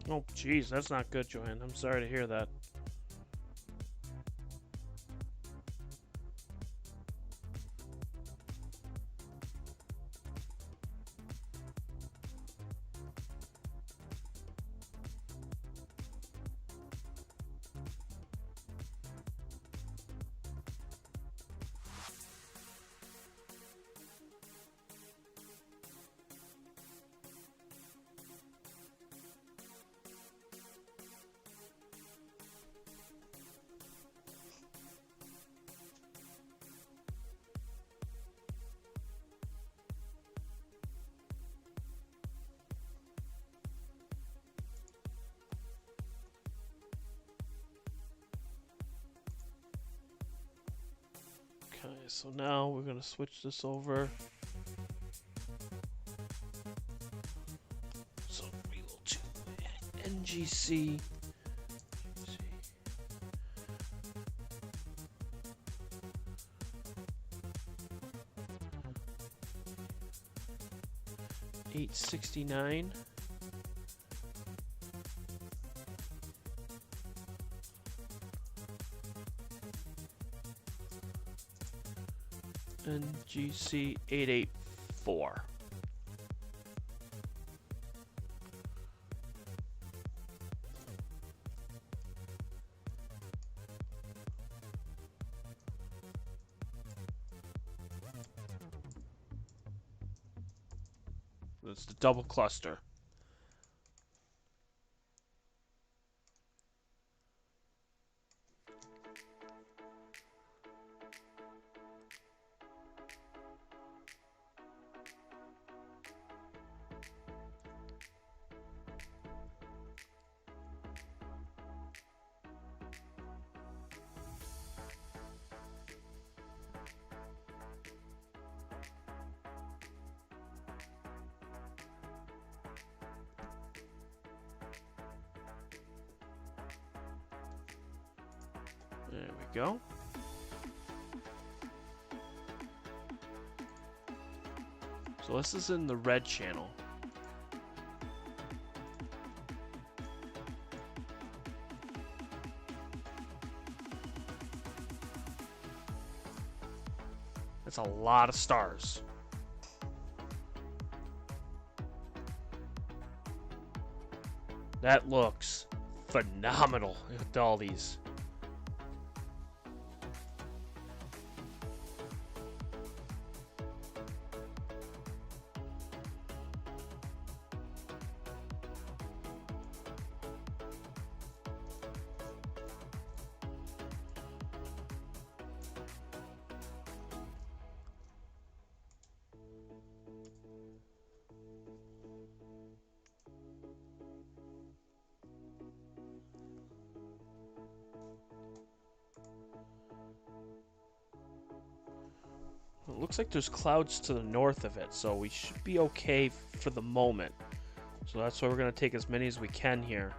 Oh, jeez, that's not good, Joanne. I'm sorry to hear that. Okay, so now we're going to switch this over. So we will do NGC. $869. NGC 884. That's the double cluster. There we go. So this is in the red channel. That's a lot of stars. That looks phenomenal with all these. It looks like there's clouds to the north of it, so we should be okay for the moment. So that's why we're going to take as many as we can here.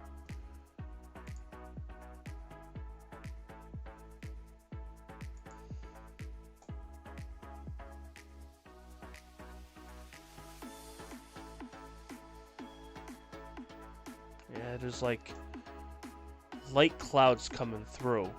Yeah, there's like light clouds coming through.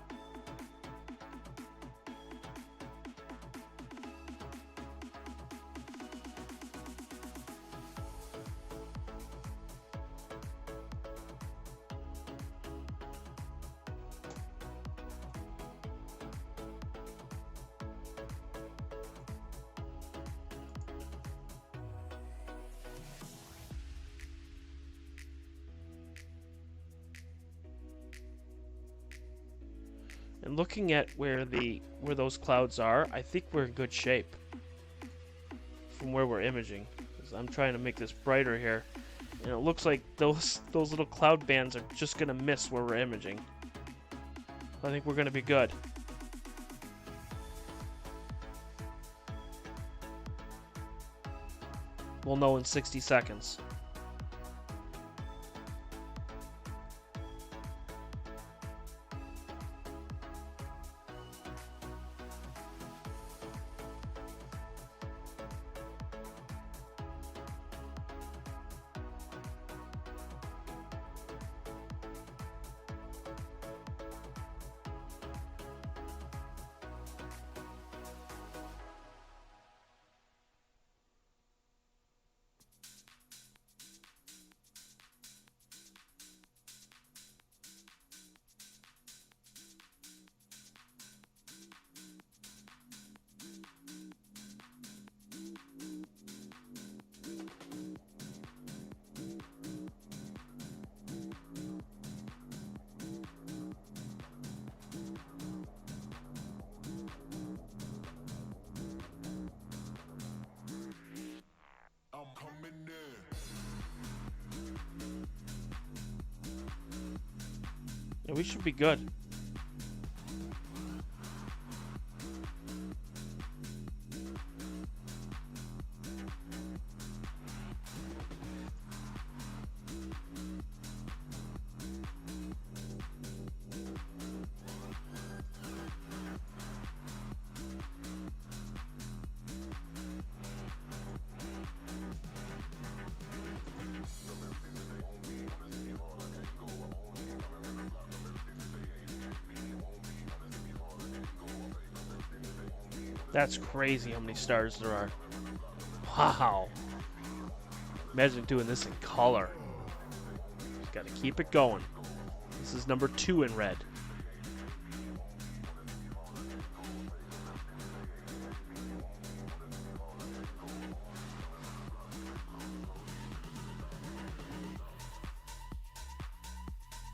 And looking at where those clouds are, I think we're in good shape from where we're imaging. 'Cause I'm trying to make this brighter here, and it looks like those little cloud bands are just gonna miss where we're imaging. I think we're gonna be good. We'll know in 60 seconds. Yeah, we should be good. That's crazy how many stars there are. Wow. Imagine doing this in color. Just gotta keep it going. This is number 2 in red.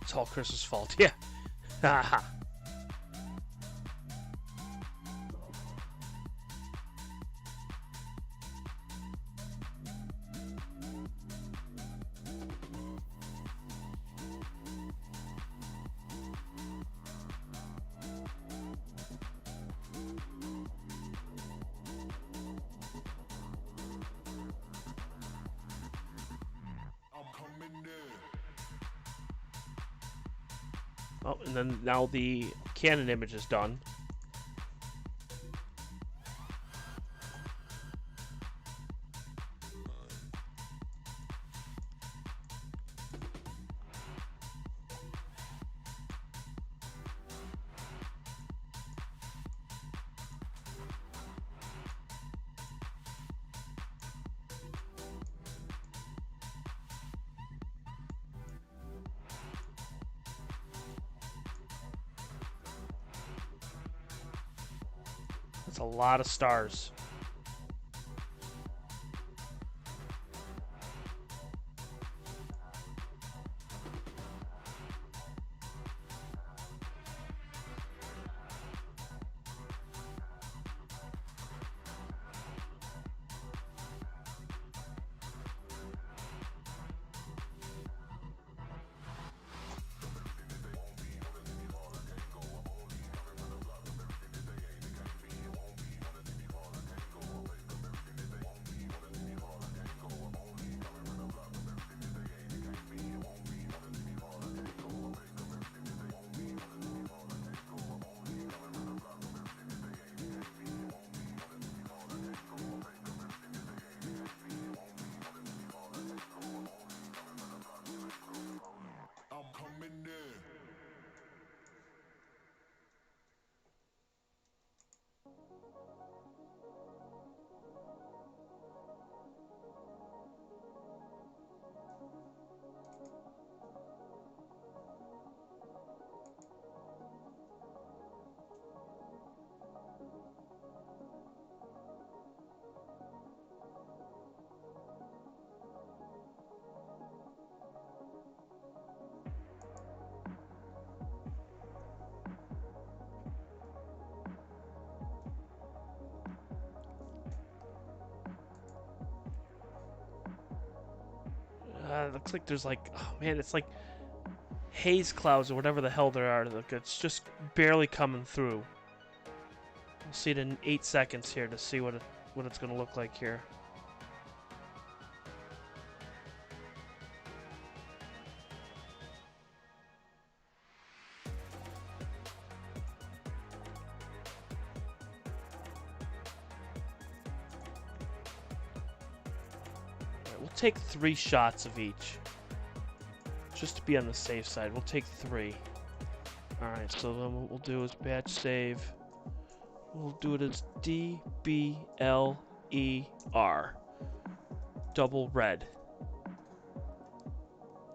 It's all Chris's fault. Yeah. Haha. Oh, and then now the Canon image is done. That's a lot of stars. It looks like there's like, oh man, it's like haze clouds or whatever the hell there are. Look, it's just barely coming through. We'll see it in 8 seconds here to see what it's going to look like here. We'll take 3 shots of each. Just to be on the safe side, we'll take 3. Alright, so then what we'll do is batch save. We'll do it as DBLER. Double red.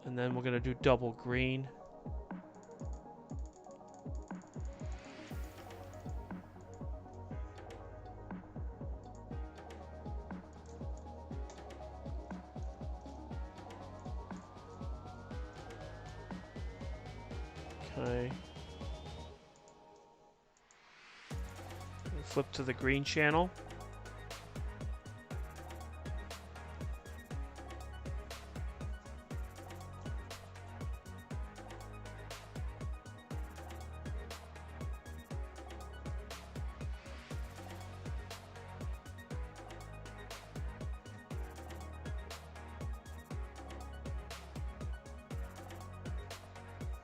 And then we're going to do double green. Okay. Flip to the green channel.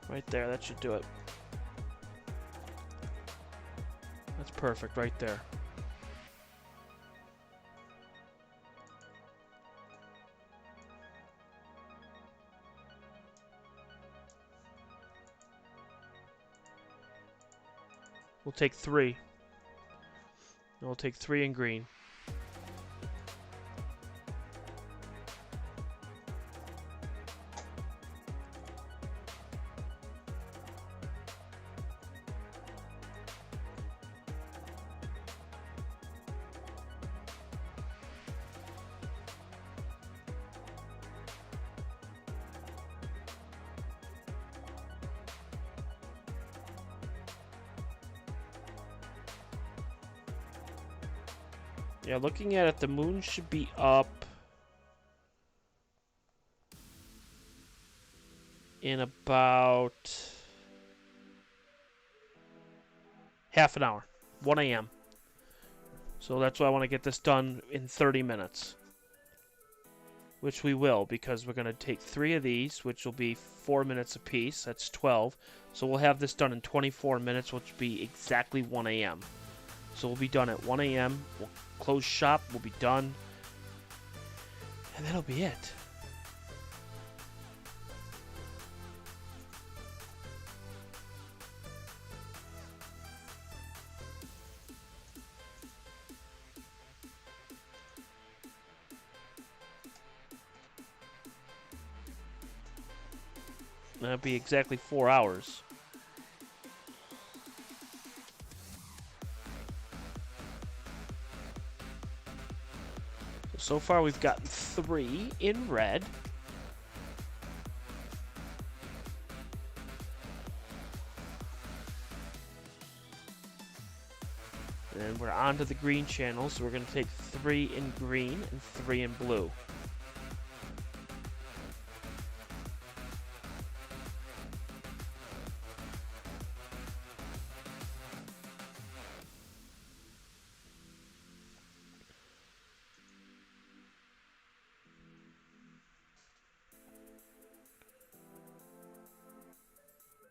Right there, that should do it. That's perfect right there. We'll take 3. We'll take 3 in green. Yeah, looking at it, the moon should be up in about half an hour, 1 a.m. So that's why I want to get this done in 30 minutes. Which we will, because we're going to take 3 of these, which will be 4 minutes apiece. That's 12. So we'll have this done in 24 minutes, which will be exactly 1 a.m. So we'll be done at 1 a.m. We'll close shop. We'll be done. And that'll be it. That'll be exactly 4 hours. So far we've gotten 3 in red. And we're on to the green channel, so we're going to take 3 in green and 3 in blue.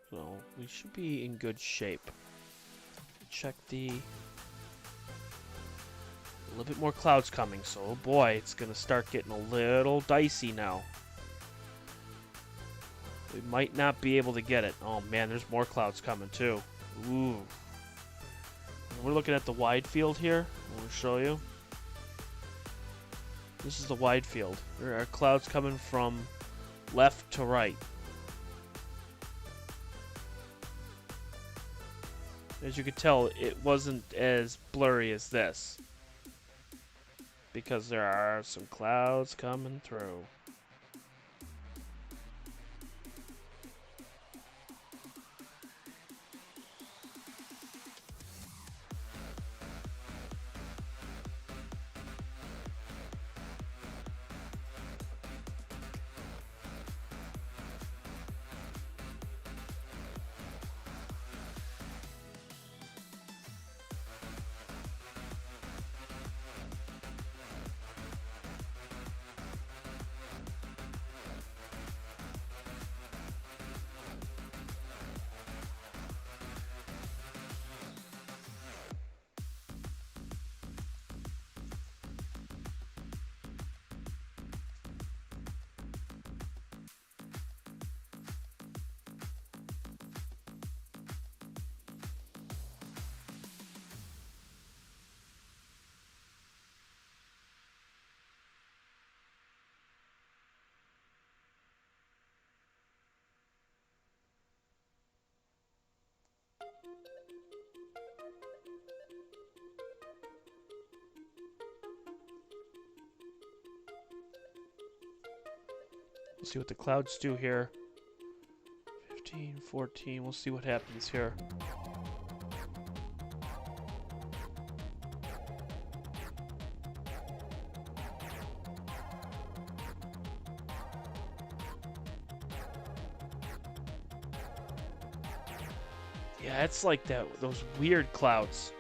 So we should be in good shape. Check the... A little bit more clouds coming, so oh boy, it's going to start getting a little dicey now. We might not be able to get it. Oh man, there's more clouds coming too. Ooh. We're looking at the wide field here. I want to show you. This is the wide field. There are clouds coming from left to right. As you can tell, it wasn't as blurry as this, because there are some clouds coming through. We'll see what the clouds do here. 15, 14, we'll see what happens here. Yeah, it's like that, those weird clouds.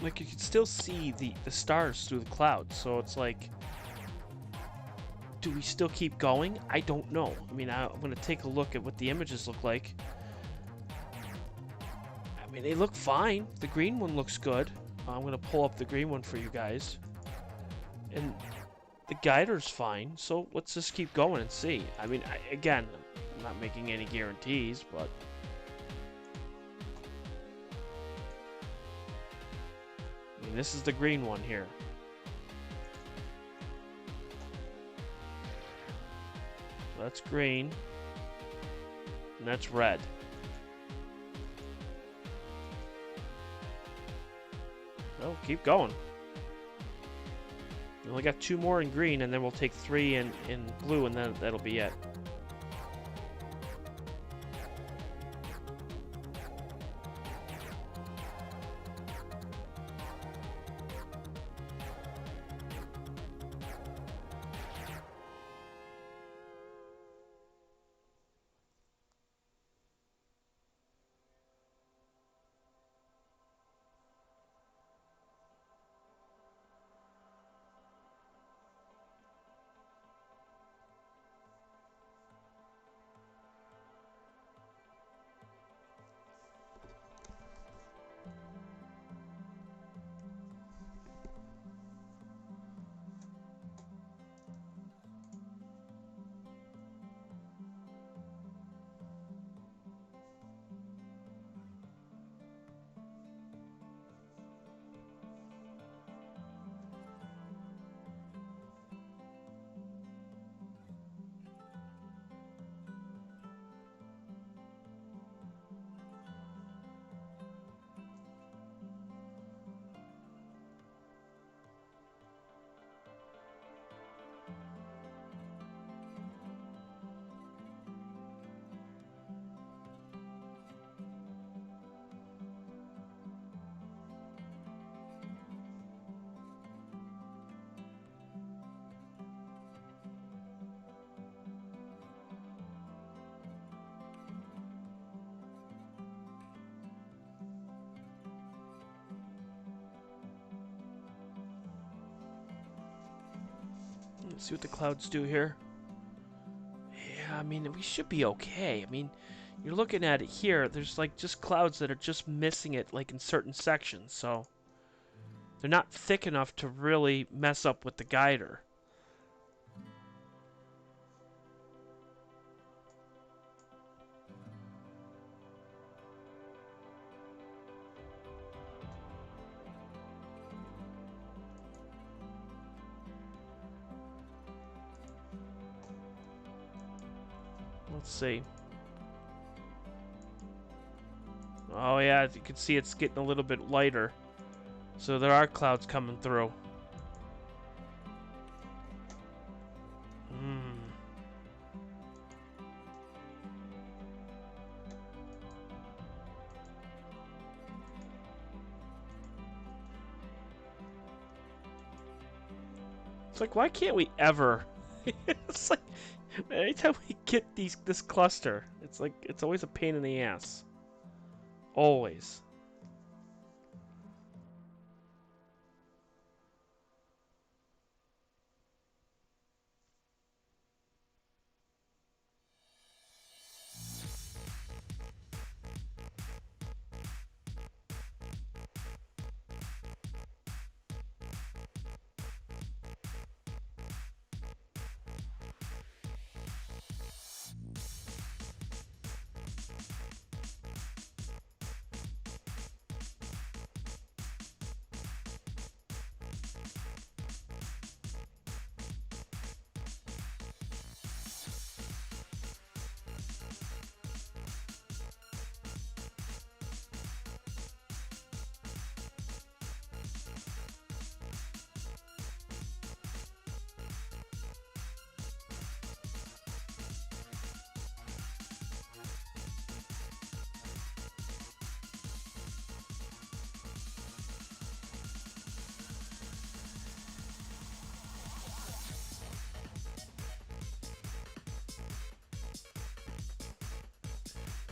like, you can still see the stars through the clouds. So it's like, do we still keep going? I don't know. I mean, I'm going to take a look at what the images look like. I mean, they look fine. The green one looks good. I'm going to pull up the green one for you guys. And the guider's fine. So let's just keep going and see. I mean, again, I'm not making any guarantees, but... I mean, this is the green one here. That's green. And that's red. Well, keep going. We only got 2 more in green, and then we'll take 3 in blue, and then that'll be it. Let's see what the clouds do here. Yeah, I mean, we should be okay. I mean, you're looking at it here. There's like just clouds that are just missing it, like in certain sections. So they're not thick enough to really mess up with the guider. Let's see. Oh yeah, as you can see, it's getting a little bit lighter. So there are clouds coming through. It's like, why can't we ever? It's like, anytime we get this cluster, it's like, it's always a pain in the ass. Always.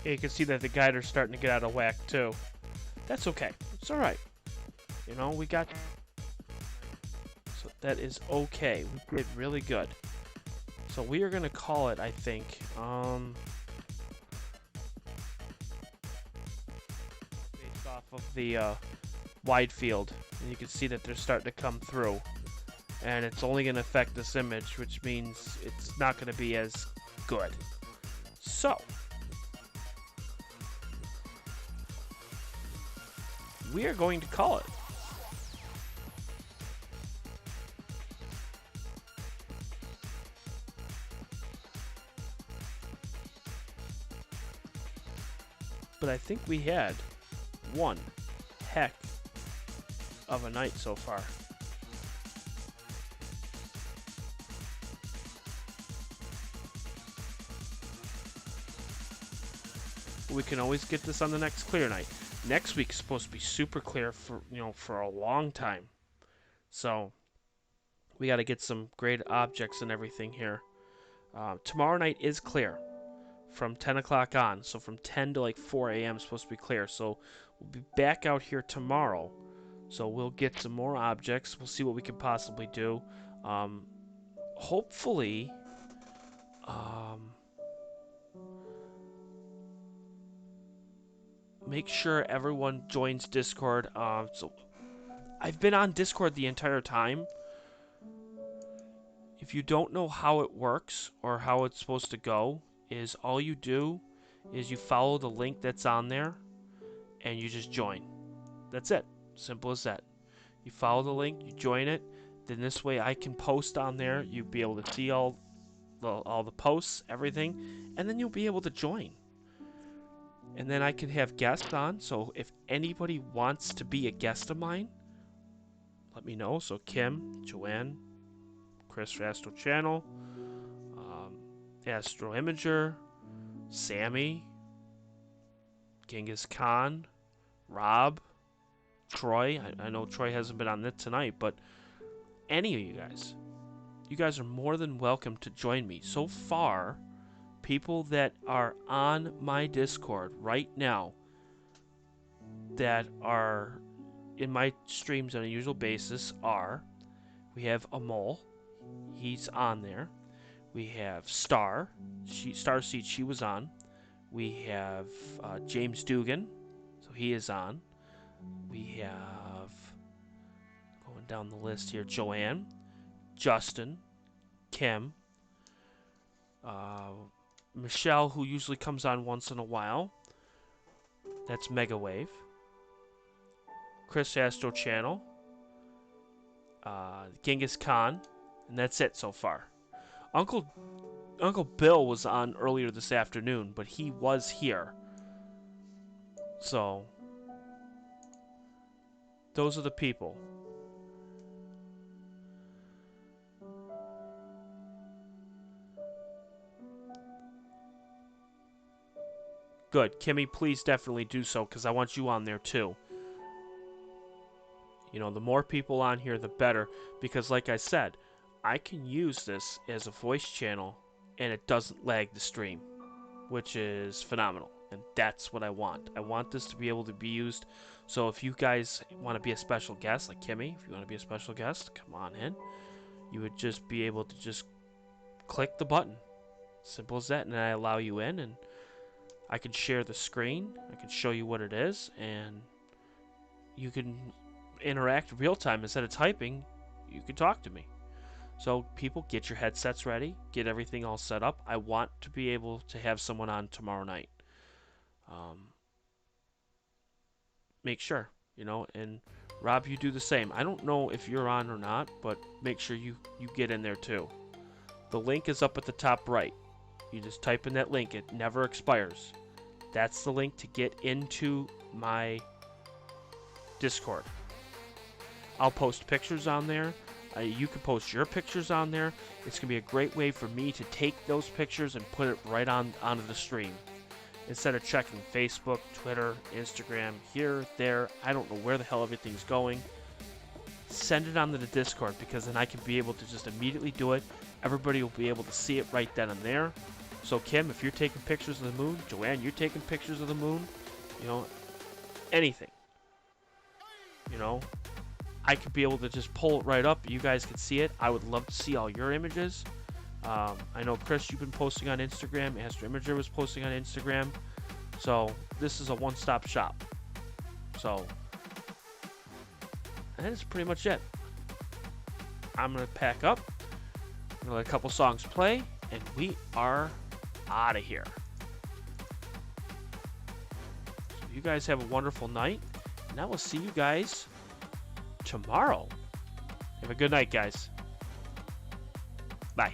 Yeah, you can see that the guider's starting to get out of whack too. That's okay. It's alright. You know, we got... So that is okay. We did really good. So we are going to call it, I think, based off of the wide field. And you can see that they're starting to come through. And it's only going to affect this image, which means it's not going to be as good. So, we are going to call it. But I think we had one heck of a night so far. We can always get this on the next clear night. Next week's supposed to be super clear for, you know, for a long time. So we got to get some great objects and everything here. Tomorrow night is clear from 10 o'clock on. So from 10 to like 4 a.m. is supposed to be clear. So we'll be back out here tomorrow. So we'll get some more objects. We'll see what we can possibly do. Hopefully... make sure everyone joins Discord. So I've been on Discord the entire time. If you don't know how it works or how it's supposed to go, is all you do is you follow the link that's on there and you just join. That's it. Simple as that. You follow the link, you join it, then this way I can post on there. You'll be able to see all the posts, everything, and then you'll be able to join. And then I can have guests on, so if anybody wants to be a guest of mine, let me know. So Kim, Joanne, Chris Astro Channel, Astro-Imager, Sammy, Genghis Khan, Rob, Troy. I know Troy hasn't been on it tonight, but any of you guys are more than welcome to join me. So far, people that are on my Discord right now that are in my streams on a usual basis are, we have Amol, he's on there. We have Starseed, she was on. We have James Dugan, so he is on. We have, going down the list here, Joanne, Justin, Kim, Michelle, who usually comes on once in a while. That's Megawave. Chris Astro Channel. Genghis Khan. And that's it so far. Uncle Bill was on earlier this afternoon, but he was here. So, those are the people. Good. Kimmy, please definitely do so, because I want you on there too. You know, the more people on here, the better. Because like I said, I can use this as a voice channel, and it doesn't lag the stream, which is phenomenal. And that's what I want. I want this to be able to be used. So if you guys want to be a special guest, like Kimmy, if you want to be a special guest, come on in. You would just be able to just click the button. Simple as that. And I allow you in, and I can share the screen, I can show you what it is, and you can interact real time. Instead of typing, you can talk to me. So people, get your headsets ready, get everything all set up. I want to be able to have someone on tomorrow night. Make sure, you know, and Rob, you do the same. I don't know if you're on or not, but make sure you get in there too. The link is up at the top right. You just type in that link. It never expires. That's the link to get into my Discord. I'll post pictures on there. You can post your pictures on there. It's going to be a great way for me to take those pictures and put it right onto the stream. Instead of checking Facebook, Twitter, Instagram, here, there. I don't know where the hell everything's going. Send it onto the Discord, because then I can be able to just immediately do it. Everybody will be able to see it right then and there. So Kim, if you're taking pictures of the moon, Joanne, you're taking pictures of the moon, you know, anything. You know, I could be able to just pull it right up. You guys could see it. I would love to see all your images. I know, Chris, you've been posting on Instagram. Astro-Imager was posting on Instagram. So this is a one-stop shop. So that is pretty much it. I'm going to pack up. I'm going to let a couple songs play. And we are out of here. So you guys have a wonderful night. And I will see you guys tomorrow. Have a good night, guys. Bye.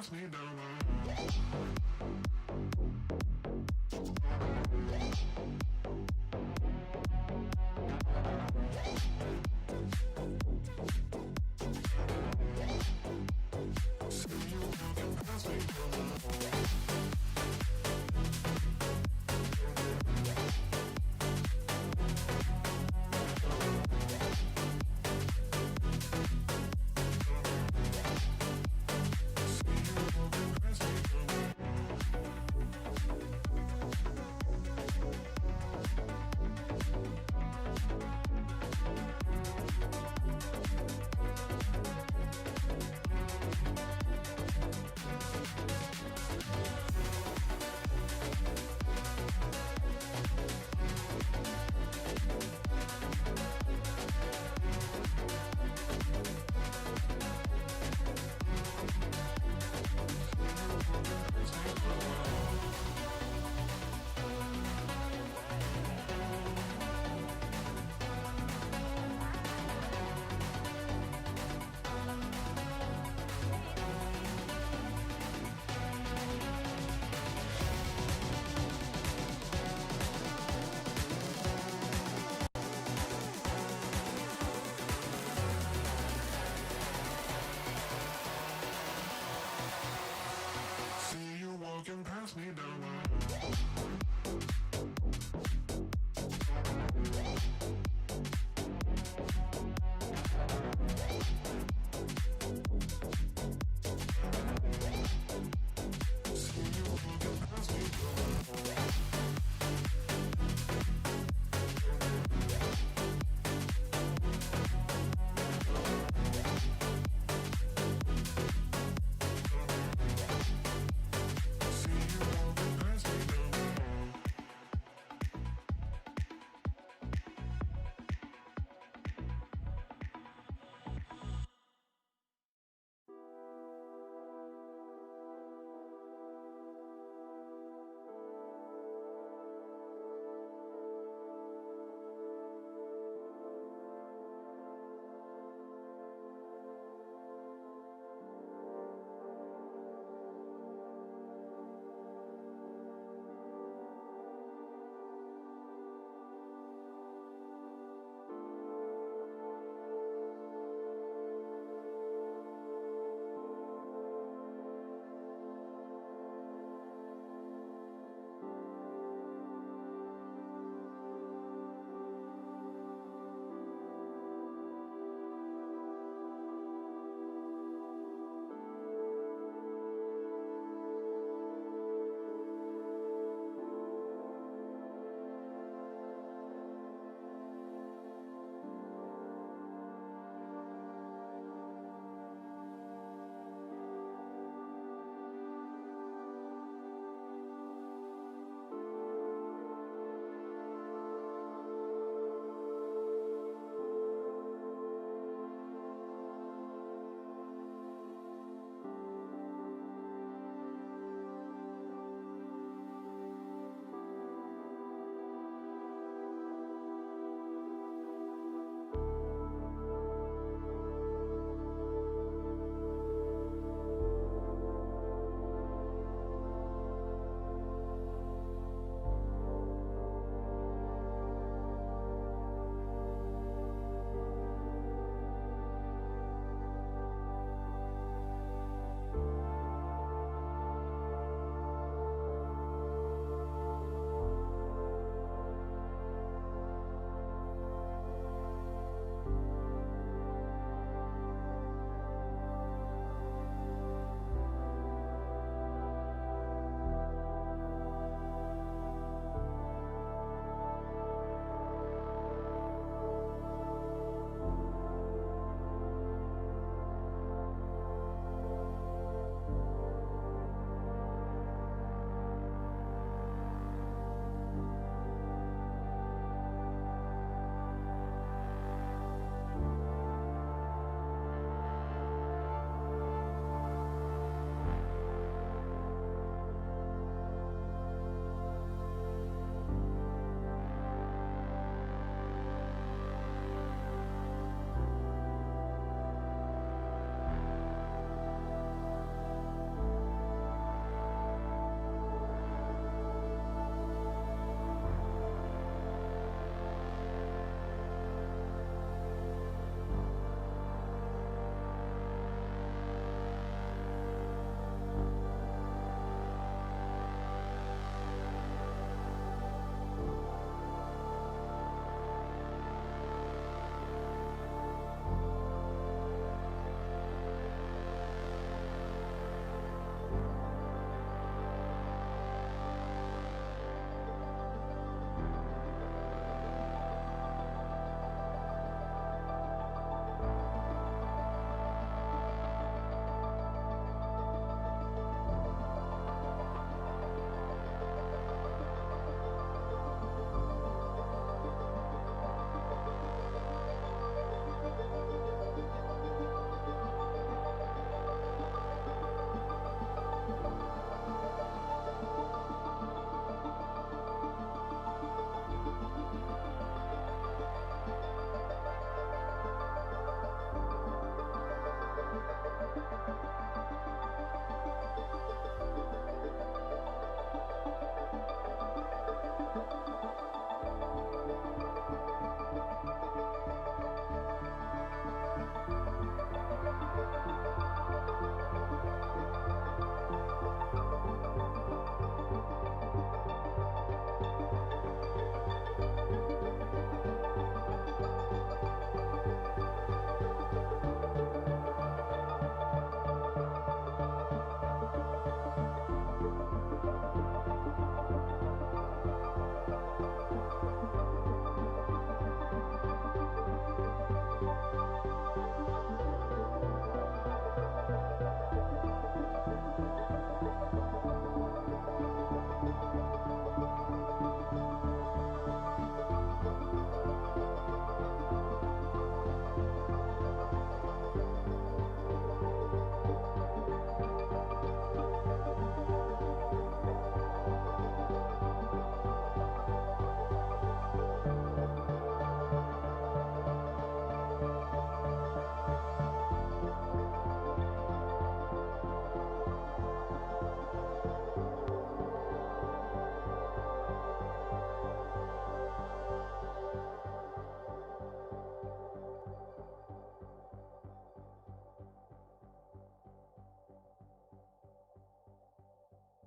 pass me down the